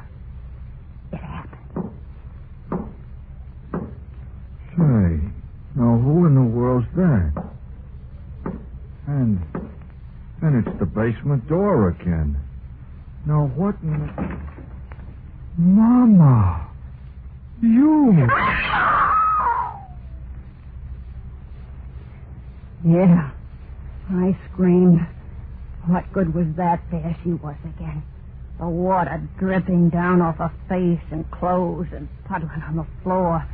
S14: it happened.
S7: Say, now who in the world's that? And it's the basement door again. Now what in the... Mama! You!
S14: Yeah. I screamed. What good was that? There she was again. The water dripping down off her face and clothes and puddling on the floor.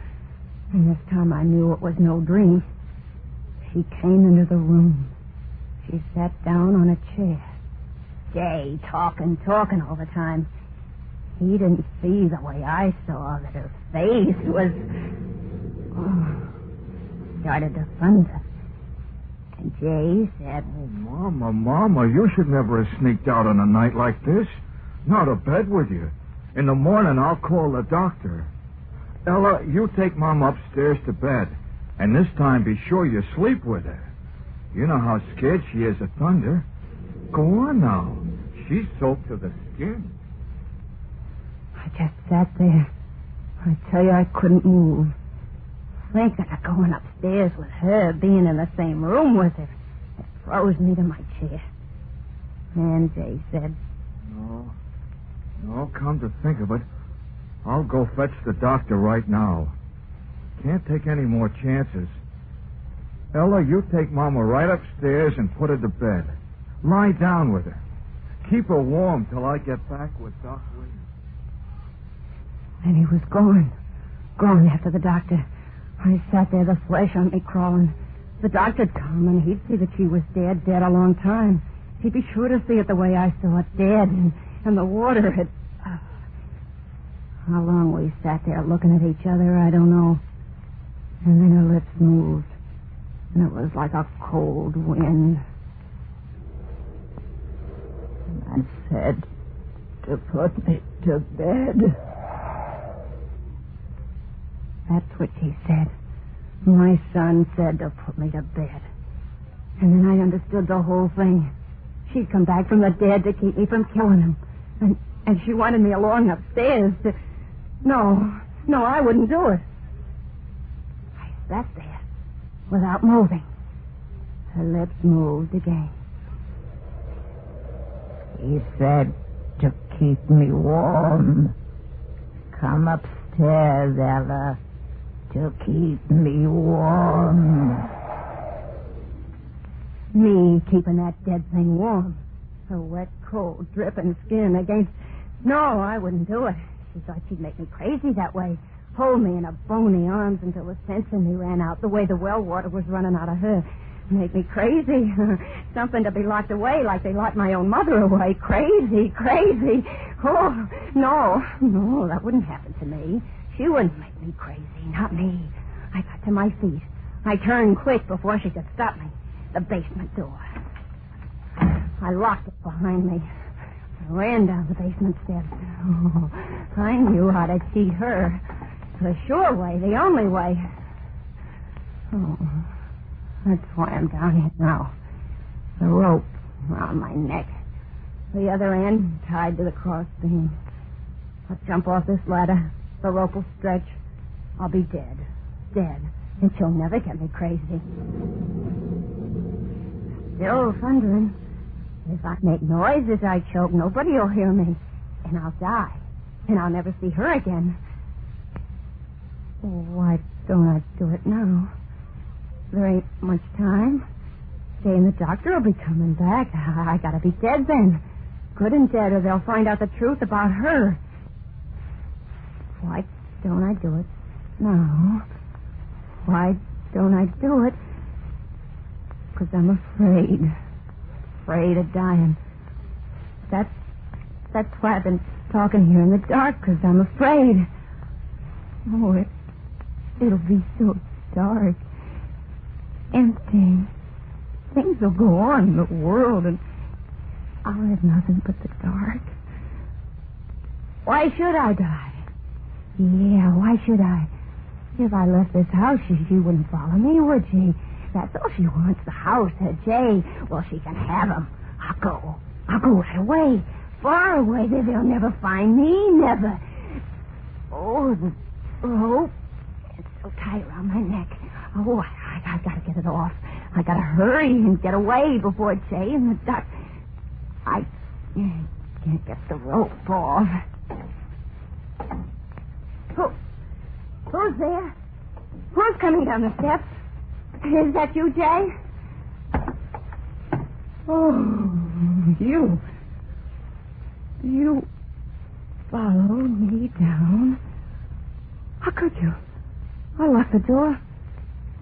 S14: And this time I knew it was no dream. She came into the room. She sat down on a chair. Jay talking all the time. He didn't see the way I saw that her face was... started to thunder. And Jay said...
S7: Oh, Mama, you should never have sneaked out on a night like this. Not to bed with you. In the morning, I'll call the doctor. Ella, you take Mom upstairs to bed. And this time, be sure you sleep with her. You know how scared she is of thunder. Go on now. She's soaked to the skin.
S14: I just sat there. I tell you, I couldn't move. Thinking of going upstairs with her, being in the same room with her, it froze me to my chair. And Jay said,
S7: No, come to think of it, I'll go fetch the doctor right now. Can't take any more chances. Ella, you take Mama right upstairs and put her to bed. Lie down with her. Keep her warm till I get back with Doc Williams.
S14: And he was gone. Gone after the doctor. I sat there, the flesh on me crawling. The doctor'd come, and he'd see that she was dead a long time. He'd be sure to see it the way I saw it, dead, and the water had... How long we sat there looking at each other, I don't know. And then her lips moved, and it was like a cold wind. And I said to put me to bed. That's what she said. My son said to put me to bed. And then I understood the whole thing. She'd come back from the dead to keep me from killing him. And she wanted me along upstairs to... No, I wouldn't do it. I sat there without moving. Her lips moved again. He said to keep me warm. Come upstairs, Ella, to keep me warm. Me keeping that dead thing warm. Her wet, cold, dripping skin against... No, I wouldn't do it. She thought she'd make me crazy that way. Hold me in her bony arms until the sense in me ran out, the way the well water was running out of her. Make me crazy. Something to be locked away like they locked my own mother away. Crazy. Oh, no, that wouldn't happen to me. She wouldn't make me crazy, not me. I got to my feet. I turned quick before she could stop me. The basement door. I locked it behind me. I ran down the basement steps. Oh, I knew how to cheat her. The sure way, the only way. Oh, that's why I'm down here now. The rope around my neck. The other end tied to the crossbeam. I'll jump off this ladder. The rope will stretch. I'll be dead. And she'll never get me crazy. Still thundering. If I make noise as I choke, nobody will hear me. And I'll die. And I'll never see her again. Why don't I do it now? There ain't much time. Jay and the doctor will be coming back. I gotta be dead then. Good and dead, or they'll find out the truth about her. Why don't I do it now? Why don't I do it? Because I'm afraid. Afraid of dying. That's why I've been talking here in the dark, because I'm afraid. Oh, it'll be so dark. Empty. Things will go on in the world, and I'll have nothing but the dark. Why should I die? Yeah, why should I? If I left this house, she wouldn't follow me, would she? That's all she wants, the house, her Jay. Well, she can have him. I'll go right away. Far away. They'll never find me, never. Oh, the rope. It's so tight around my neck. Oh, I gotta get it off. I gotta hurry and get away before Jay and the duck. I can't get the rope off. Who's there? Who's coming down the steps? Is that you, Jay? Oh, you followed me down. How could you? I locked the door.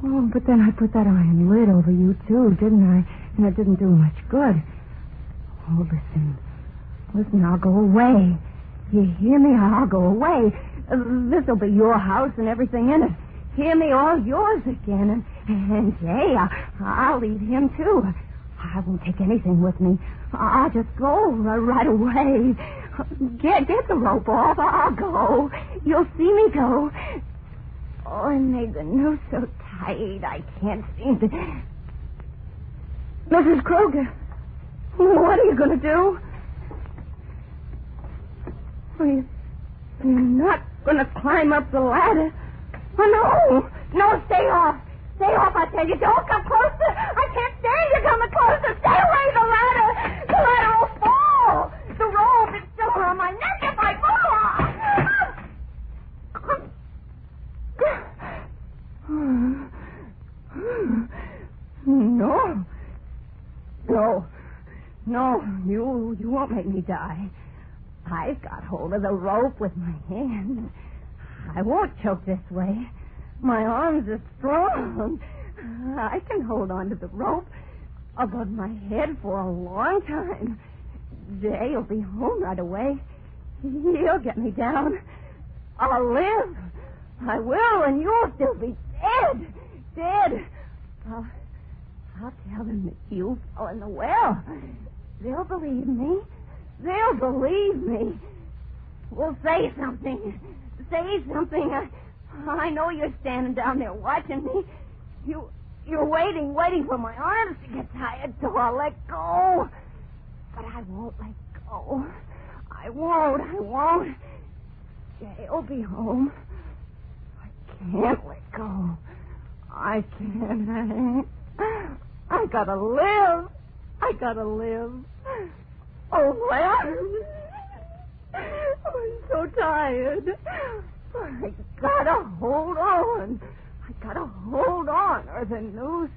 S14: Oh, but then I put that iron lid over you, too, didn't I? And it didn't do much good. Oh, listen, I'll go away. You hear me? I'll go away. This'll be your house and everything in it. Hear me? All yours again. And Jay, I'll leave him, too. I won't take anything with me. I'll just go right away. Get the rope off. I'll go. You'll see me go. Oh, I made the noose so tight I can't seem to... Mrs. Kruger, what are you going to do? You're not going to climb up the ladder. Oh, no, stay off. Stay off, I tell you. Don't come closer. I can't stand you coming closer. Stay away, the ladder will fall. The rope is still around my neck if I fall. No, you won't make me die. I've got hold of the rope with my hands. I won't choke this way. My arms are strong. I can hold on to the rope above my head for a long time. Jay'll be home right away. He'll get me down. I'll live. I will, and you'll still be dead. I'll tell them that you fell in the well. They'll believe me. Well, say something. I know you're standing down there watching me. You're waiting for my arms to get tired, so I'll let go. But I won't let go. I won't. Jay'll be home. I can't let go. I can't. I gotta live. Oh, my arms. I'm so tired. I gotta hold on. Or the noose.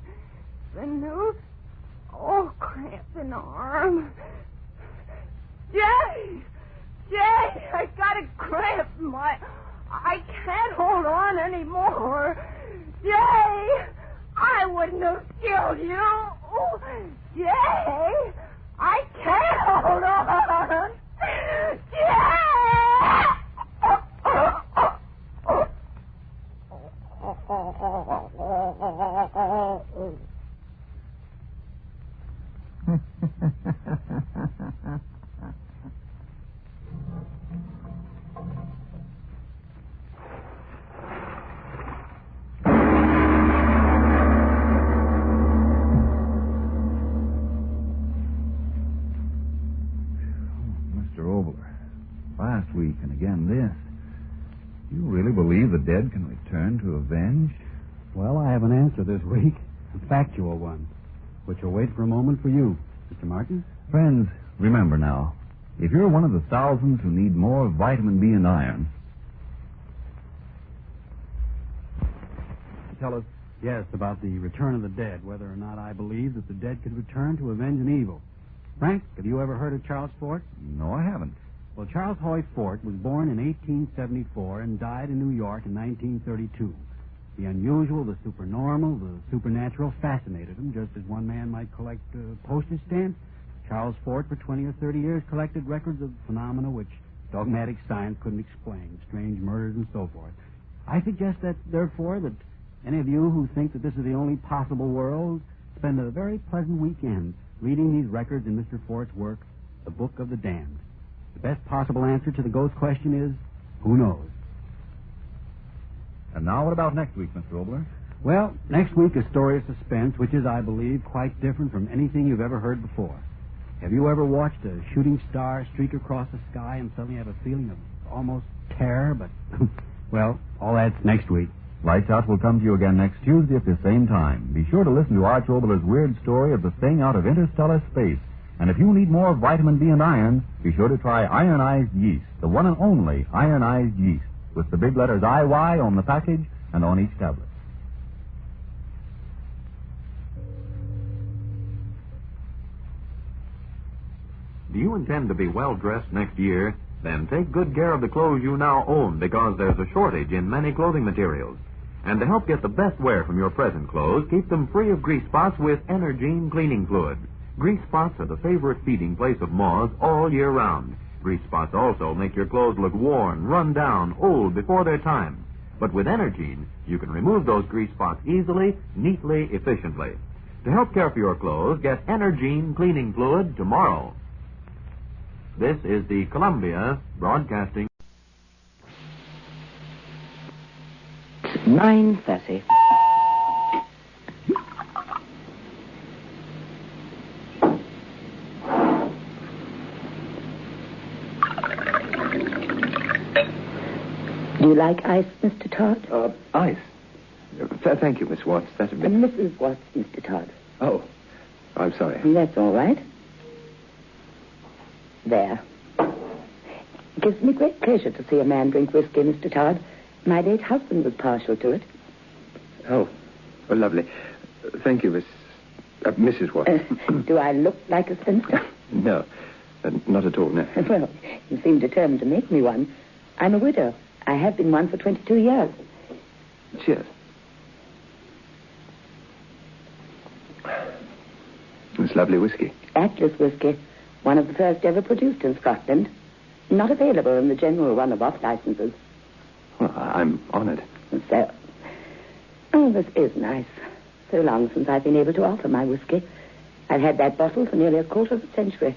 S14: Oh, cramp in the arm. Jay, I got a cramp in my... I can't hold on anymore. Jay, I wouldn't have killed you. Jay, I can't hold on. Jay!
S6: Mr. Obler, last week and again this. Do you really believe the dead can return to avenge?
S9: Well, I have an answer this week, a factual one, which will wait for a moment for you, Mr. Martin.
S6: Friends, remember now, if you're one of the thousands who need more vitamin B and iron...
S9: Tell us, yes, about the return of the dead, whether or not I believe that the dead could return to avenge an evil. Frank, have you ever heard of Charles Fort?
S6: No, I haven't.
S9: Well, Charles Hoy Fort was born in 1874 and died in New York in 1932. The unusual, the supernormal, the supernatural fascinated him, just as one man might collect postage stamps. Charles Fort, for 20 or 30 years, collected records of phenomena which dogmatic science couldn't explain, strange murders and so forth. I suggest that, therefore, that any of you who think that this is the only possible world spend a very pleasant weekend reading these records in Mr. Fort's work, The Book of the Damned. The best possible answer to the ghost question is, who knows?
S6: And now what about next week, Mr. Obler?
S9: Well, next week a story of suspense, which is, I believe, quite different from anything you've ever heard before. Have you ever watched a shooting star streak across the sky and suddenly have a feeling of almost terror? But, well, all that's next week.
S6: Lights Out will come to you again next Tuesday at the same time. Be sure to listen to Arch Obler's weird story of the thing out of interstellar space. And if you need more vitamin B and iron, be sure to try ironized yeast, the one and only ironized yeast, with the big letters IY on the package and on each tablet.
S11: Do you intend to be well-dressed next year? Then take good care of the clothes you now own, because there's a shortage in many clothing materials. And to help get the best wear from your present clothes, keep them free of grease spots with Energine cleaning fluid. Grease spots are the favorite feeding place of moths all year round. Grease spots also make your clothes look worn, run down, old before their time. But with Energine, you can remove those grease spots easily, neatly, efficiently. To help care for your clothes, get Energine cleaning fluid tomorrow. This is the Columbia Broadcasting.
S12: 9:30. Do you like ice, Mr. Todd?
S13: Ice? Thank you, Miss Watts. That'd be...
S12: Mrs. Watts, Mr. Todd.
S13: Oh, I'm sorry.
S12: That's all right. There. It gives me great pleasure to see a man drink whiskey, Mr. Todd. My late husband was partial to it.
S13: Oh, lovely. Thank you, Mrs. Watts.
S12: Do I look like a spinster?
S13: No, not at all, no.
S12: Well, you seem determined to make me one. I'm a widow. I have been one for 22 years.
S13: Cheers. It's lovely whiskey.
S12: Atlas whiskey. One of the first ever produced in Scotland. Not available in the general run of off licenses.
S13: Well, I'm honored.
S12: So, oh, this is nice. So long since I've been able to offer my whiskey. I've had that bottle for nearly a quarter of a century.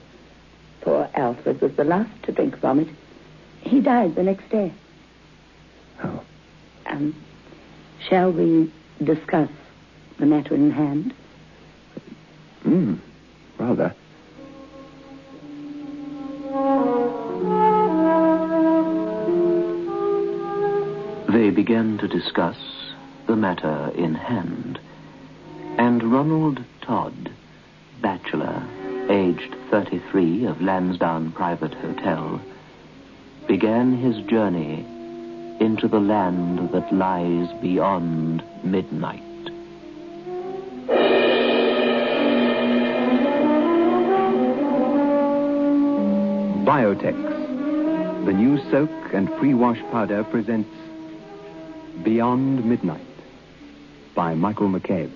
S12: Poor Alfred was the last to drink from it. He died the next day.
S13: Oh.
S12: Shall we discuss the matter in hand?
S13: Rather.
S8: They began to discuss the matter in hand, and Ronald Todd, bachelor, aged 33, of Lansdowne Private Hotel, began his journey into the land that lies beyond midnight.
S13: Biotex, the new soak and pre-wash powder, presents Beyond Midnight by Michael McCabe.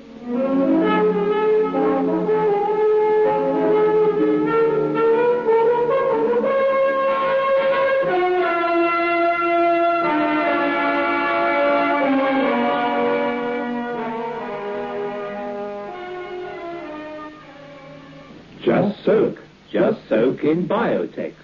S15: Just soak in Biotex.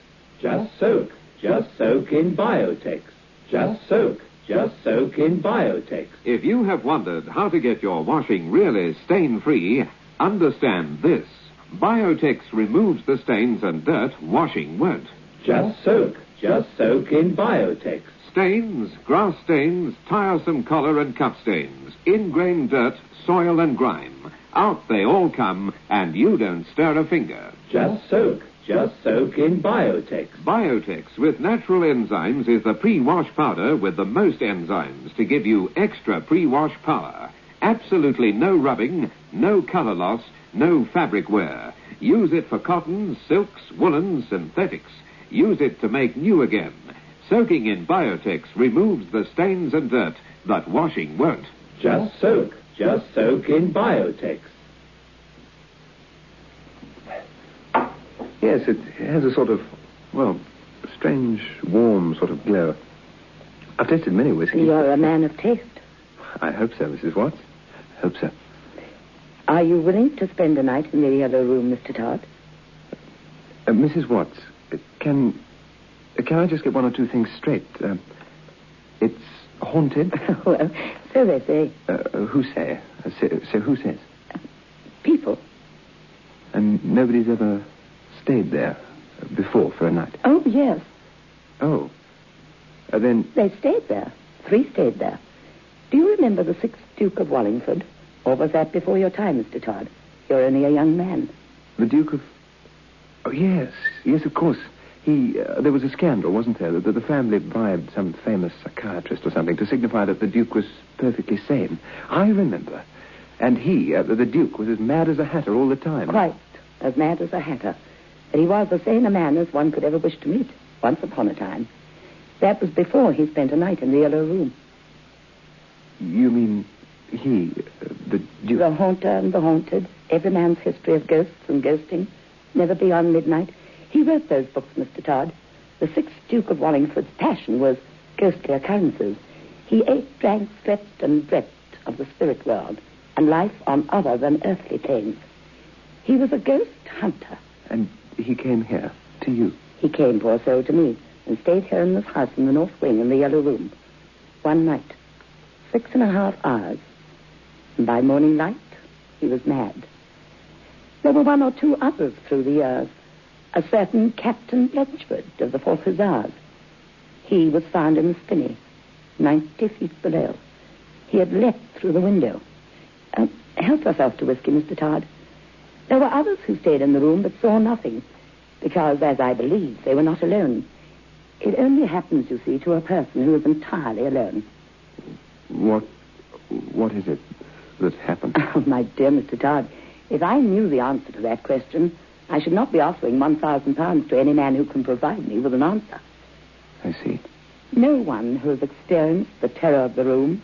S15: Just soak in Biotex. Just soak in Biotex.
S11: If you have wondered how to get your washing really stain-free, understand this. Biotex removes the stains and dirt washing won't.
S15: Just soak in Biotex.
S11: Stains, grass stains, tiresome collar and cup stains, ingrained dirt, soil and grime. Out they all come, and you don't stir a finger.
S15: Just soak in Biotex.
S11: Biotex with natural enzymes is the pre-wash powder with the most enzymes to give you extra pre-wash power. Absolutely no rubbing, no color loss, no fabric wear. Use it for cottons, silks, woolens, synthetics. Use it to make new again. Soaking in Biotex removes the stains and dirt that washing won't.
S15: Just soak in Biotex.
S13: Yes, it has a sort of, strange, warm sort of glow. I've tasted many whiskeys.
S12: You're a man of taste.
S13: I hope so, Mrs. Watts. Hope so.
S12: Are you willing to spend the night in the yellow room, Mr. Todd?
S13: Mrs. Watts, can I just get one or two things straight? It's haunted?
S12: Well, so they say.
S13: Who say? So who says?
S12: People.
S13: And nobody's ever stayed there before for a night?
S12: Oh, yes.
S13: Oh. Then...
S12: They stayed there. 3 stayed there. Do you remember the 6th Duke of Wallingford? Or was that before your time, Mr. Todd? You're only a young man.
S13: The Duke of... Oh, yes. Yes, of course. There was a scandal, wasn't there? That the family bribed some famous psychiatrist or something to signify that the Duke was perfectly sane. I remember. And the Duke, was as mad as a hatter all the time.
S12: Quite as mad as a hatter. But he was as sane a man as one could ever wish to meet, once upon a time. That was before he spent a night in the yellow room.
S13: You mean the Duke?
S12: The haunter and the haunted, every man's history of ghosts and ghosting, never beyond midnight. He wrote those books, Mr. Todd. The 6th Duke of Wallingford's passion was ghostly occurrences. He ate, drank, slept, and dreamt of the spirit world and life on other than earthly planes. He was a ghost hunter.
S13: And he came here, to you?
S12: He came, poor soul, to me, and stayed here in this house in the north wing in the yellow room. One night. 6.5 hours. And by morning light, he was mad. There were 1 or 2 others through the years. A certain Captain Bletchford of the 4th Hussars. He was found in the spinney, 90 feet below. He had leapt through the window. Help yourself to whiskey, Mr. Todd. There were others who stayed in the room but saw nothing, because, as I believe, they were not alone. It only happens, you see, to a person who is entirely alone.
S13: What is it that happened?
S12: Oh, my dear Mr. Todd, if I knew the answer to that question, I should not be offering £1,000 to any man who can provide me with an answer.
S13: I see.
S12: No one who has experienced the terror of the room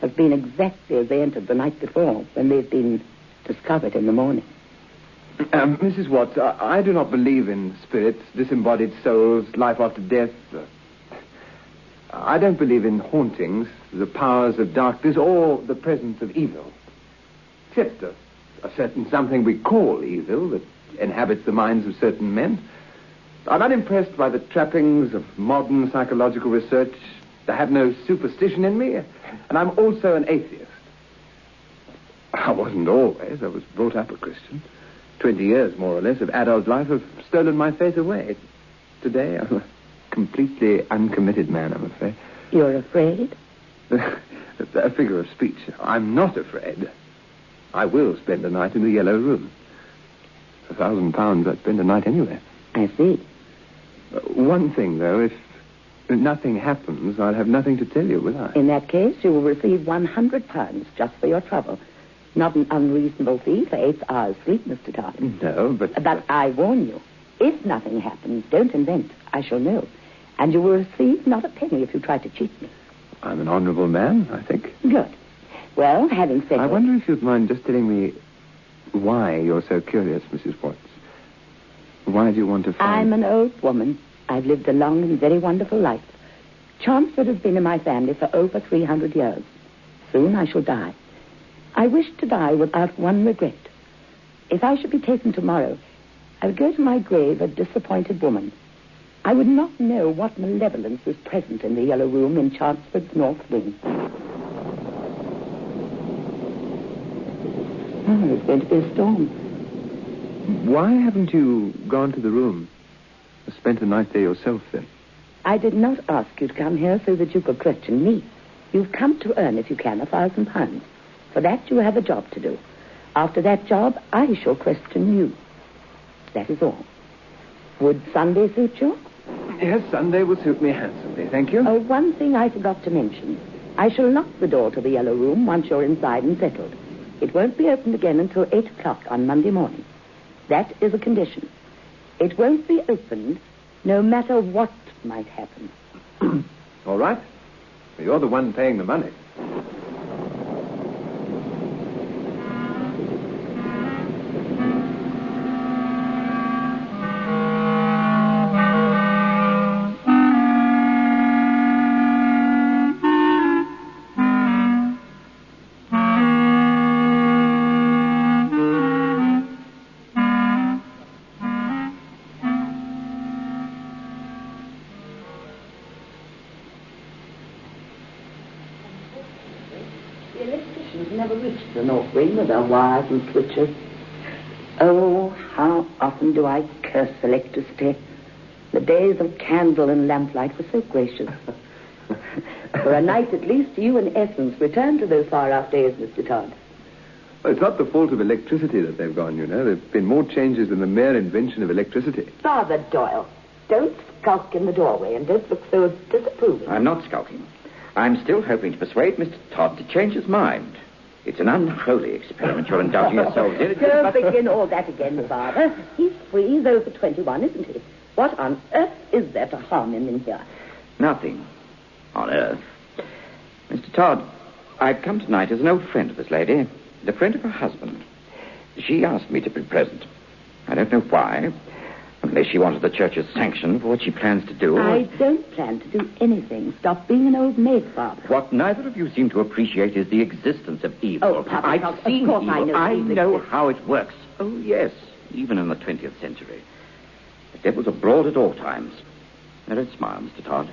S12: has been exactly as they entered the night before, when they've been discovered in the morning.
S13: Mrs. Watts, I do not believe in spirits, disembodied souls, life after death. I don't believe in hauntings, the powers of darkness, or the presence of evil. Except a certain something we call evil that inhabits the minds of certain men. I'm not impressed by the trappings of modern psychological research, I have no superstition in me, and I'm also an atheist. I wasn't always. I was brought up a Christian. 20 years, more or less, of adult life have stolen my faith away. Today, I'm a completely uncommitted man, I'm afraid.
S12: You're afraid?
S13: A figure of speech. I'm not afraid. I will spend a night in the Yellow Room. For £1,000, I'd spend a night anywhere.
S12: I see.
S13: One thing, though, if nothing happens, I'll have nothing to tell you, will I?
S12: In that case, you will receive £100 just for your trouble. Not an unreasonable fee for 8 hours' sleep, Mr. Todd.
S13: No, but...
S12: But I warn you, if nothing happens, don't invent. I shall know. And you will receive not a penny if you try to cheat me.
S13: I'm an honorable man, I think.
S12: Good. Well, having said
S13: I wonder if you'd mind just telling me why you're so curious, Mrs. Watts. Why do you want to find...
S12: I'm an old woman. I've lived a long and very wonderful life. Chancellor has been in my family for over 300 years. Soon I shall die. I wish to die without one regret. If I should be taken tomorrow, I would go to my grave a disappointed woman. I would not know what malevolence was present in the Yellow Room in Chancellor's North Wing. Oh, there's going to be a storm.
S13: Why haven't you gone to the room? Spent the night there yourself, then?
S12: I did not ask you to come here so that you could question me. You've come to earn, if you can, £1,000. For that, you have a job to do. After that job, I shall question you. That is all. Would Sunday suit you?
S13: Yes, Sunday will suit me handsomely, thank you.
S12: Oh, one thing I forgot to mention. I shall lock the door to the Yellow Room once you're inside and settled. It won't be opened again until 8 o'clock on Monday morning. That is a condition. It won't be opened no matter what might happen.
S13: All right. You're the one paying the money.
S12: The North Wing with their wires and switches. Oh, how often do I curse electricity. The days of candle and lamplight were so gracious. For a night at least, you in essence return to those far-off days, Mr. Todd.
S13: Well, it's not the fault of electricity that they've gone, you know. There have been more changes than the mere invention of electricity.
S12: Father Doyle, don't skulk in the doorway and don't look so disapproving.
S16: I'm not skulking. I'm still hoping to persuade Mr. Todd to change his mind. It's an unholy experiment you're indulging yourselves in.
S12: Don't begin all that again, Father. He's free. He's over 21, isn't he? What on earth is there to harm him in here?
S16: Nothing on earth. Mr. Todd, I've come tonight as an old friend of this lady, the friend of her husband. She asked me to be present. I don't know why, unless she wanted the church's sanction for what she plans to do.
S12: I don't plan to do anything. Stop being an old maid, Father.
S16: What neither of you seem to appreciate is the existence of evil.
S12: Oh, Papa,
S16: I've seen
S12: of course
S16: evil.
S12: I know
S16: how it works. Oh, yes, even in the 20th century. The devil's abroad at all times. Now, don't smile, Mr. Todd.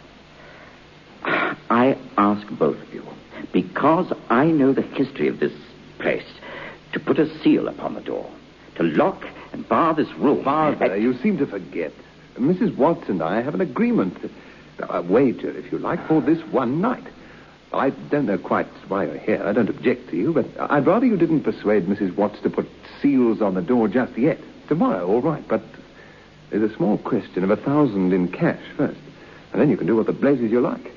S16: I ask both of you, because I know the history of this place, to put a seal upon the door, to lock and bar this room.
S13: Father, you seem to forget. Mrs. Watts and I have an agreement, a wager, if you like, for this one night. I don't know quite why you're here. I don't object to you, but I'd rather you didn't persuade Mrs. Watts to put seals on the door just yet. Tomorrow, all right, but there's a small question of $1,000 in cash first, and then you can do what the blazes you like.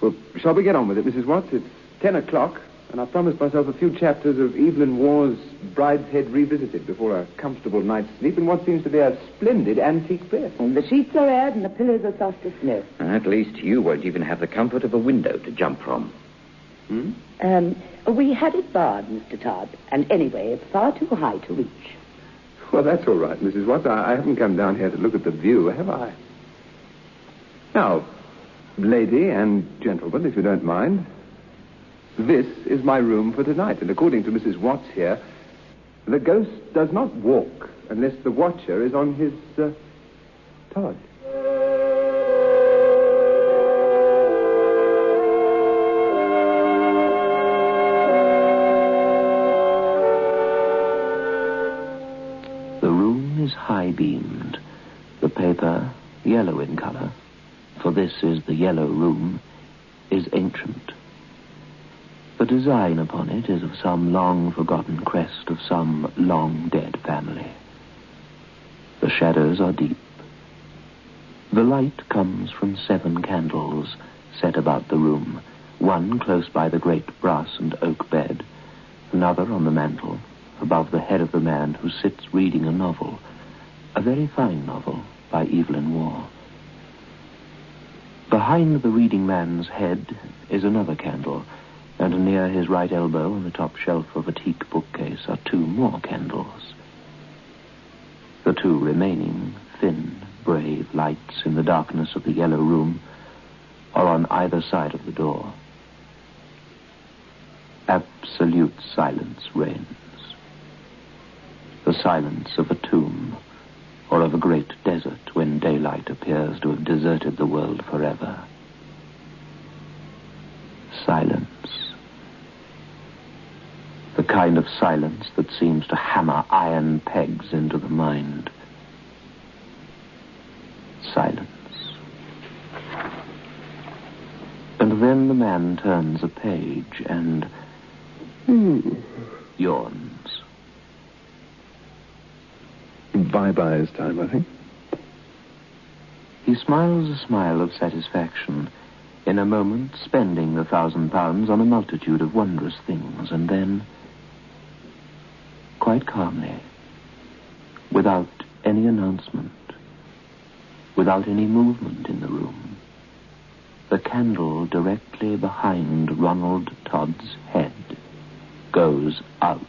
S13: Well, shall we get on with it, Mrs. Watts? It's 10 o'clock, and I promised myself a few chapters of Evelyn Waugh's Brideshead Revisited before a comfortable night's sleep in what seems to be a splendid antique bed.
S12: And the sheets are aired and the pillows are soft as snow.
S16: At least you won't even have the comfort of a window to jump from.
S12: We had it barred, Mr. Todd, and anyway, it's far too high to reach.
S13: Well, that's all right, Mrs. Watts. I haven't come down here to look at the view, have I? Now, lady and gentlemen, if you don't mind, this is my room for tonight, and according to Mrs. Watts here, the ghost does not walk unless the watcher is on his, Todd.
S8: yellow in color, for this is the yellow room, is ancient. The design upon it is of some long-forgotten crest of some long-dead family. The shadows are deep. The light comes from 7 candles set about the room, one close by the great brass and oak bed, another on the mantel, above the head of the man who sits reading a novel, a very fine novel by Evelyn Waugh. Behind the reading man's head is another candle, and near his right elbow on the top shelf of a teak bookcase are 2 more candles. The 2 remaining, thin, brave lights in the darkness of the yellow room are on either side of the door. Absolute silence reigns. The silence of a tomb or of a great desert when daylight appears to have deserted the world forever. Silence. The kind of silence that seems to hammer iron pegs into the mind. Silence. And then the man turns a page and yawns.
S13: Bye-bye is time, I think.
S8: He smiles a smile of satisfaction, in a moment spending the £1,000 on a multitude of wondrous things, and then, quite calmly, without any announcement, without any movement in the room, the candle directly behind Ronald Todd's head goes out.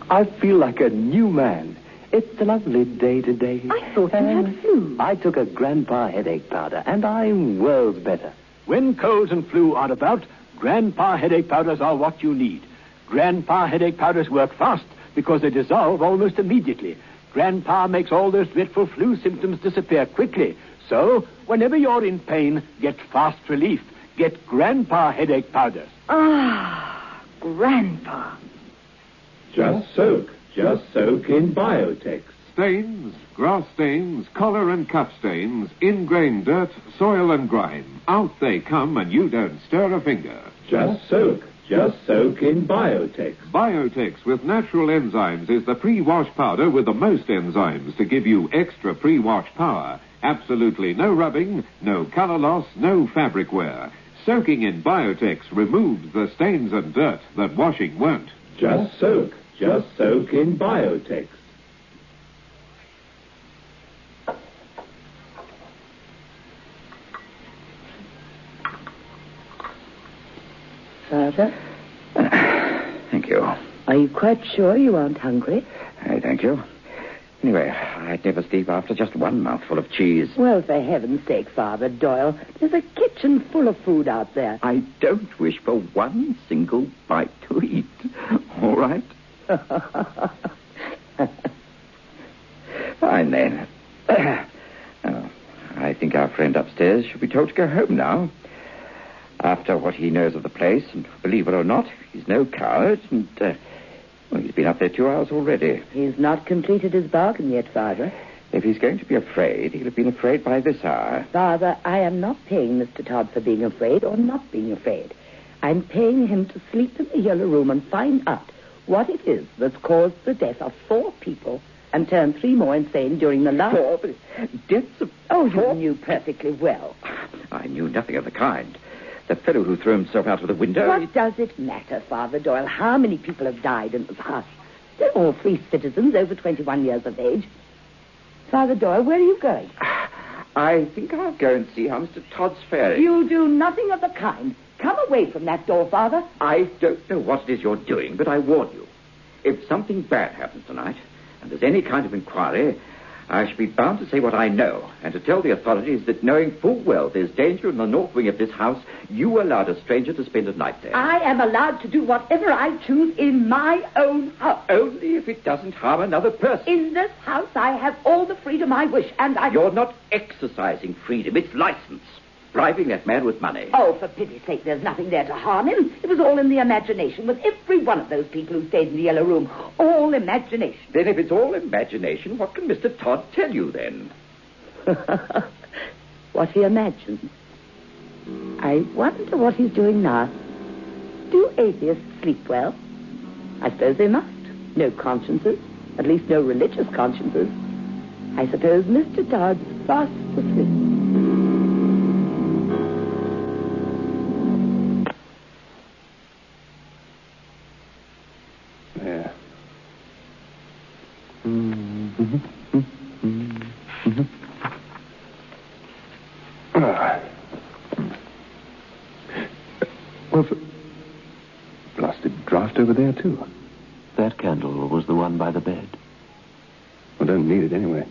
S2: I feel like a new man. It's a lovely day today.
S12: I thought you had flu.
S2: I took a Grandpa headache powder, and I'm worlds better.
S17: When colds and flu are about, Grandpa headache powders are what you need. Grandpa headache powders work fast because they dissolve almost immediately. Grandpa makes all those dreadful flu symptoms disappear quickly. So, whenever you're in pain, get fast relief. Get Grandpa headache powders.
S12: Ah, Grandpa.
S15: Just soak in Biotex.
S18: Stains, grass stains, collar and cup stains, ingrained dirt, soil and grime. Out they come and you don't stir a finger.
S15: Just soak in Biotex.
S18: Biotex with natural enzymes is the pre-wash powder with the most enzymes to give you extra pre-wash power. Absolutely no rubbing, no color loss, no fabric wear. Soaking in Biotex removes the stains and dirt that washing won't.
S15: Just soak in Biotex.
S12: Father?
S16: Thank you.
S12: Are you quite sure you aren't hungry?
S16: Thank you. Anyway, I'd never sleep after just one mouthful of cheese.
S12: Well, for heaven's sake, Father Doyle, there's a kitchen full of food out there.
S16: I don't wish for one single bite to eat. All right? Fine, then. I think our friend upstairs should be told to go home now. After what he knows of the place, and believe it or not, he's no coward, and, he's been up there 2 hours already.
S12: He's not completed his bargain yet, Father.
S16: If he's going to be afraid, he'll have been afraid by this hour.
S12: Father, I am not paying Mr. Todd for being afraid or not being afraid. I'm paying him to sleep in the yellow room and find out what it is that's caused the death of 4 people and turned 3 more insane during the last...
S16: 4 deaths of...
S12: Oh, you knew perfectly well.
S16: I knew nothing of the kind. The fellow who threw himself out of the window...
S12: What does it matter, Father Doyle? How many people have died in this house? They're all free citizens over 21 years of age. Father Doyle, where are you going?
S16: I think I'll go and see how Mr. Todd's faring.
S12: You'll do nothing of the kind. Come away from that door, Father.
S16: I don't know what it is you're doing, but I warn you. If something bad happens tonight, and there's any kind of inquiry, I shall be bound to say what I know, and to tell the authorities that knowing full well there's danger in the north wing of this house, you allowed a stranger to spend a night there.
S12: I am allowed to do whatever I choose in my own house.
S16: Only if it doesn't harm another person.
S12: In this house, I have all the freedom I wish, and I...
S16: You're not exercising freedom. It's license. Bribing that man with money.
S12: Oh, for pity's sake, there's nothing there to harm him. It was all in the imagination, with every one of those people who stayed in the Yellow Room. All imagination.
S16: Then if it's all imagination, what can Mr. Todd tell you then?
S12: What he imagines. I wonder what he's doing now. Do atheists sleep well? I suppose they must. No consciences. At least no religious consciences. I suppose Mr. Todd's fast asleep.
S13: Well, blasted draft over there, too.
S8: That candle was the one by the bed.
S13: I don't need it anyway.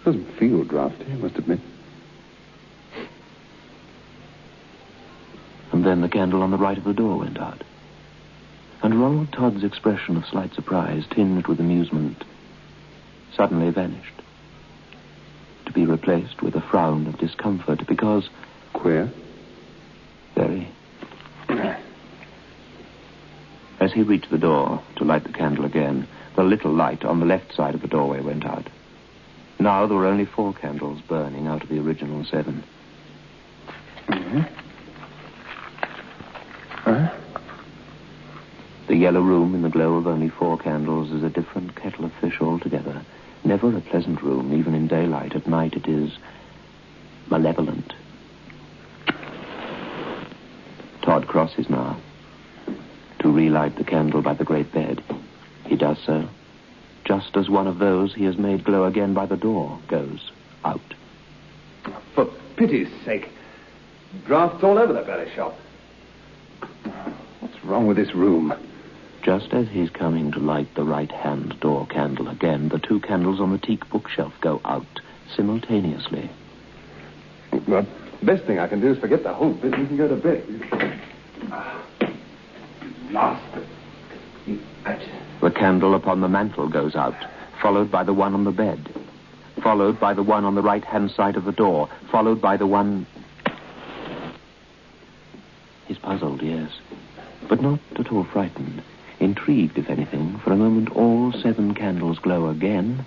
S13: Doesn't feel drafty, I must admit.
S8: And then the candle on the right of the door went out. And Ronald Todd's expression of slight surprise, tinged with amusement, suddenly vanished, to be replaced with a frown of discomfort, because...
S13: Queer?
S8: Very. As he reached the door to light the candle again, the little light on the left side of the doorway went out. Now there were only 4 candles burning out of the original 7.
S13: Mm-hmm. Huh?
S8: The Yellow Room in the glow of only 4 candles is a different kettle of fish altogether. Never a pleasant room, even in daylight. At night it is malevolent. Todd crosses now to relight the candle by the great bed. He does so, just as one of those he has made glow again by the door goes out.
S13: For pity's sake. Drafts all over the very shop. What's wrong with this room?
S8: Just as he's coming to light the right-hand door candle again, the 2 candles on the teak bookshelf go out simultaneously.
S13: Well, the best thing I can do is forget the whole business and go to bed. Lost it.
S8: The candle upon the mantel goes out, followed by the one on the bed, followed by the one on the right-hand side of the door, followed by the one... He's puzzled, yes, but not at all frightened. Intrigued, if anything. For a moment, all 7 candles glow again.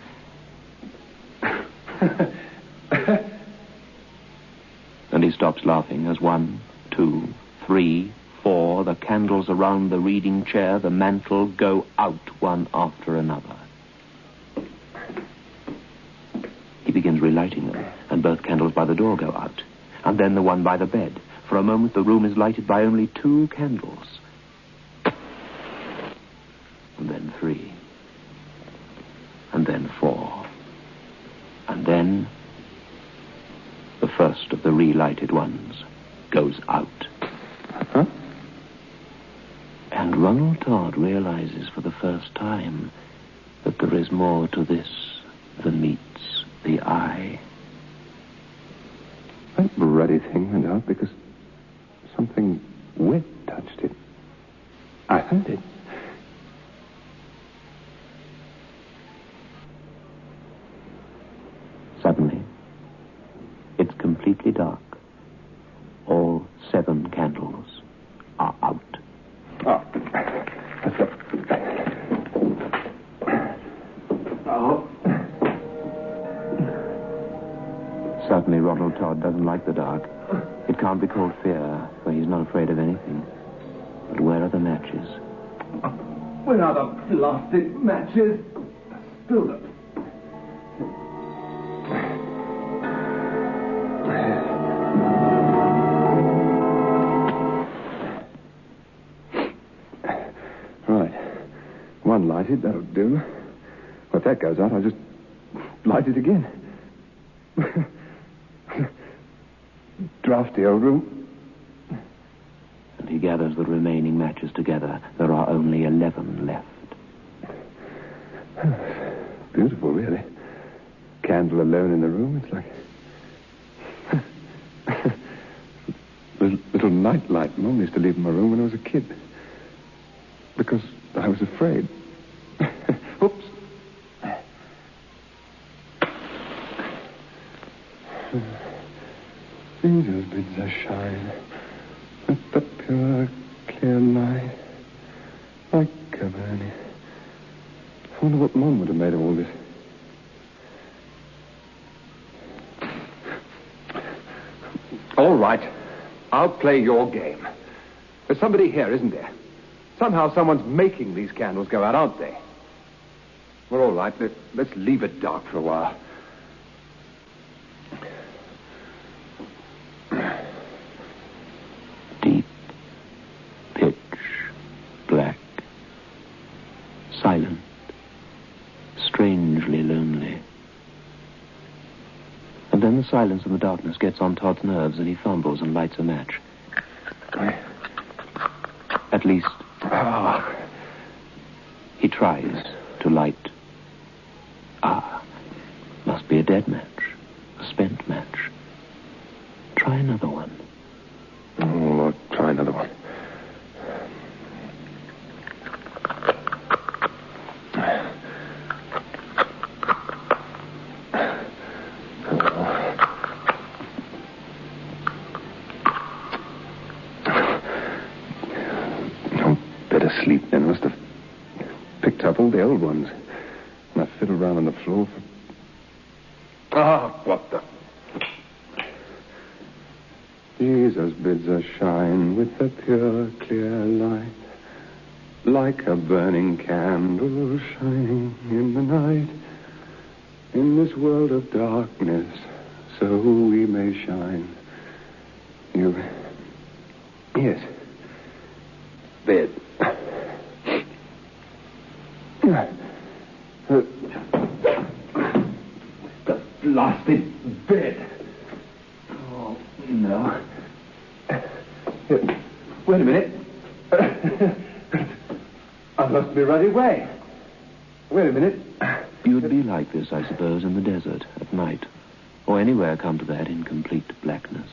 S8: And he stops laughing as 1, 2, 3, 4, the candles around the reading chair, the mantel, go out one after another. He begins relighting them, and both candles by the door go out, and then the one by the bed. For a moment, the room is lighted by only 2 candles. And then 3. And then 4. And then the first of the relighted ones goes out.
S13: Huh?
S8: And Ronald Todd realizes for the first time that there is more to this than meets the eye.
S13: That ruddy thing went out because something wet touched it. I heard it.
S8: Suddenly, it's completely dark. All 7 candles are out.
S13: Oh. Let's go. Oh.
S8: Certainly, Ronald Todd doesn't like the dark. It can't be called fear, for he's not afraid of anything. But where are the matches?
S13: Where are the blasted matches? Spill them. Right. One lighted, that'll do. Well, if that goes out, I'll just light it again. Drafty old room.
S8: And he gathers the remaining matches together. There are only 11 left.
S13: Beautiful, really. candle alone in the room. It's like little nightlight Mom used to leave in my room when I was a kid. Because I was afraid. Oops. Jesus bids us shine with the pure, clear light, like a burning. I wonder what Mom would have made of all this. All right. I'll play your game. There's somebody here, isn't there? Somehow someone's making these candles go out, aren't they? Well, all right. Let's leave it dark for a while.
S8: Deep, pitch, black, silent, strangely lonely. And then the silence and the darkness gets on Todd's nerves, and he fumbles and lights a match. At least, he tries to light. Must be a dead match, a spent match. Try another one.
S13: Oh, I'll try another one. Sleep then. Must have picked up all the old ones. And I fiddled around on the floor for... what the... Jesus bids us shine with the pure, clear light, like a burning candle shining in the night, in this world of darkness, so we may shine. You... Yes. Bed. The blasted bed. Oh, no. Wait a minute. I must be right away. Wait a minute.
S8: You'd be like this, I suppose, in the desert, at night, or anywhere come to that in complete blackness.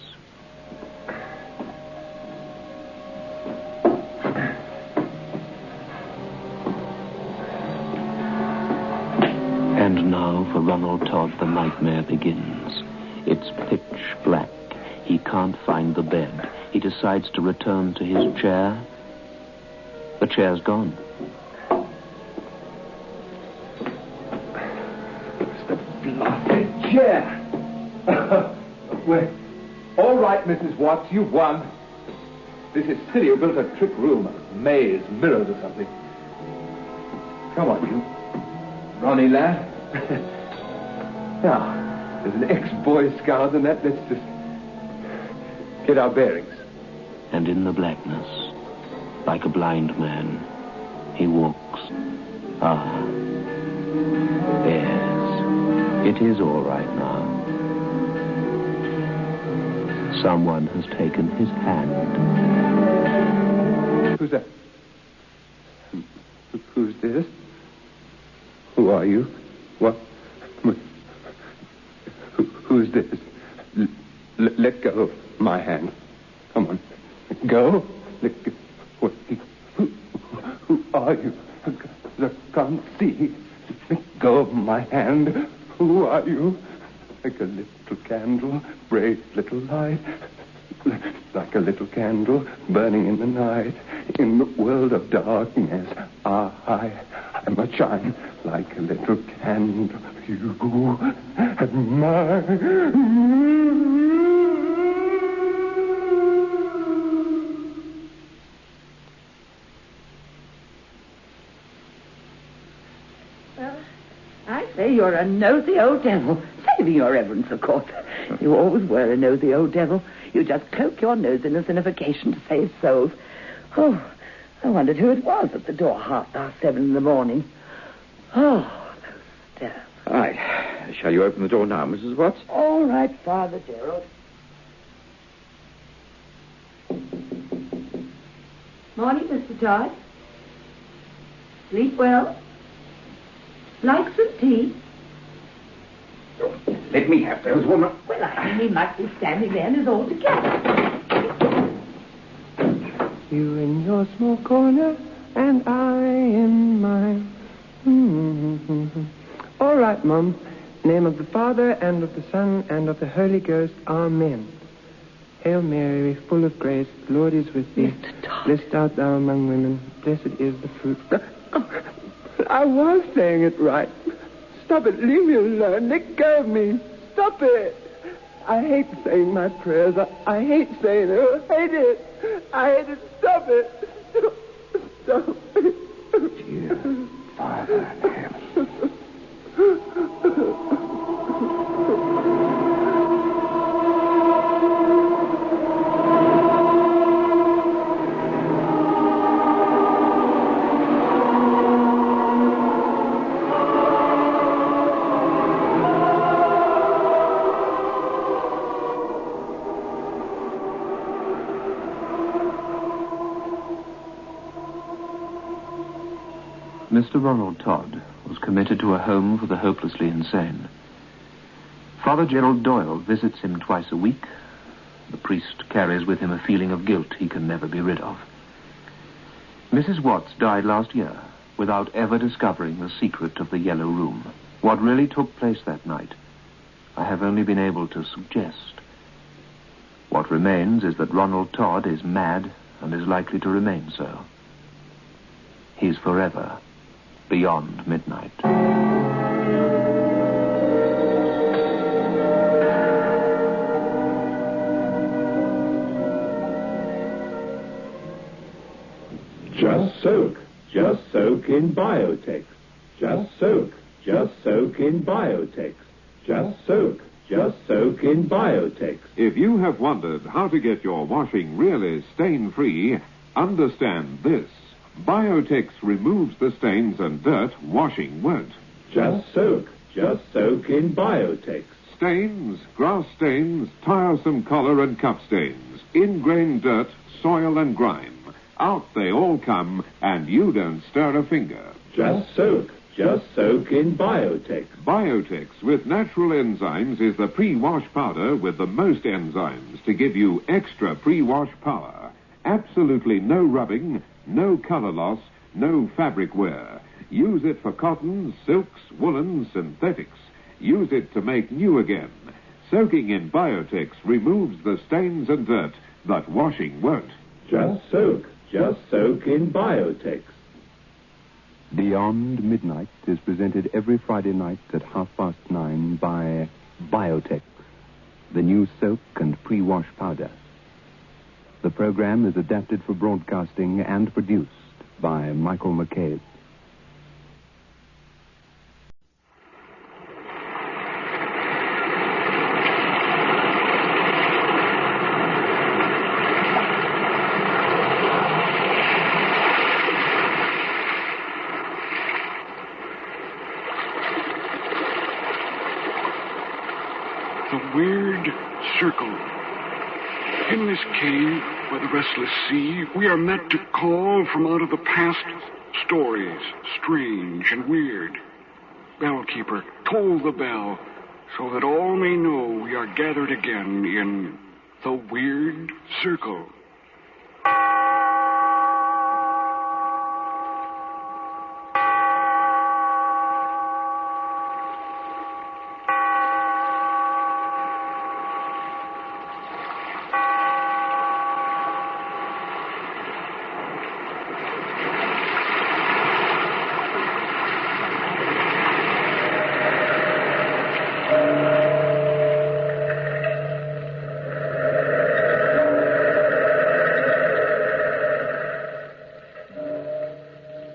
S8: And now, for Ronald Todd, the nightmare begins. It's pitch black. He can't find the bed. He decides to return to his chair. The chair's gone.
S13: It's the blasted chair. Well, all right, Mrs. Watts, you've won. This is silly. You built a trick room, a maze, mirrors or something. Come on, you. Ronnie, lad. Now, there's an ex-Boy Scout and that. Let's just get our bearings.
S8: And in the blackness, like a blind man, he walks. Yes, it is all right now. Someone has taken his hand.
S13: Who's that? Who's this? Who are you? What? Who's this? Let go of my hand. Come on. Go. Let go. What? Who are you? I can't see. Let go of my hand. Who are you? Like a little candle, brave little light. Like a little candle burning in the night. In the world of darkness, I must shine like a little candle. You admire.
S12: Well, I say you're a nosy old devil. Saving your reverence, of course. You always were a nosy old devil. You just cloak your nosiness in a vacation to save souls. Oh, I wondered who it was at the door 7:30 in the morning. Oh, those stairs.
S16: All right. Shall you open the door now, Mrs. Watts?
S12: All right, Father Gerald. Morning, Mr. Todd. Sleep well? Like some tea?
S16: Your Let me have those, woman.
S10: Well, I mean, he might be standing there in his old together.
S1: You in your small corner, and I in mine. All right, Mum. Name of the Father, and of the Son, and of the Holy Ghost. Amen. Hail Mary, full of grace, the Lord is with thee. Blessed art thou among women. Blessed is the fruit. I was saying it right. Stop it. Leave me alone. Let go of me. Stop it. I hate saying my prayers. I hate saying it. I hate it. I hate it. Stop it. Stop it.
S25: Dear Father in heaven.
S8: Mr. Ronald Todd was committed to a home for the hopelessly insane. Father Gerald Doyle visits him twice a week. The priest carries with him a feeling of guilt he can never be rid of. Mrs. Watts died last year without ever discovering the secret of the Yellow Room. What really took place that night, I have only been able to suggest. What remains is that Ronald Todd is mad and is likely to remain so. He's forever beyond midnight.
S15: Just soak in Biotex. Just soak in Biotex. Just soak in Biotex.
S18: If you have wondered how to get your washing really stain-free, understand this. Biotex removes the stains and dirt washing won't.
S15: Just soak in Biotex.
S18: Stains, grass stains, tiresome collar and cup stains, ingrained dirt, soil and grime. Out they all come, and you don't stir a finger.
S15: Just soak in Biotex.
S18: Biotex with natural enzymes is the pre-wash powder with the most enzymes to give you extra pre-wash power. Absolutely no rubbing, no color loss, no fabric wear. Use it for cottons, silks, woolens, synthetics. Use it to make new again. Soaking in Biotex removes the stains and dirt, but washing won't.
S15: Just soak in Biotex.
S4: Beyond Midnight is presented every Friday night at 9:30 by Biotex, the new soak and pre-wash powder. The program is adapted for broadcasting and produced by Michael McCabe.
S19: The weird circle. In this cave by the restless sea, we are met to call from out of the past stories, strange and weird. Bellkeeper, toll the bell, so that all may know we are gathered again in the weird circle.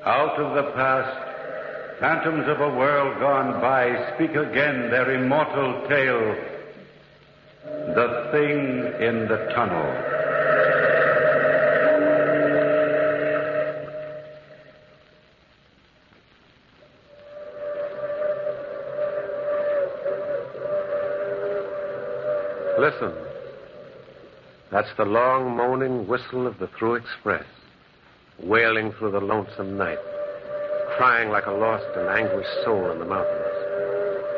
S21: Out of the past, phantoms of a world gone by speak again their immortal tale. The Thing in the Tunnel.
S22: Listen. That's the long, moaning whistle of the through express, wailing through the lonesome night, crying like a lost and anguished soul in the mountains.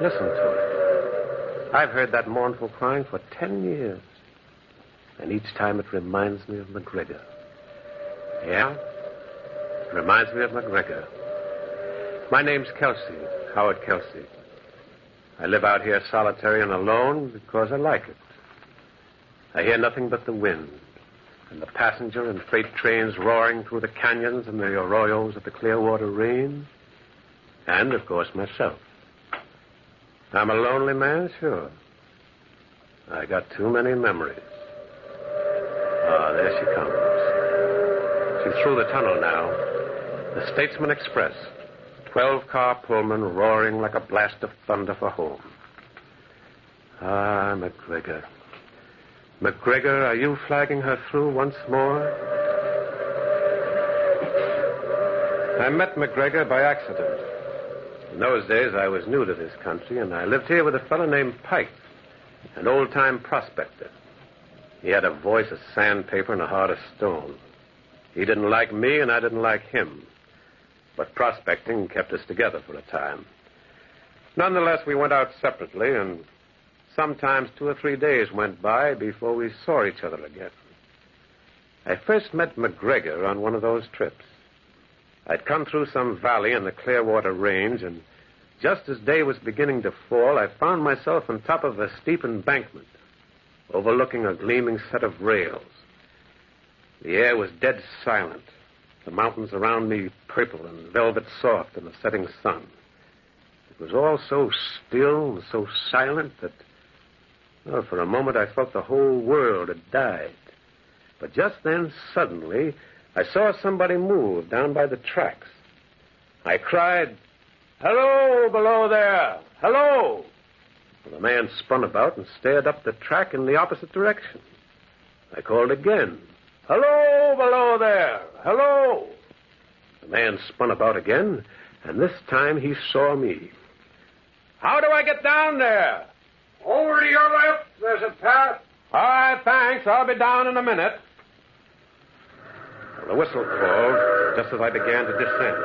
S22: Listen to it. I've heard that mournful crying for 10 years. And each time it reminds me of McGregor. Yeah? It reminds me of McGregor. My name's Kelsey, Howard Kelsey. I live out here solitary and alone because I like it. I hear nothing but the wind and the passenger and freight trains roaring through the canyons and the arroyos of the Clearwater Range. And, of course, myself. I'm a lonely man, sure. I got too many memories. Ah, there she comes. She's through the tunnel now. The Statesman Express. 12-car Pullman roaring like a blast of thunder for home. Ah, McGregor. McGregor, are you flagging her through once more? I met McGregor by accident. In those days, I was new to this country, and I lived here with a fellow named Pike, an old-time prospector. He had a voice of sandpaper and a heart of stone. He didn't like me, and I didn't like him. But prospecting kept us together for a time. Nonetheless, we went out separately, and sometimes 2 or 3 days went by before we saw each other again. I first met McGregor on one of those trips. I'd come through some valley in the Clearwater Range, and just as day was beginning to fall, I found myself on top of a steep embankment, overlooking a gleaming set of rails. The air was dead silent, the mountains around me purple and velvet soft in the setting sun. It was all so still and so silent that, well, for a moment I felt the whole world had died. But just then, suddenly, I saw somebody move down by the tracks. I cried, "Hello, below there! Hello!" Well, the man spun about and stared up the track in the opposite direction. I called again, "Hello, below there! Hello!" The man spun about again, and this time he saw me. "How do I get down there?" "Over to your left. There's a path." "All right, thanks. I'll be down in a minute." Well, the whistle called just as I began to descend.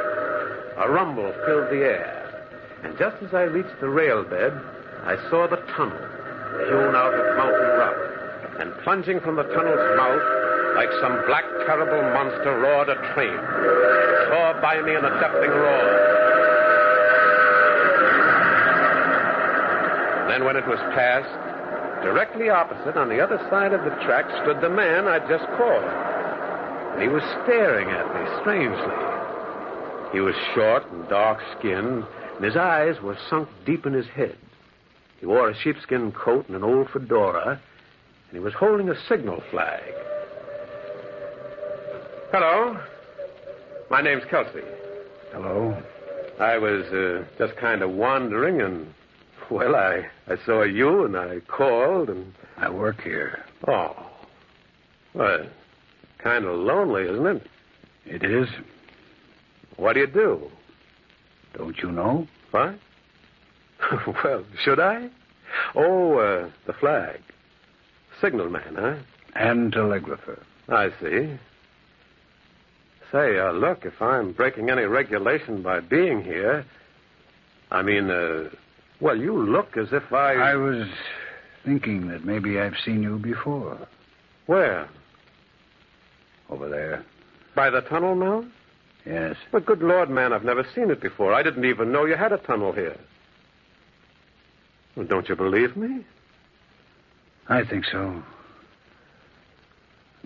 S22: A rumble filled the air, and just as I reached the rail bed, I saw the tunnel, hewn out of mountain rock, and plunging from the tunnel's mouth, like some black, terrible monster, roared a train. It tore by me in a deafening roar. And then when it was past, directly opposite, on the other side of the track, stood the man I'd just called. And he was staring at me strangely. He was short and dark-skinned, and his eyes were sunk deep in his head. He wore a sheepskin coat and an old fedora, and he was holding a signal flag. "Hello. My name's Kelsey." Hello. "I was just kind of wandering, and, well, I saw you, and I called, and..."
S17: "I work here."
S22: "Oh. Well, kind of lonely, isn't it?"
S17: "It is."
S22: "What do you do?"
S17: "Don't you know?"
S22: "What?" "Well, should I?" "Oh, the flag. Signalman, huh?"
S17: "And telegrapher."
S22: "I see. Say, look, if I'm breaking any regulation by being here, I mean, well, you look as if
S17: I was thinking that maybe I've seen you before.
S22: Where?
S17: Over there.
S22: By the tunnel now?
S17: Yes.
S22: But good Lord, man, I've never seen it before. I didn't even know you had a tunnel here. Well, don't you believe me?
S17: I think so.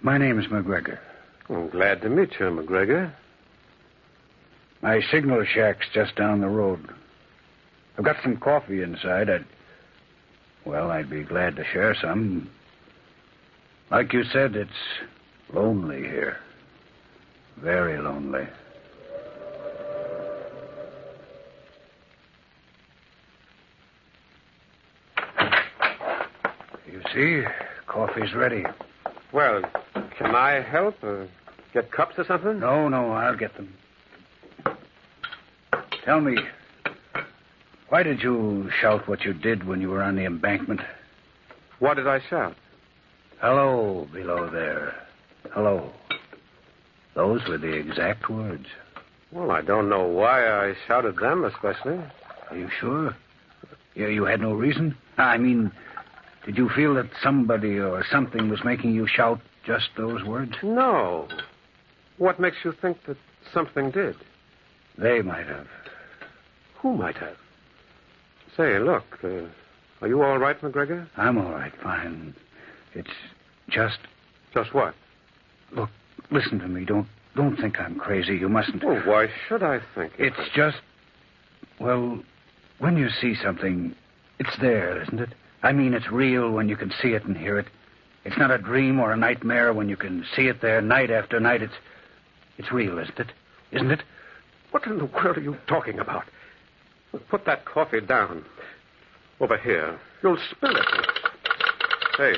S17: My name is McGregor.
S22: I'm glad to meet you, McGregor.
S17: My signal shack's just down the road. I've got some coffee inside. I'd be glad to share some. Like you said, it's lonely here. Very lonely. You see, coffee's ready.
S22: Well, can I help? Get cups or something?
S17: No, I'll get them. Tell me, why did you shout what you did when you were on the embankment?
S22: What did I shout?
S17: "Hello, below there. Hello." Those were the exact words.
S22: Well, I don't know why I shouted them especially.
S17: Are you sure?
S3: You had no reason? I mean, did you feel that somebody or something was making you shout just those words?
S22: No. What makes you think that something did?
S3: They might have.
S22: Who might have? Say, look, are you all right, McGregor?
S3: I'm all right, fine. It's just...
S22: Just what?
S3: Look, listen to me. Don't think I'm crazy. You mustn't.
S22: Oh, why should I think
S3: It's just... Well, when you see something, it's there, isn't it? I mean, it's real when you can see it and hear it. It's not a dream or a nightmare when you can see it there night after night. It's real, isn't it? Isn't it?
S22: What in the world are you talking about? Put that coffee down. Over here. You'll spill it. Say,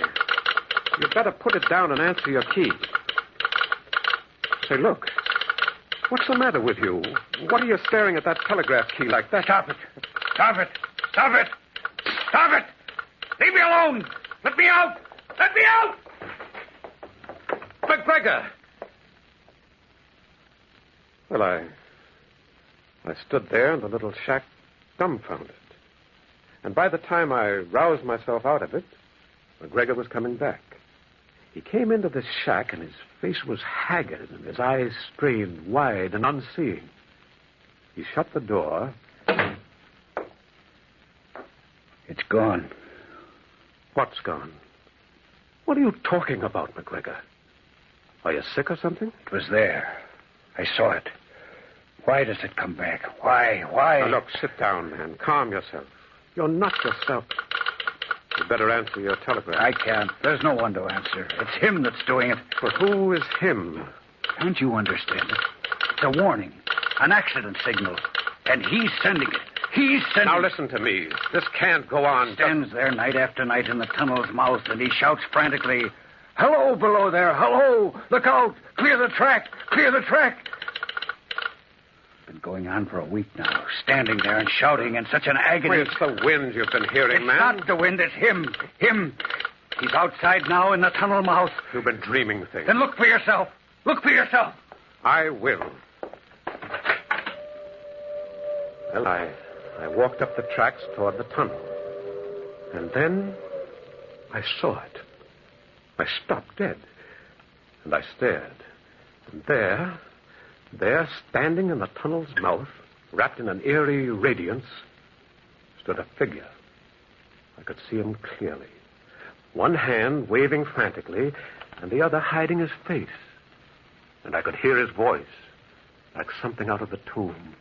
S22: you'd better put it down and answer your key. Say, look. What's the matter with you? What are you staring at that telegraph key like that?
S3: Stop it. Stop it. Stop it. Stop it. Leave me alone. Let me out. Let me out.
S22: McGregor! Well, I stood there in the little shack, dumbfounded. And by the time I roused myself out of it, McGregor was coming back. He came into this shack, and his face was haggard, and his eyes strained, wide and unseeing. He shut the door.
S3: It's gone.
S22: What's gone? What are you talking about, McGregor? Are you sick or something?
S3: It was there. I saw it. Why does it come back? Why?
S22: Now, look, sit down, man. Calm yourself. You're not yourself. You better answer your telegram.
S3: I can't. There's no one to answer. It's him that's doing it.
S22: But who is him?
S3: Can't you understand it? It's a warning. An accident signal. And he's sending it. He's sending
S22: Now, listen to me. This can't go on.
S3: Stands there night after night in the tunnel's mouth, and he shouts frantically, "Hello, below there! Hello! Look out! Clear the track! Clear the track!" Been going on for a week now, standing there and shouting in such an agony.
S22: It's the wind you've been hearing, man.
S3: It's not the wind, it's him. Him. He's outside now in the tunnel mouth.
S22: You've been dreaming things.
S3: Then look for yourself. Look for yourself.
S22: I will. Well, I walked up the tracks toward the tunnel. And then I saw it. I stopped dead. And I stared. And there, standing in the tunnel's mouth, wrapped in an eerie radiance, stood a figure. I could see him clearly. One hand waving frantically, and the other hiding his face. And I could hear his voice, like something out of the tomb,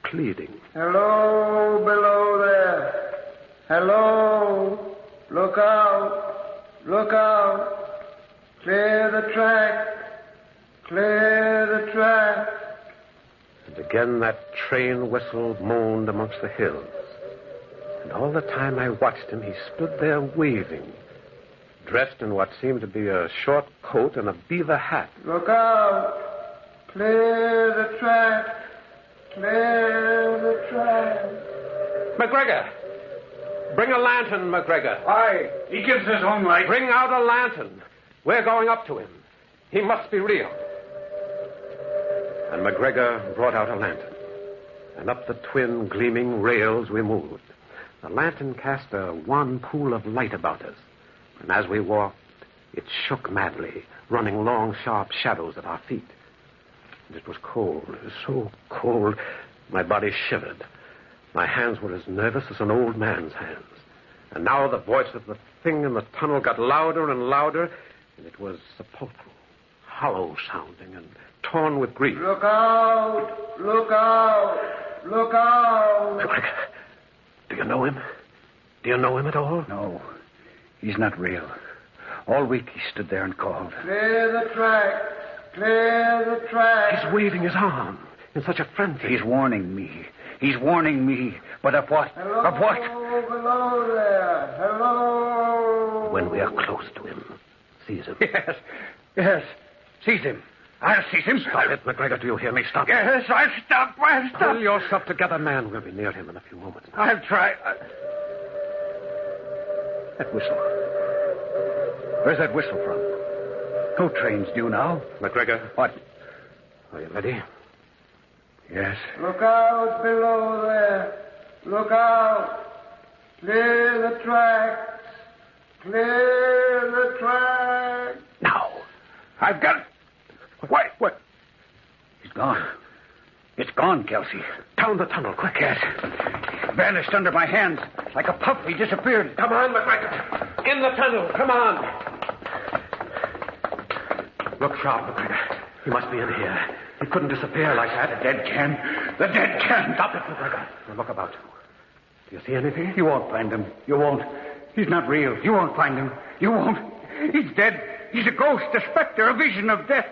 S22: pleading.
S1: Hello, below there. Hello. Look out. Look out. Clear the track. Clear the track.
S22: And again that train whistle moaned amongst the hills. And all the time I watched him, he stood there waving, dressed in what seemed to be a short coat and a beaver hat.
S1: Look out. Clear the track. Clear the track.
S22: McGregor! Bring a lantern, McGregor.
S3: Why? He gives his own light.
S22: Bring out a lantern. We're going up to him. He must be real. And McGregor brought out a lantern. And up the twin gleaming rails we moved. The lantern cast a wan pool of light about us. And as we walked, it shook madly, running long, sharp shadows at our feet. And it was cold, so cold, my body shivered. My hands were as nervous as an old man's hands. And now the voice of the thing in the tunnel got louder and louder, and it was sepulchral, hollow sounding, and torn with grief.
S1: Look out! Look out! Look out!
S22: McGregor, do you know him? Do you know him at all?
S3: No, he's not real. All week he stood there and called.
S1: Clear the track! Clear the track!
S22: He's waving his arm in such a frenzy.
S3: He's warning me. He's warning me. But of what?
S1: Hello,
S3: of what?
S1: below there. Hello.
S22: When we are close to him, seize him.
S3: Yes. Seize him. I'll seize him.
S22: Stop it, McGregor. Do you hear me? Stop.
S3: Yes, I'll stop.
S22: Pull yourself together, man. We'll be near him in a few moments.
S3: I'll try. That whistle. Where's that whistle from? No train's due now.
S22: McGregor.
S3: What?
S22: Are you ready?
S3: Yes.
S1: Look out below there. Look out. Clear the tracks. Clear the tracks.
S3: Now. I've got it. What? He's gone. It's gone, Kelsey.
S22: Down the tunnel, quick.
S3: Yes. Vanished under my hands. Like a puff, he disappeared.
S22: Come on, McGregor. In the tunnel. Come on. Look sharp, McGregor. He must be in here. He couldn't disappear like that.
S3: The dead can. The dead can.
S22: Stop it, McGregor. Now look about you. Do you see anything?
S3: You won't find him. You won't. He's not real. You won't find him. You won't. He's dead. He's a ghost, a specter, a vision of death.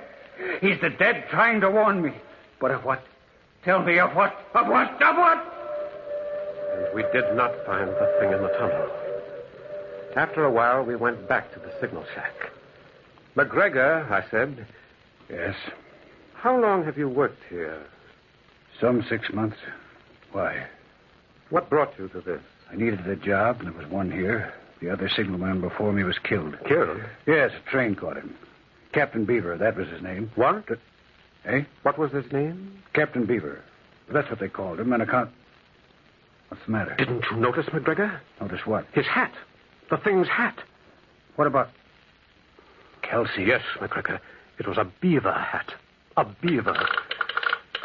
S3: He's the dead trying to warn me. But of what? Tell me of what? Of what? Of what?
S22: And we did not find the thing in the tunnel. After a while, we went back to the signal shack. McGregor, I said.
S3: Yes?
S22: How long have you worked here?
S3: Some 6 months. Why?
S22: What brought you to this?
S3: I needed a job, and there was one here. The other signalman before me was killed.
S22: Killed?
S3: Yes, a train caught him. Captain Beaver, that was his name.
S22: What?
S3: Eh?
S22: What was his name?
S3: Captain Beaver. That's what they called him, on account... What's the matter?
S22: Didn't you notice, McGregor?
S3: Notice what?
S22: His hat. The thing's hat.
S3: What about... Kelsey?
S22: Yes, McGregor. It was a beaver hat. A beaver.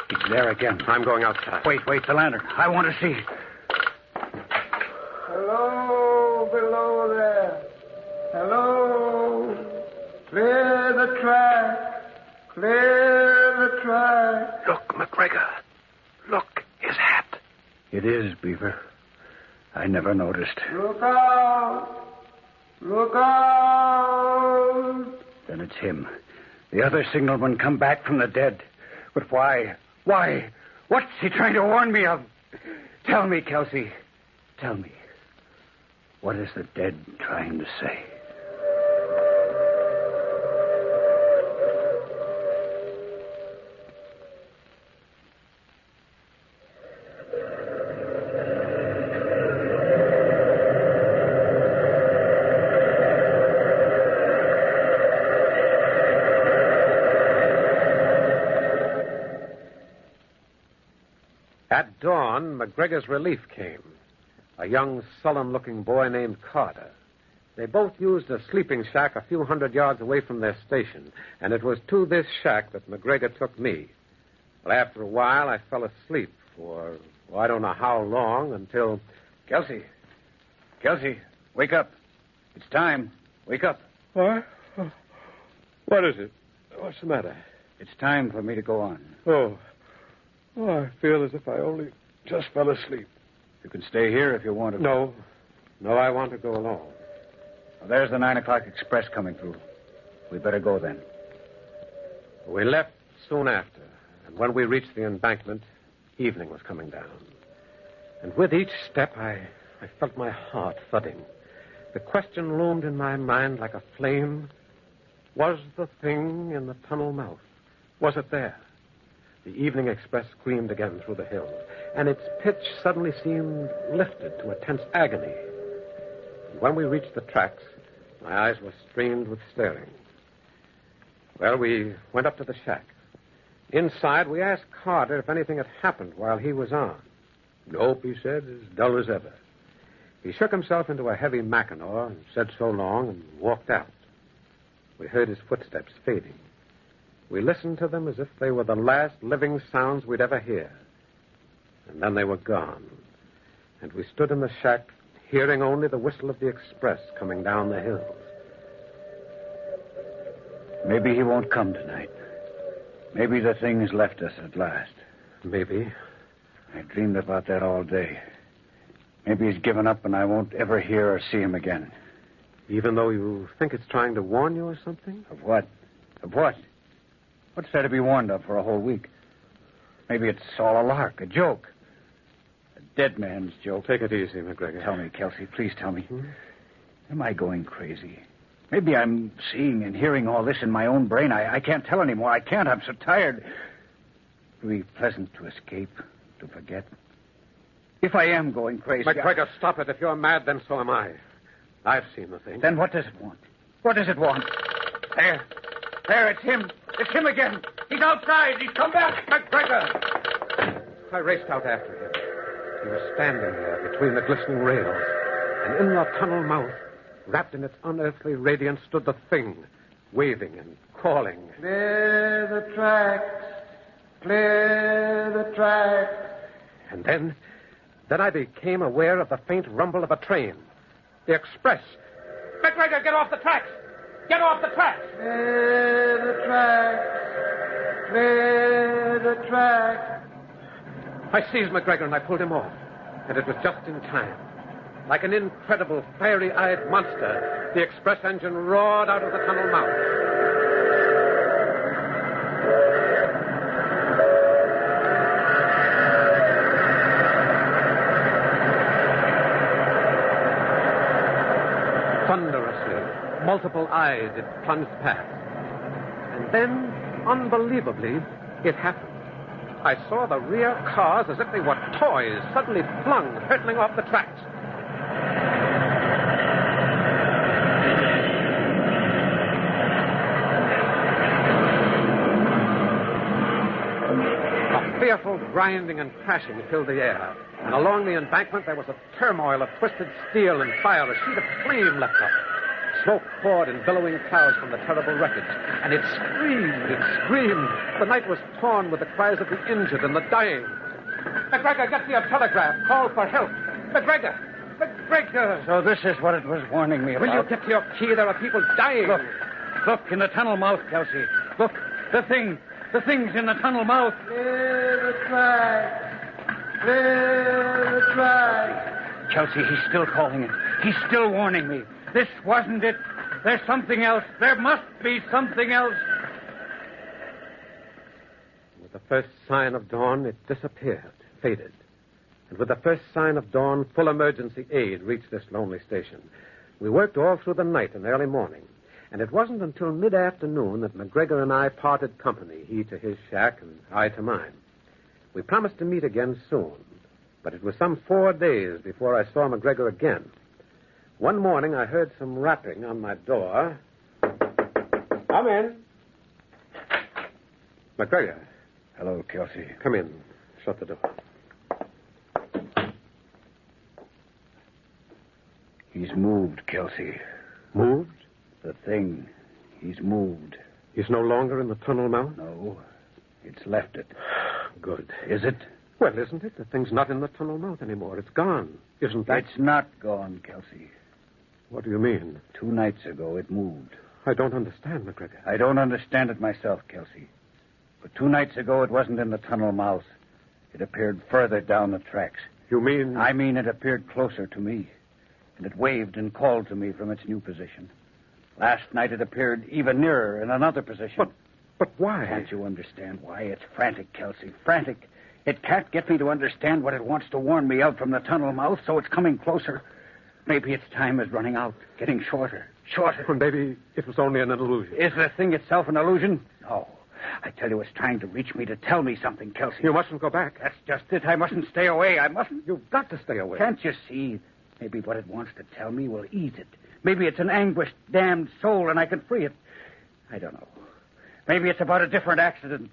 S3: He's there again.
S22: I'm going outside.
S3: Wait, the lantern. I want to see.
S1: Hello, below there. Hello. Clear the track. Clear the track.
S22: Look, McGregor. Look, his hat.
S3: It is, Beaver. I never noticed.
S1: Look out. Look out.
S3: Then it's him. The other signalman come back from the dead. But why? Why? What's he trying to warn me of? Tell me, Kelsey. Tell me. What is the dead trying to say?
S22: At dawn, McGregor's relief came. A young, sullen-looking boy named Carter. They both used a sleeping shack a few 100 yards away from their station, and it was to this shack that McGregor took me. Well, after a while, I fell asleep for, I don't know how long, until...
S3: Kelsey, wake up. It's time. Wake up.
S22: What? What is it? What's the matter?
S3: It's time for me to go on.
S22: Oh, I feel as if I only just fell asleep.
S3: You can stay here if you want to.
S22: No, I want to go alone.
S3: Well, there's the 9 o'clock express coming through. We better go then.
S22: We left soon after, and when we reached the embankment, evening was coming down. And with each step, I felt my heart thudding. The question loomed in my mind like a flame. Was the thing in the tunnel mouth? Was it there? The evening express screamed again through the hills, and its pitch suddenly seemed lifted to a tense agony. And when we reached the tracks, my eyes were strained with staring. Well, we went up to the shack. Inside, we asked Carter if anything had happened while he was on. Nope, he said, as dull as ever. He shook himself into a heavy Mackinaw and said so long and walked out. We heard his footsteps fading. We listened to them as if they were the last living sounds we'd ever hear. And then they were gone. And we stood in the shack, hearing only the whistle of the express coming down the hills.
S3: Maybe he won't come tonight. Maybe the thing's left us at last.
S22: Maybe.
S3: I dreamed about that all day. Maybe he's given up and I won't ever hear or see him again.
S22: Even though you think it's trying to warn you or something?
S3: Of what? Of what? What's there to be warned of for a whole week? Maybe it's all a lark, a joke. A dead man's joke.
S22: Take it easy, McGregor.
S3: Tell me, Kelsey, please tell me. Am I going crazy? Maybe I'm seeing and hearing all this in my own brain. I can't tell anymore. I can't. I'm so tired. It would be pleasant to escape, to forget. If I am going crazy...
S22: McGregor, stop it. If you're mad, then so am I. I've seen the thing.
S3: Then what does it want? What does it want? There, it's him. It's him again. He's outside. He's come back.
S22: McGregor! I raced out after him. He was standing there between the glistening rails,
S5: And in the tunnel mouth, wrapped in its unearthly radiance, stood the thing, waving and calling.
S1: Clear the tracks. Clear the tracks.
S5: And then I became aware of the faint rumble of a train. The express. McGregor, get off the tracks! Get off the tracks!
S1: Clear the tracks. Clear the tracks.
S5: I seized McGregor and I pulled him off. And it was just in time. Like an incredible, fiery-eyed monster, the express engine roared out of the tunnel mouth. Thunderously, multiple eyes it plunged past. And then, unbelievably, it happened. I saw the rear cars as if they were toys, suddenly flung, hurtling off the tracks. A fearful grinding and crashing filled the air, and along the embankment there was a turmoil of twisted steel and fire. A sheet of flame leapt up. Smoke poured in billowing clouds from the terrible wreckage, and it screamed, it screamed. The night was torn with the cries of the injured and the dying. McGregor, get me a telegraph. Call for help. McGregor! McGregor!
S3: So this is what it was warning me about.
S5: Will you get to your key? There are people dying.
S3: Look, in the tunnel mouth, Kelsey. Look, the thing's in the tunnel mouth.
S1: Clear the tracks. Clear the tracks.
S3: Kelsey, he's still calling it. He's still warning me. This wasn't it. There's something else. There must be something else.
S5: With the first sign of dawn, it disappeared, faded. And with the first sign of dawn, full emergency aid reached this lonely station. We worked all through the night and early morning. And it wasn't until mid-afternoon that McGregor and I parted company, he to his shack and I to mine. We promised to meet again soon, but it was some 4 days before I saw McGregor again. One morning, I heard some rapping on my door. Come in. McGregor.
S3: Hello, Kelsey.
S5: Come in. Shut the door.
S3: He's moved, Kelsey.
S5: Moved?
S3: The thing. He's moved.
S5: He's no longer in the tunnel mouth?
S3: No. It's left it.
S5: Good.
S3: Is it?
S5: Well, isn't it? The thing's not in the tunnel mouth anymore. It's gone. Isn't that?
S3: It's not gone, Kelsey.
S5: What do you mean?
S3: 2 nights ago, it moved.
S5: I don't understand, McGregor.
S3: I don't understand it myself, Kelsey. But 2 nights ago, it wasn't in the tunnel mouth. It appeared further down the tracks.
S5: You mean?
S3: I mean it appeared closer to me. And it waved and called to me from its new position. Last night, it appeared even nearer in another position.
S5: But why?
S3: Can't you understand why? It's frantic, Kelsey. Frantic. It can't get me to understand what it wants to warn me of from the tunnel mouth, so it's coming closer. Maybe its time is running out, getting shorter.
S5: Well, maybe it was only an illusion.
S3: Is the thing itself an illusion? No. I tell you, it's trying to reach me to tell me something, Kelsey.
S5: You mustn't go back.
S3: That's just it. I mustn't stay away. I mustn't.
S5: You've got to stay away.
S3: Can't you see? Maybe what it wants to tell me will ease it. Maybe it's an anguished, damned soul, and I can free it. I don't know. Maybe it's about a different accident.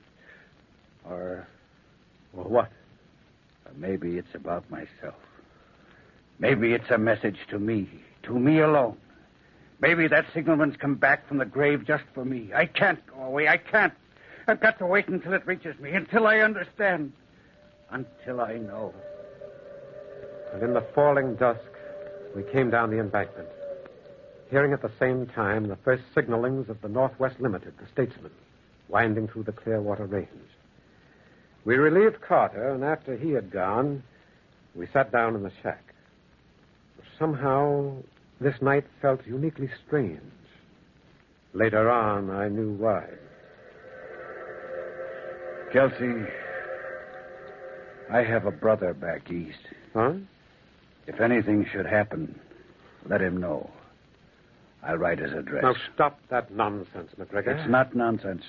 S3: Or
S5: what?
S3: Or maybe it's about myself. Maybe it's a message to me alone. Maybe that signalman's come back from the grave just for me. I can't go away. I can't. I've got to wait until it reaches me, until I understand, until I know.
S5: And in the falling dusk, we came down the embankment, hearing at the same time the first signalings of the Northwest Limited, the Statesman, winding through the Clearwater Range. We relieved Carter, and after he had gone, we sat down in the shack. Somehow, this night felt uniquely strange. Later on, I knew why.
S3: Kelsey, I have a brother back east.
S5: Huh?
S3: If anything should happen, let him know. I'll write his address.
S5: Now, stop that nonsense, McGregor.
S3: It's not nonsense.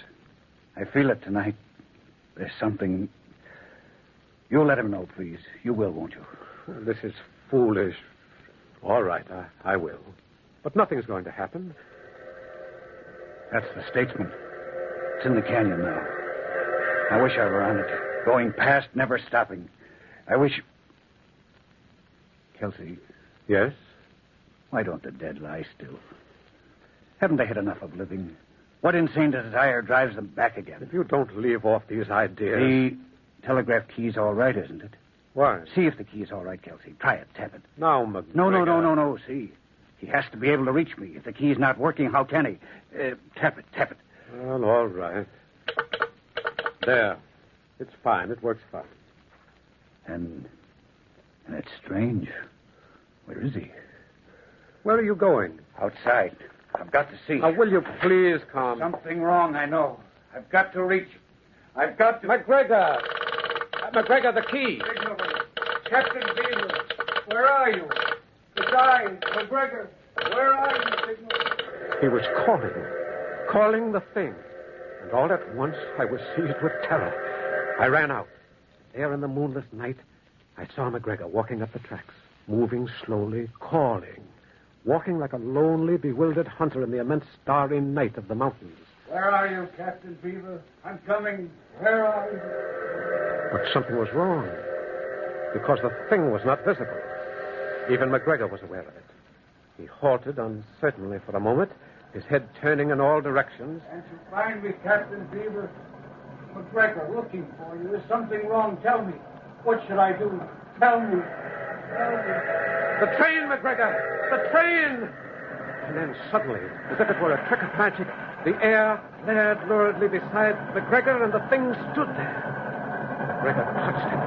S3: I feel it tonight. There's something... You'll let him know, please. You will, won't you?
S5: This is foolish. All right, I will. But nothing's going to happen.
S3: That's the Statesman. It's in the canyon now. I wish I were on it. Going past, never stopping. I wish... Kelsey.
S5: Yes?
S3: Why don't the dead lie still? Haven't they had enough of living? What insane desire drives them back again?
S5: If you don't leave off these ideas...
S3: The telegraph key's all right, isn't it?
S5: Why?
S3: See if the key's all right, Kelsey. Try it. Tap it.
S5: Now, McGregor...
S3: No. See. He has to be able to reach me. If the key's not working, how can he? Tap it.
S5: Well, all right. There. It's fine. It works fine.
S3: And it's strange. Where is he?
S5: Where are you going?
S3: Outside. I've got to see.
S5: Now, will you please come?
S3: Something wrong, I know. I've got to reach him. I've got to...
S5: McGregor! McGregor, the key!
S3: Captain Beaver, where are you? It's I, McGregor. Where are you, Signal?
S5: He was calling the thing. And all at once, I was seized with terror. I ran out. There in the moonless night, I saw McGregor walking up the tracks, moving slowly, calling, walking like a lonely, bewildered hunter in the immense starry night of the mountains.
S3: Where are you, Captain Beaver? I'm coming. Where are you?
S5: But something was wrong, because the thing was not visible. Even McGregor was aware of it. He halted uncertainly for a moment, his head turning in all directions.
S3: Can't you find me, Captain Beaver? McGregor, looking for you. Is something wrong? Tell me. What should I do? Tell me.
S5: The train, McGregor! The train! And then suddenly, as if it were a trick of magic, the air flared luridly beside McGregor, and the thing stood there. McGregor touched it.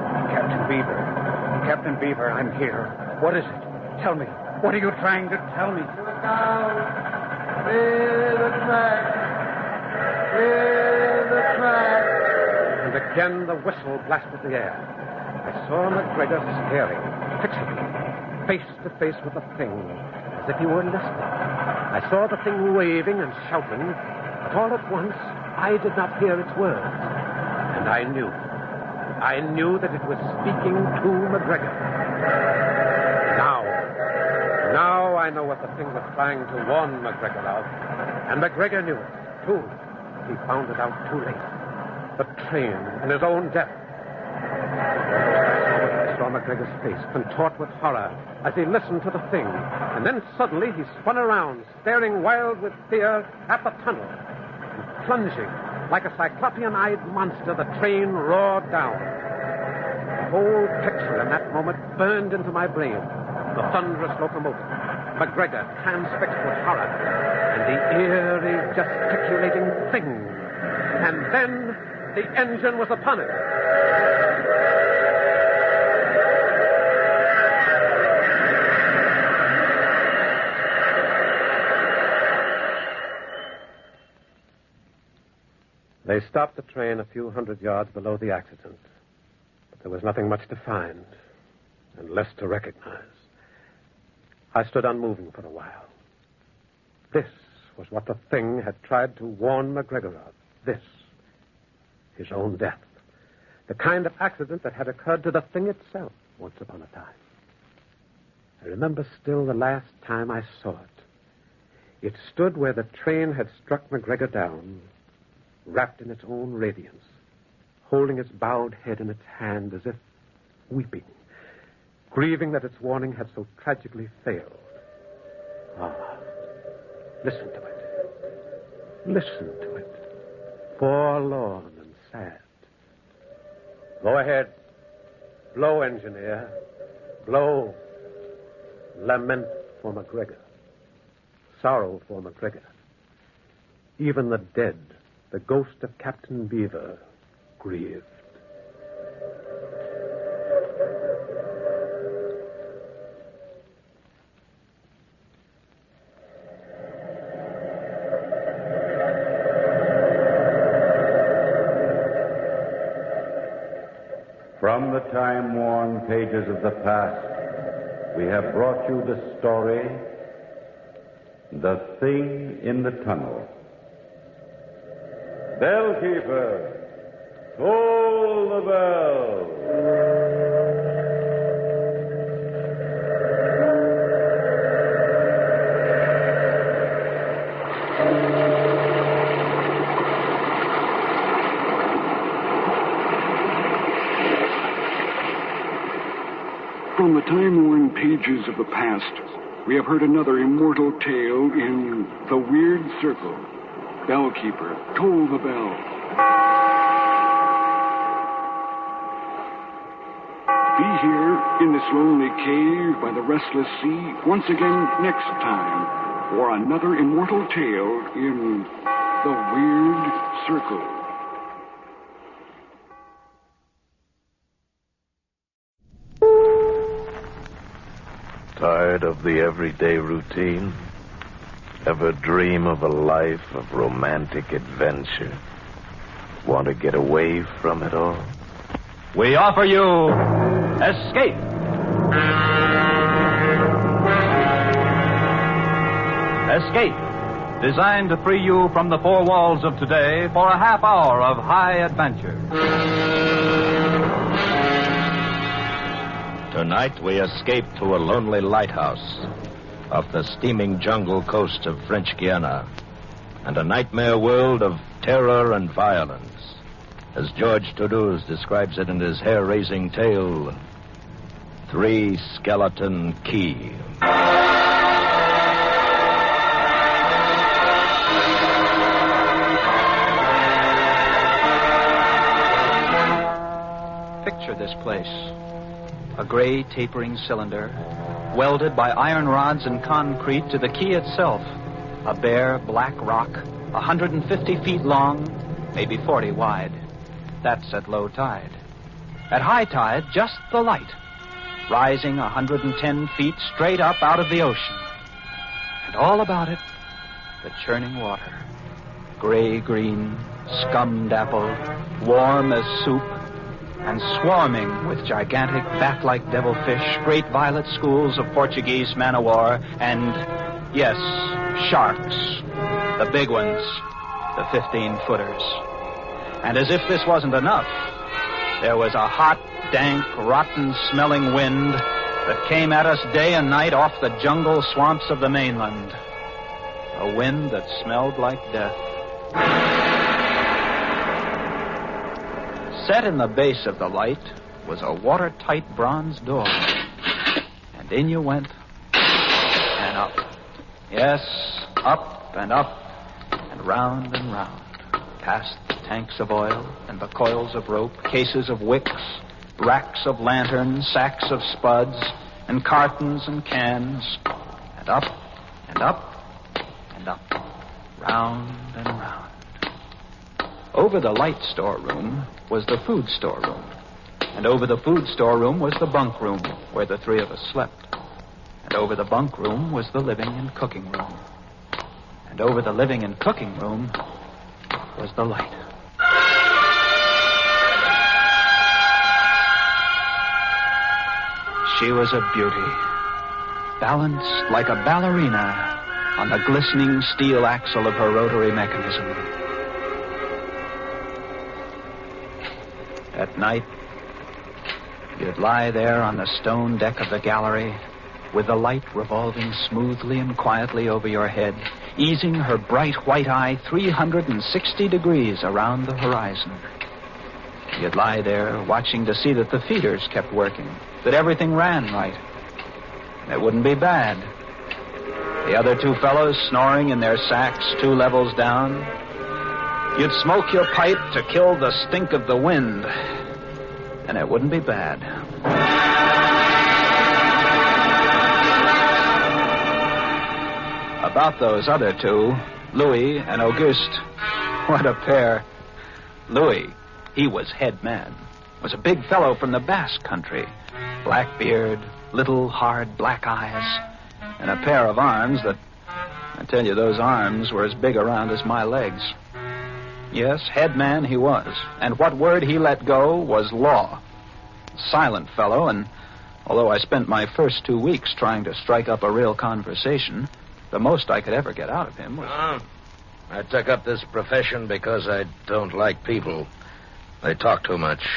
S5: Captain Beaver, I'm here. What is it? Tell me. What are you trying to tell me?
S3: Look out. Clear the track. Clear the track.
S5: And again the whistle blasted the air. I saw McGregor staring, fixedly, face to face with the thing, as if he were listening. I saw the thing waving and shouting, but all at once I did not hear its words. And I knew that it was speaking to McGregor. Now I know what the thing was trying to warn McGregor of. And McGregor knew it, too. He found it out too late. The train and his own death. I saw McGregor's face contort with horror as he listened to the thing. And then suddenly he spun around, staring wild with fear at the tunnel. And plunging, like a cyclopean-eyed monster, the train roared down. The whole picture in that moment burned into my brain. The thunderous locomotive, McGregor transfixed with horror, and the eerie, gesticulating thing. And then the engine was upon it. They stopped the train a few hundred yards below the accident. But there was nothing much to find, and less to recognize. I stood unmoving for a while. This was what the thing had tried to warn McGregor of. This. His own death. The kind of accident that had occurred to the thing itself once upon a time. I remember still the last time I saw it. It stood where the train had struck McGregor down, wrapped in its own radiance, holding its bowed head in its hand as if weeping, grieving that its warning had so tragically failed. Ah, listen to it. Listen to it. Forlorn and sad. Go ahead. Blow, engineer. Blow. Lament for McGregor. Sorrow for McGregor. Even the dead, the ghost of Captain Beaver, grieved.
S21: From the time-worn pages of the past, we have brought you the story, The Thing in the Tunnel. Bellkeeper, toll the bell.
S19: From the time-worn pages of the past, we have heard another immortal tale in The Weird Circle. Bellkeeper, toll the bell. Be here in this lonely cave by the restless sea once again next time for another immortal tale in The Weird Circle.
S7: Tired of the everyday routine? Ever dream of a life of romantic adventure? Want to get away from it all?
S14: We offer you Escape. Escape, designed to free you from the four walls of today for a half hour of high adventure.
S20: Tonight we escape to a lonely lighthouse off the steaming jungle coast of French Guiana and a nightmare world of terror and violence, as George Toulouse describes it in his hair-raising tale, Three Skeleton Key.
S23: Picture this place. A gray, tapering cylinder, welded by iron rods and concrete to the key itself. A bare, black rock, 150 feet long, maybe 40 wide. That's at low tide. At high tide, just the light, rising 110 feet straight up out of the ocean. And all about it, the churning water. Gray-green, scummed apple, warm as soup, and swarming with gigantic bat-like devilfish, great violet schools of Portuguese man-o-war, and, yes, sharks, the big ones, the 15-footers. And as if this wasn't enough, there was a hot, dank, rotten-smelling wind that came at us day and night off the jungle swamps of the mainland. A wind that smelled like death. Set in the base of the light was a watertight bronze door. And in you went, and up. Yes, up, and round, past the tanks of oil and the coils of rope, cases of wicks, racks of lanterns, sacks of spuds, and cartons and cans, and up, round and round. Over the light storeroom was the food storeroom, and over the food storeroom was the bunk room where the three of us slept, and over the bunk room was the living and cooking room, and over the living and cooking room was the light. She was a beauty, balanced like a ballerina on the glistening steel axle of her rotary mechanism. At night, you'd lie there on the stone deck of the gallery with the light revolving smoothly and quietly over your head, easing her bright white eye 360 degrees around the horizon. You'd lie there watching to see that the feeders kept working, that everything ran right. And it wouldn't be bad. The other two fellows snoring in their sacks 2 levels down. You'd smoke your pipe to kill the stink of the wind, and it wouldn't be bad. About those other two, Louis and Auguste, what a pair. Louis, he was head man, was a big fellow from the Basque country, black beard, little hard black eyes, and a pair of arms that, I tell you, those arms were as big around as my legs. Yes, head man he was, and what word he let go was law. Silent fellow, and although I spent my first 2 weeks trying to strike up a real conversation, the most I could ever get out of him was...
S20: I took up this profession because I don't like people. They talk too much.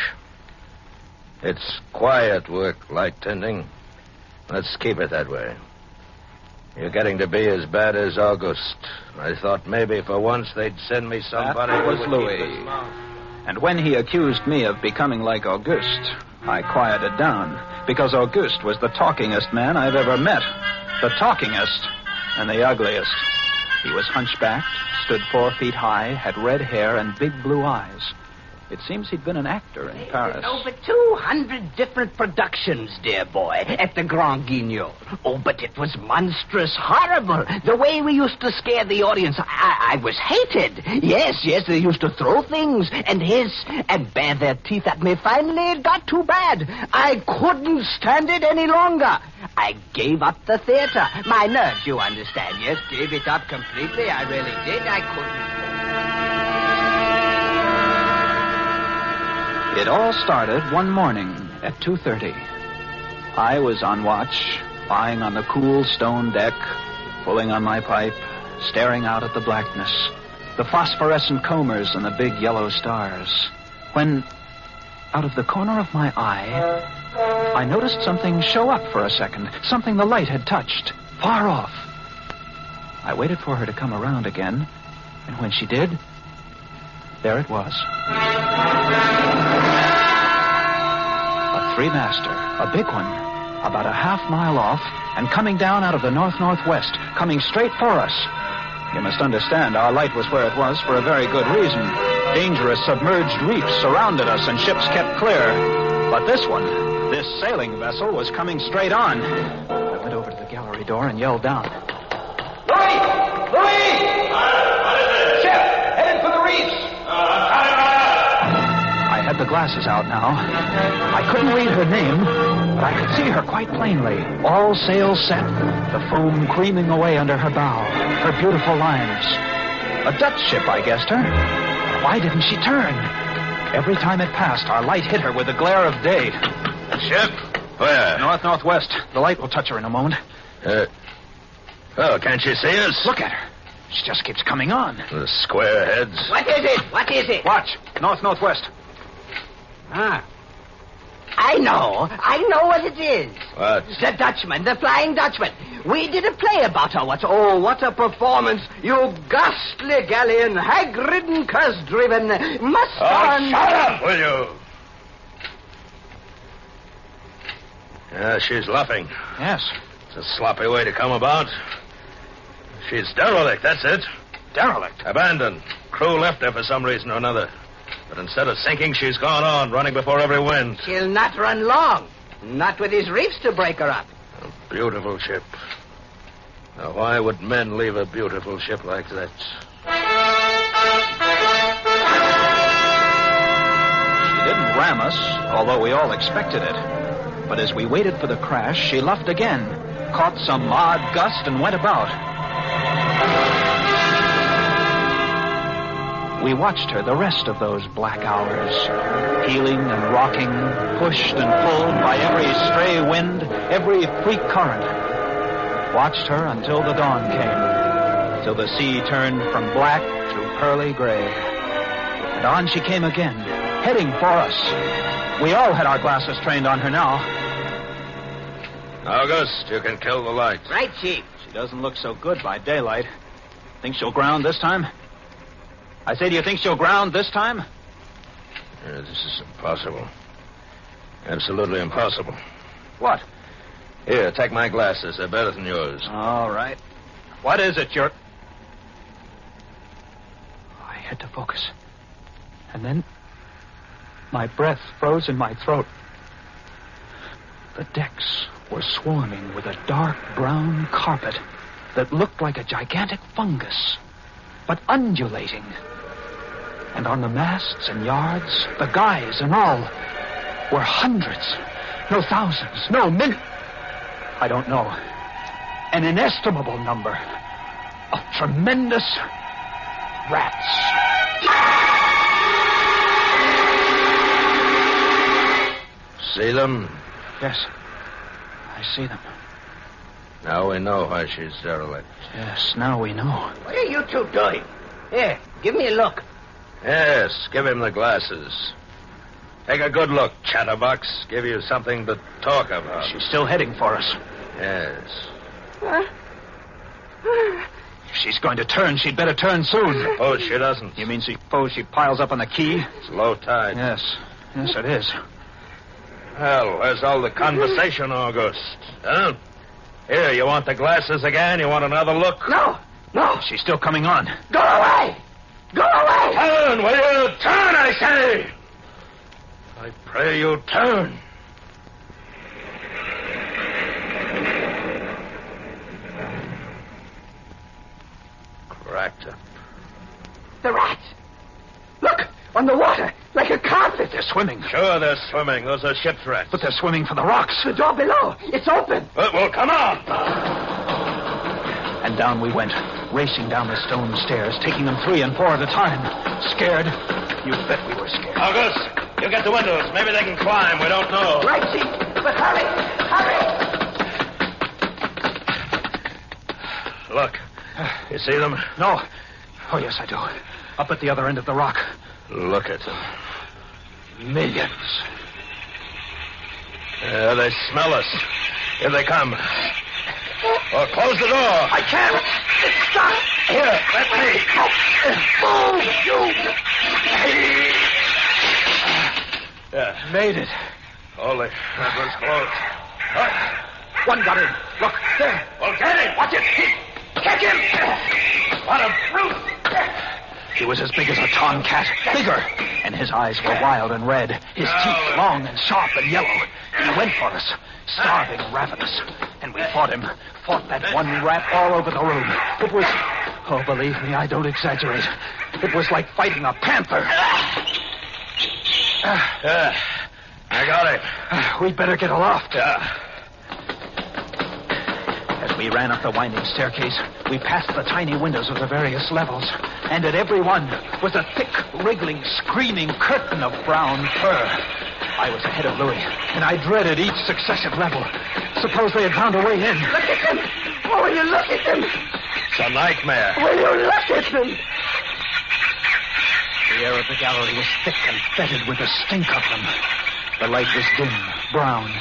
S20: It's quiet work, light tending. Let's keep it that way. You're getting to be as bad as Auguste. I thought maybe for once they'd send me somebody
S23: that
S20: who
S23: was
S20: would
S23: Louis.
S20: keep his mouth.
S23: And when he accused me of becoming like Auguste, I quieted down, because Auguste was the talkingest man I've ever met. The talkingest and the ugliest. He was hunchbacked, stood 4 feet high, had red hair and big blue eyes. It seems he'd been an actor in Paris.
S2: Over 200 different productions, dear boy, at the Grand Guignol. Oh, but it was monstrous, horrible. The way we used to scare the audience, I was hated. Yes, they used to throw things and hiss and bare their teeth at me. Finally, it got too bad. I couldn't stand it any longer. I gave up the theater. My nerves, you understand. Yes, gave it up completely. I really did. I couldn't.
S23: It all started one morning at 2:30. I was on watch, lying on the cool stone deck, pulling on my pipe, staring out at the blackness, the phosphorescent combers and the big yellow stars, when, out of the corner of my eye, I noticed something show up for a second, something the light had touched, far off. I waited for her to come around again, and when she did, there it was. A 3-master, a big one, about a half-mile off, and coming down out of the north-northwest, coming straight for us. You must understand, our light was where it was for a very good reason. Dangerous submerged reefs surrounded us, and ships kept clear. But this one, this sailing vessel, was coming straight on. I went over to the gallery door and yelled down.
S2: Louis! What is it? Ship! Headed for the reefs!
S23: I had the glasses out now. I couldn't read her name, but I could see her quite plainly. All sails set, the foam creaming away under her bow, her beautiful lines. A Dutch ship, I guessed her. Why didn't she turn? Every time it passed, our light hit her with the glare of day.
S20: Ship? Where?
S23: North-northwest. The light will touch her in a moment.
S20: Oh, can't she see us?
S23: Look at her. She just keeps coming on.
S20: The square heads.
S2: What is it?
S23: Watch. North-northwest.
S2: Ah. I know what it is.
S20: What?
S2: The Dutchman, the Flying Dutchman. We did a play about her. What a performance. You ghastly galleon, hag-ridden, curse-driven, must-on...
S20: shut up, will you? Yeah, she's luffing.
S23: Yes.
S20: It's a sloppy way to come about. She's derelict, that's it.
S23: Derelict?
S20: Abandoned. Crew left her for some reason or another. But instead of sinking, she's gone on, running before every wind.
S2: She'll not run long. Not with these reefs to break her up.
S20: A beautiful ship. Now, why would men leave a beautiful ship like that?
S23: She didn't ram us, although we all expected it. But as we waited for the crash, she luffed again, caught some odd gust, and went about. We watched her the rest of those black hours, heeling and rocking, pushed and pulled by every stray wind, every freak current. Watched her until the dawn came, till the sea turned from black to pearly gray. And on she came again, heading for us. We all had our glasses trained on her now.
S20: August, you can kill the light.
S2: Right, Chief.
S23: She doesn't look so good by daylight. Think she'll ground this time? I say, do you think she'll ground this time?
S20: This is impossible. Absolutely impossible.
S23: What?
S20: Here, take my glasses. They're better than yours.
S23: All right. What is it, I had to focus. And then my breath froze in my throat. The decks were swarming with a dark brown carpet that looked like a gigantic fungus, but undulating. And on the masts and yards, the guys and all, were hundreds, no thousands, no millions. I don't know. An inestimable number of tremendous rats.
S20: See them?
S23: Yes, I see them.
S20: Now we know why she's derelict.
S23: Yes, now we know.
S2: What are you two doing? Here, give me a look.
S20: Yes, give him the glasses. Take a good look, chatterbox. Give you something to talk about.
S23: She's still heading for us.
S20: Yes.
S23: If she's going to turn, she'd better turn soon.
S20: Suppose she doesn't.
S23: You mean suppose she piles up on the quay?
S20: It's low tide.
S23: Yes, it is.
S20: Well, where's all the conversation, August? Huh? Here, you want the glasses again? You want another look?
S2: No.
S23: She's still coming on.
S2: Go away! Go away!
S20: Turn, will you? Turn, I say! I pray you turn. Cracked up.
S2: The rats! Look! On the water! Like a carpet!
S23: They're swimming.
S20: Sure, they're swimming. Those are ship's rats.
S23: But they're swimming for the rocks.
S2: The door below. It's open.
S20: Well, come on.
S23: And down we went, racing down the stone stairs, taking them 3 and 4 at a time. Scared? You bet we were scared.
S20: August, you get the windows. Maybe they can climb. We don't know.
S2: Right, Chief. But hurry!
S20: Look. You see them?
S23: No. Oh, yes, I do. Up at the other end of the rock.
S20: Look at them.
S23: Millions.
S20: Yeah, they smell us. Here they come. Well, close the door.
S2: I can't. Stop.
S20: Here, let me.
S2: Move, you.
S20: Yeah.
S23: Made it.
S20: Holy, that was close.
S23: One got in. Look, there.
S20: Well, get him. Watch it. Catch him. What a brute.
S23: He was as big as a tomcat, bigger, and his eyes were wild and red, his teeth long and sharp and yellow. He went for us, starving, ravenous, and we fought him, fought that one rat all over the room. It was, oh, believe me, I don't exaggerate. It was like fighting a panther.
S20: I got it.
S23: We'd better get aloft.
S20: Yeah.
S23: As we ran up the winding staircase, we passed the tiny windows of the various levels, and at every one was a thick, wriggling, screaming curtain of brown fur. I was ahead of Louis, and I dreaded each successive level. Suppose they had found a way in.
S2: Look at them! Oh, will you look at them?
S20: It's a nightmare.
S2: Will you look at them?
S23: The air of the gallery was thick and fetid with the stink of them. The light was dim, brown,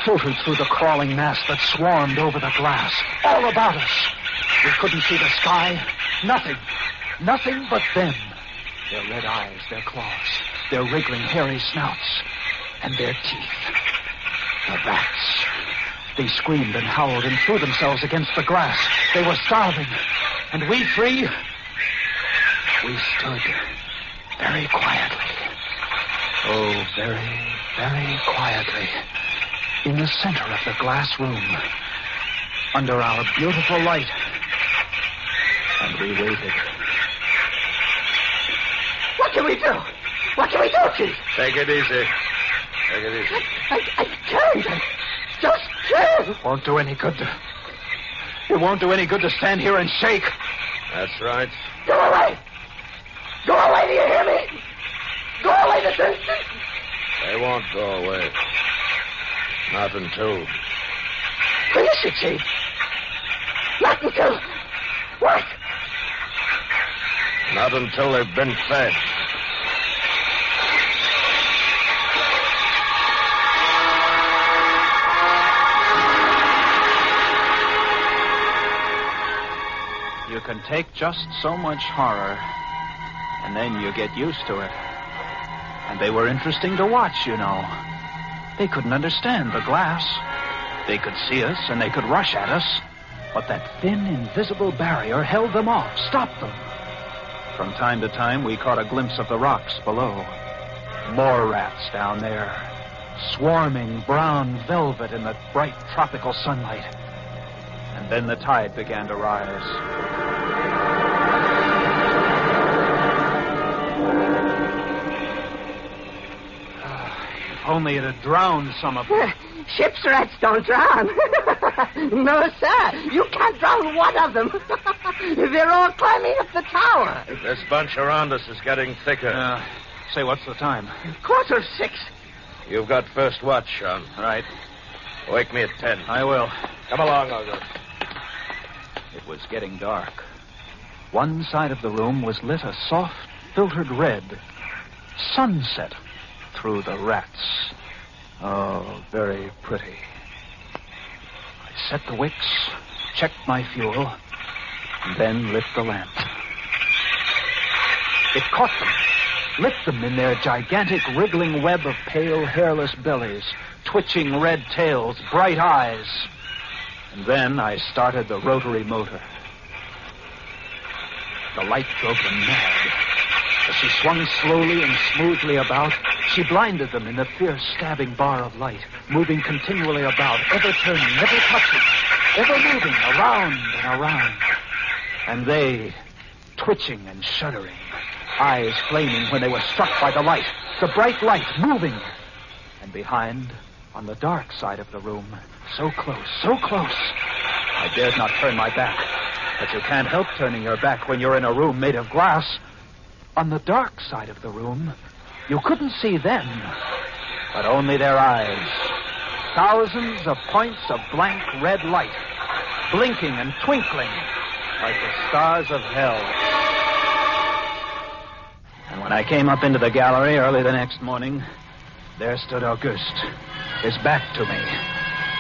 S23: filtered through the crawling mass that swarmed over the glass, all about us. We couldn't see the sky. Nothing. Nothing but them. Their red eyes, their claws, their wriggling, hairy snouts, and their teeth. The rats. They screamed and howled and threw themselves against the glass. They were starving. And we 3, we stood very quietly. Oh, very, very quietly. In the center of the glass room, under our beautiful light. And we waited.
S2: What can we do? What can we do, Chief?
S20: Take it easy. Take it easy.
S2: I can't. Just can't.
S23: It won't do any good to... It won't do any good to stand here and shake.
S20: That's right.
S2: Go away. Go away, do you hear me? Go away this instant.
S20: They won't go away. Not until...
S2: Finish it, Chief. Not until... What?
S20: Not until they've been fed.
S23: You can take just so much horror, and then you get used to it. And they were interesting to watch, you know. They couldn't understand the glass. They could see us, and they could rush at us. But that thin, invisible barrier held them off, stopped them. From time to time, we caught a glimpse of the rocks below. More rats down there, swarming brown velvet in the bright tropical sunlight. And then the tide began to rise. If only it had drowned some of them.
S2: Ship's rats don't drown. No, sir. You can't drown one of them. They're all climbing up the tower.
S20: This bunch around us is getting thicker.
S23: Say, what's the time?
S2: 6:15.
S20: You've got first watch, Sean.
S23: Right.
S20: Wake me at 10.
S23: I will.
S20: Come along, August.
S23: It was getting dark. One side of the room was lit a soft, filtered red. Sunset through the rats. Oh, very pretty. I set the wicks, checked my fuel, and then lit the lamp. It caught them, lit them in their gigantic wriggling web of pale, hairless bellies, twitching red tails, bright eyes. And then I started the rotary motor. The light drove them mad. As she swung slowly and smoothly about, she blinded them in the fierce stabbing bar of light, moving continually about, ever turning, never touching, ever moving around and around. And they, twitching and shuddering, eyes flaming when they were struck by the light, the bright light moving. And behind, on the dark side of the room, so close, I dared not turn my back. But you can't help turning your back when you're in a room made of glass. On the dark side of the room, you couldn't see them, but only their eyes. Thousands of points of blank red light, blinking and twinkling like the stars of hell. And when I came up into the gallery early the next morning, there stood Auguste, his back to me.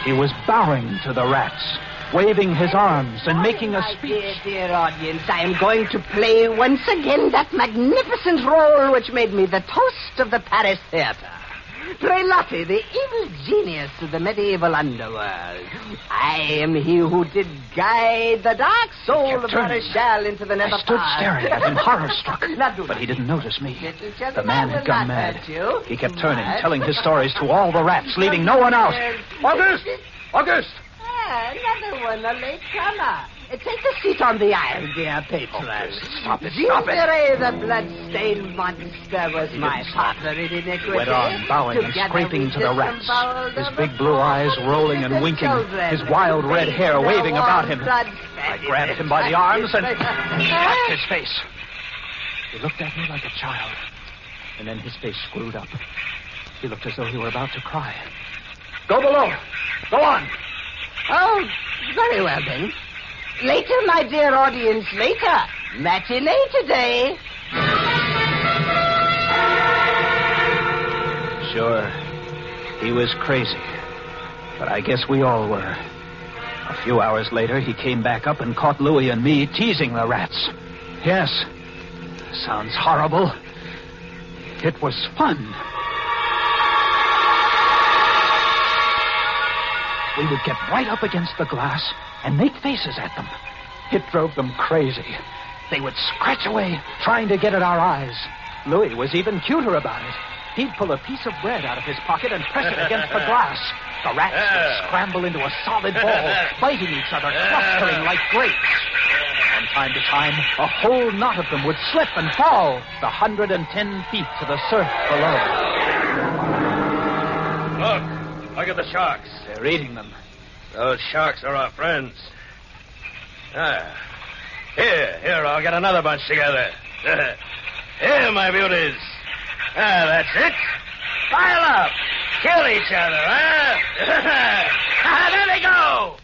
S23: He was bowing to the rats, waving his arms and making a speech.
S2: Dear audience, I am going to play once again that magnificent role which made me the toast of the Paris theater. Prelotti, the evil genius of the medieval underworld. I am he who did guide the dark soul of Marechal into the nether.
S23: I stood staring at him, horror-struck. But he didn't notice me. The man had gone mad. He kept turning, telling his stories to all the rats, leaving no one out. Auguste! Auguste!
S2: Another one, a late comer. Take a seat on the aisle, dear patron.
S23: Stop it.
S2: Desiree, the blood-stained monster, was my partner in iniquity.
S23: He went on, bowing and scraping to the rats, his big blue eyes rolling and winking, his wild red hair waving about him. I grabbed him by the arms and slapped his face. He looked at me like a child, and then his face screwed up. He looked as though he were about to cry. Go below. Go on.
S2: Oh, very well, then. Later, my dear audience, later. Matinee today.
S23: Sure, he was crazy, but I guess we all were. A few hours later, he came back up and caught Louis and me teasing the rats. Yes, sounds horrible. It was fun. We would get right up against the glass and make faces at them. It drove them crazy. They would scratch away, trying to get at our eyes. Louis was even cuter about it. He'd pull a piece of bread out of his pocket and press it against the glass. The rats would scramble into a solid ball, biting each other, clustering like grapes. From time to time, a whole knot of them would slip and fall the 110 feet to the surf below.
S20: Look at the sharks.
S23: They're eating them.
S20: Those sharks are our friends. Here, I'll get another bunch together. Here, my beauties. That's it. Pile up. Kill each other, huh? There they go.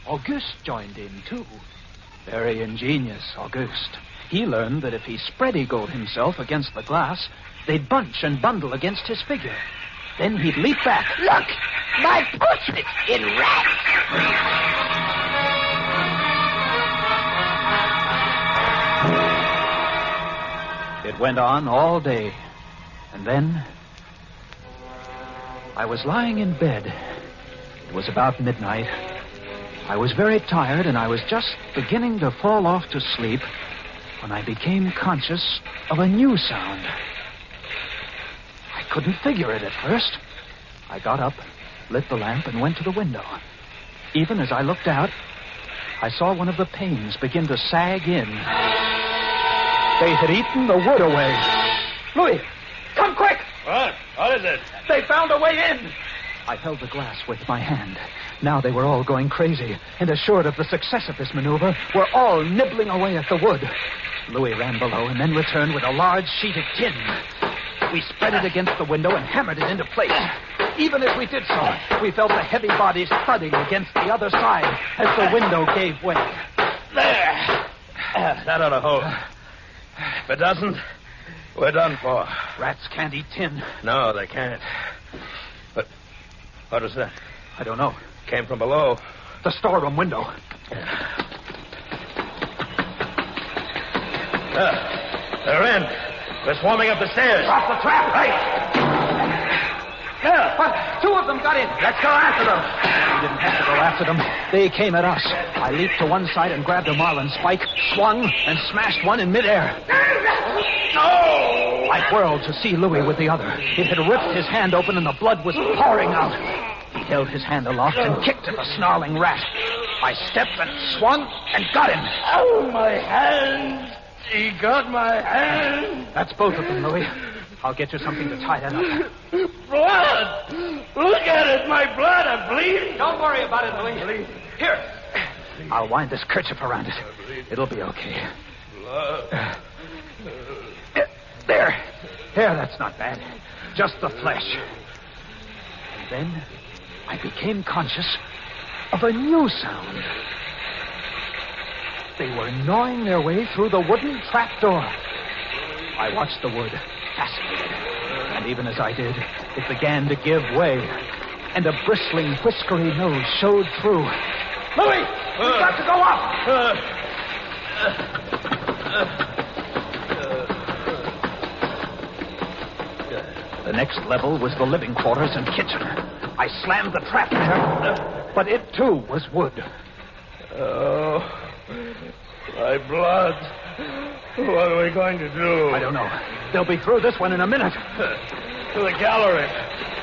S23: Auguste joined in, too. Very ingenious, Auguste. He learned that if he spread-eagled himself against the glass, they'd bunch and bundle against his figure. Then he'd leap back.
S2: Look! My portrait in rats!
S23: It went on all day. And then I was lying in bed. It was about midnight. I was very tired, and I was just beginning to fall off to sleep when I became conscious of a new sound. I couldn't figure it at first. I got up, lit the lamp, and went to the window. Even as I looked out, I saw one of the panes begin to sag in. They had eaten the wood away. Louis, come quick!
S20: What? What is it?
S23: They found a way in! I held the glass with my hand. Now they were all going crazy, and assured of the success of this maneuver, were all nibbling away at the wood. Louis ran below and then returned with a large sheet of tin. We spread it against the window and hammered it into place. Even as we did so, we felt the heavy bodies thudding against the other side as the window gave way.
S20: There! That ought to hold. If it doesn't, we're done for.
S23: Rats can't eat tin.
S20: No, they can't. But what was that?
S23: I don't know.
S20: Came from below.
S23: The storeroom window.
S20: They're in. They're swarming up the stairs.
S23: Drop the trap.
S20: Right.
S23: There! What? Two of them got in. Let's go after them. We didn't have to go after them. They came at us. I leaped to one side and grabbed a marlin spike, swung, and smashed one in midair.
S19: No!
S23: I whirled to see Louis with the other. It had ripped his hand open and the blood was pouring out. He held his hand aloft and kicked at the snarling rat. I stepped and swung and got him.
S19: Oh, my hand! He got my hand!
S23: That's both of them, Louis. I'll get you something to tie that up.
S19: Blood! Look at it, my blood, I'm bleeding.
S23: Don't worry about it, Louis. Here. I'll wind this kerchief around it. It'll be okay.
S19: Blood.
S23: There, that's not bad. Just the flesh. And then I became conscious of a new sound. They were gnawing their way through the wooden trapdoor. I watched the wood, fascinated. And even as I did, it began to give way. And a bristling, whiskery nose showed through. Louis, we've got to go up! The next level was the living quarters and kitchen. I slammed the trap there, but it too was wood.
S19: Oh, my blood. What are we going to do?
S23: I don't know. They'll be through this one in a minute.
S19: To the gallery.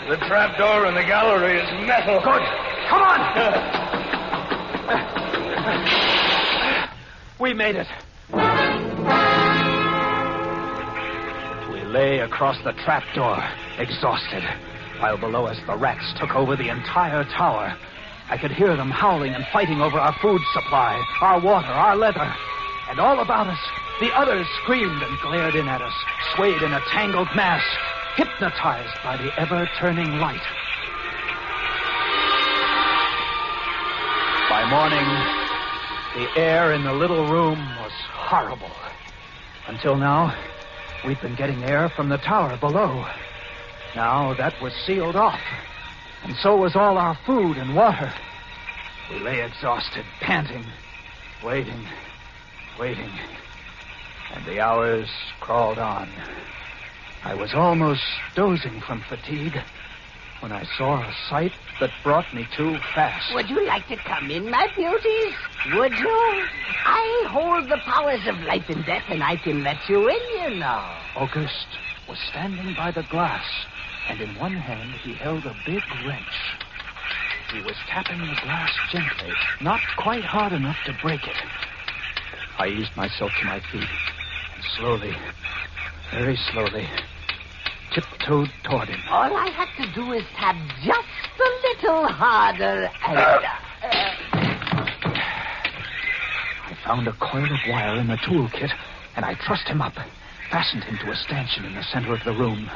S19: The trap door in the gallery is metal.
S23: Good. Come on. We made it. We lay across the trap door, exhausted, while below us the rats took over the entire tower. I could hear them howling and fighting over our food supply, our water, our leather. And all about us, the others screamed and glared in at us, swayed in a tangled mass, hypnotized by the ever-turning light. By morning, the air in the little room was horrible. Until now, we'd been getting air from the tower below. Now that was sealed off, and so was all our food and water. We lay exhausted, panting, waiting, and the hours crawled on. I was almost dozing from fatigue when I saw a sight that brought me to fast.
S2: Would you like to come in, my beauties? Would you? I hold the powers of life and death, and I can let you in, you know.
S23: Auguste was standing by the glass, and in one hand he held a big wrench. He was tapping the glass gently, not quite hard enough to break it. I eased myself to my feet, and slowly, very slowly, tiptoed toward him.
S2: All I have to do is tap just a little harder and...
S23: I found a coil of wire in the toolkit, and I trussed him up, fastened him to a stanchion in the center of the room.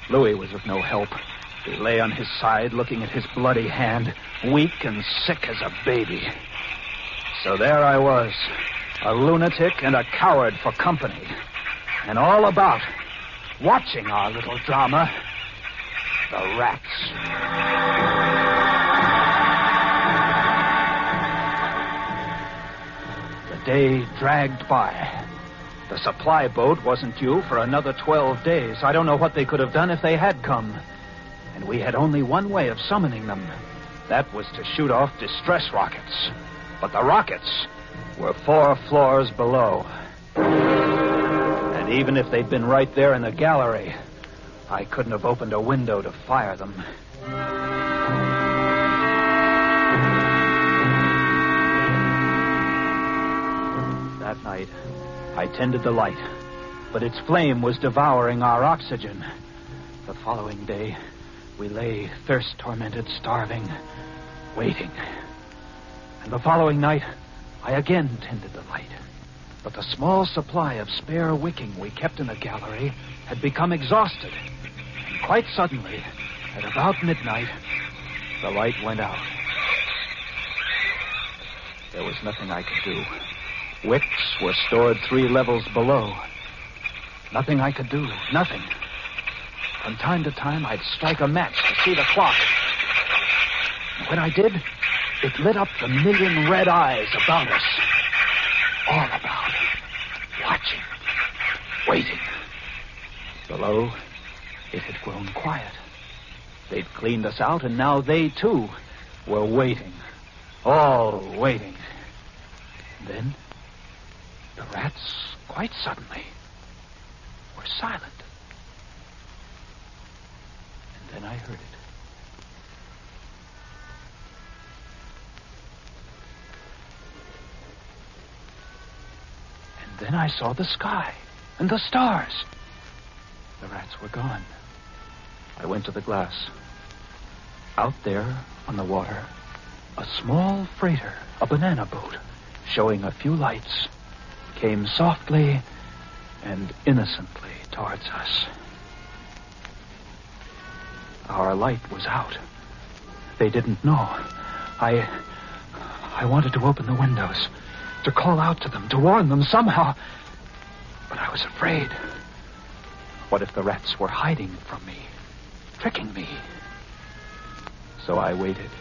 S23: Louis was of no help. He lay on his side, looking at his bloody hand, weak and sick as a baby. So there I was, a lunatic and a coward for company. And all about, watching our little drama, the rats. The day dragged by. The supply boat wasn't due for another 12 days. I don't know what they could have done if they had come. And we had only one way of summoning them. That was to shoot off distress rockets. But the rockets were 4 floors below. And even if they'd been right there in the gallery, I couldn't have opened a window to fire them. That night, I tended the light, but its flame was devouring our oxygen. The following day, we lay thirst-tormented, starving, waiting. And the following night, I again tended the light. But the small supply of spare wicking we kept in the gallery had become exhausted. And quite suddenly, at about midnight, the light went out. There was nothing I could do. Wicks were stored 3 levels below. Nothing I could do, nothing. From time to time, I'd strike a match to see the clock. And when I did, it lit up the million red eyes about us. All about. Watching. Waiting. Below, it had grown quiet. They'd cleaned us out, and now they, too, were waiting. All waiting. And then, the rats, quite suddenly, were silent. And then I heard it. And then I saw the sky and the stars. The rats were gone. I went to the glass. Out there on the water, a small freighter, a banana boat, showing a few lights, came softly and innocently towards us. Our light was out. They didn't know. I wanted to open the windows, to call out to them, to warn them somehow. But I was afraid. What if the rats were hiding from me, tricking me? So I waited.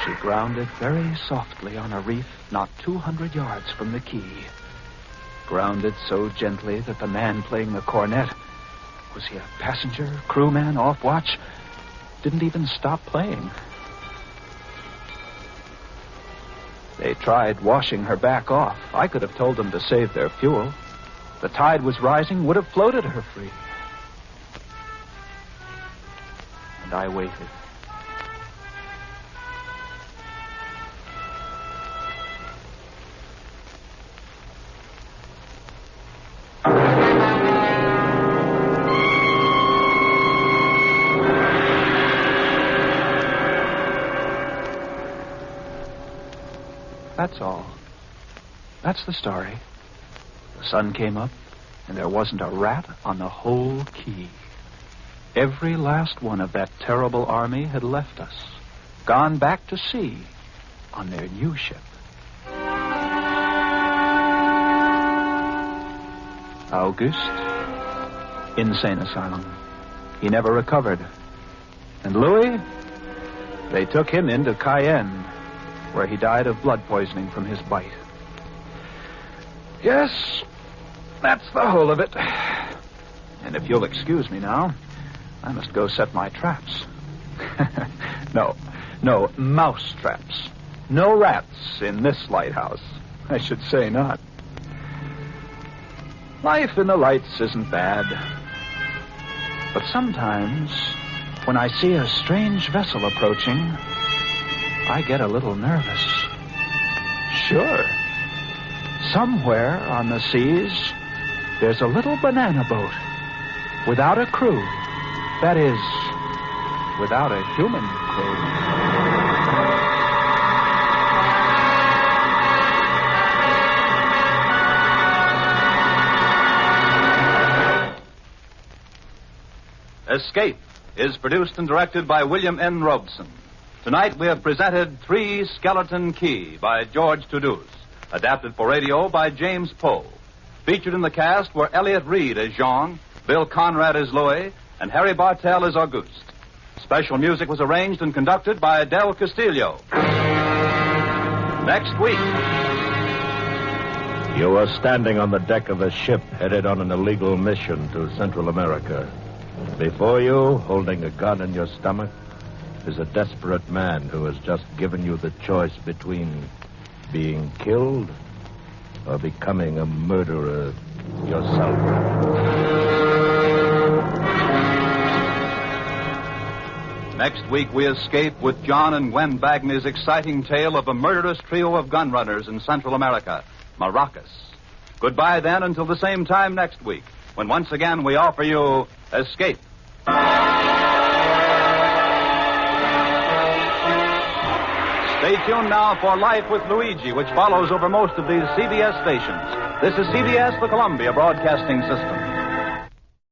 S23: She grounded very softly on a reef not 200 yards from the quay. Grounded so gently that the man playing the cornet, was he a passenger, crewman, off watch, didn't even stop playing. They tried washing her back off. I could have told them to save their fuel. The tide was rising, would have floated her free. And I waited. That's all. That's the story. The sun came up, and there wasn't a rat on the whole quay. Every last one of that terrible army had left us, gone back to sea on their new ship. August, insane asylum. He never recovered. And Louis, they took him into Cayenne, where he died of blood poisoning from his bite. Yes, that's the whole of it. And if you'll excuse me now, I must go set my traps. No, mouse traps. No rats in this lighthouse. I should say not. Life in the lights isn't bad. But sometimes, when I see a strange vessel approaching, I get a little nervous. Sure. Somewhere on the seas, there's a little banana boat without a crew. That is, without a human crew.
S14: Escape is produced and directed by William N. Robeson. Tonight we have presented Three Skeleton Key by George Toulouse, adapted for radio by James Poe. Featured in the cast were Elliot Reed as Jean, Bill Conrad as Louis, and Harry Bartell as Auguste. Special music was arranged and conducted by Del Castillo. Next week.
S7: You are standing on the deck of a ship headed on an illegal mission to Central America. Before you, holding a gun in your stomach, is a desperate man who has just given you the choice between being killed or becoming a murderer yourself.
S14: Next week, we escape with John and Gwen Bagney's exciting tale of a murderous trio of gun runners in Central America, Maracas. Goodbye, then, until the same time next week, when once again we offer you Escape. Stay tuned now for Life with Luigi, which follows over most of these CBS stations. This is CBS, the Columbia Broadcasting System.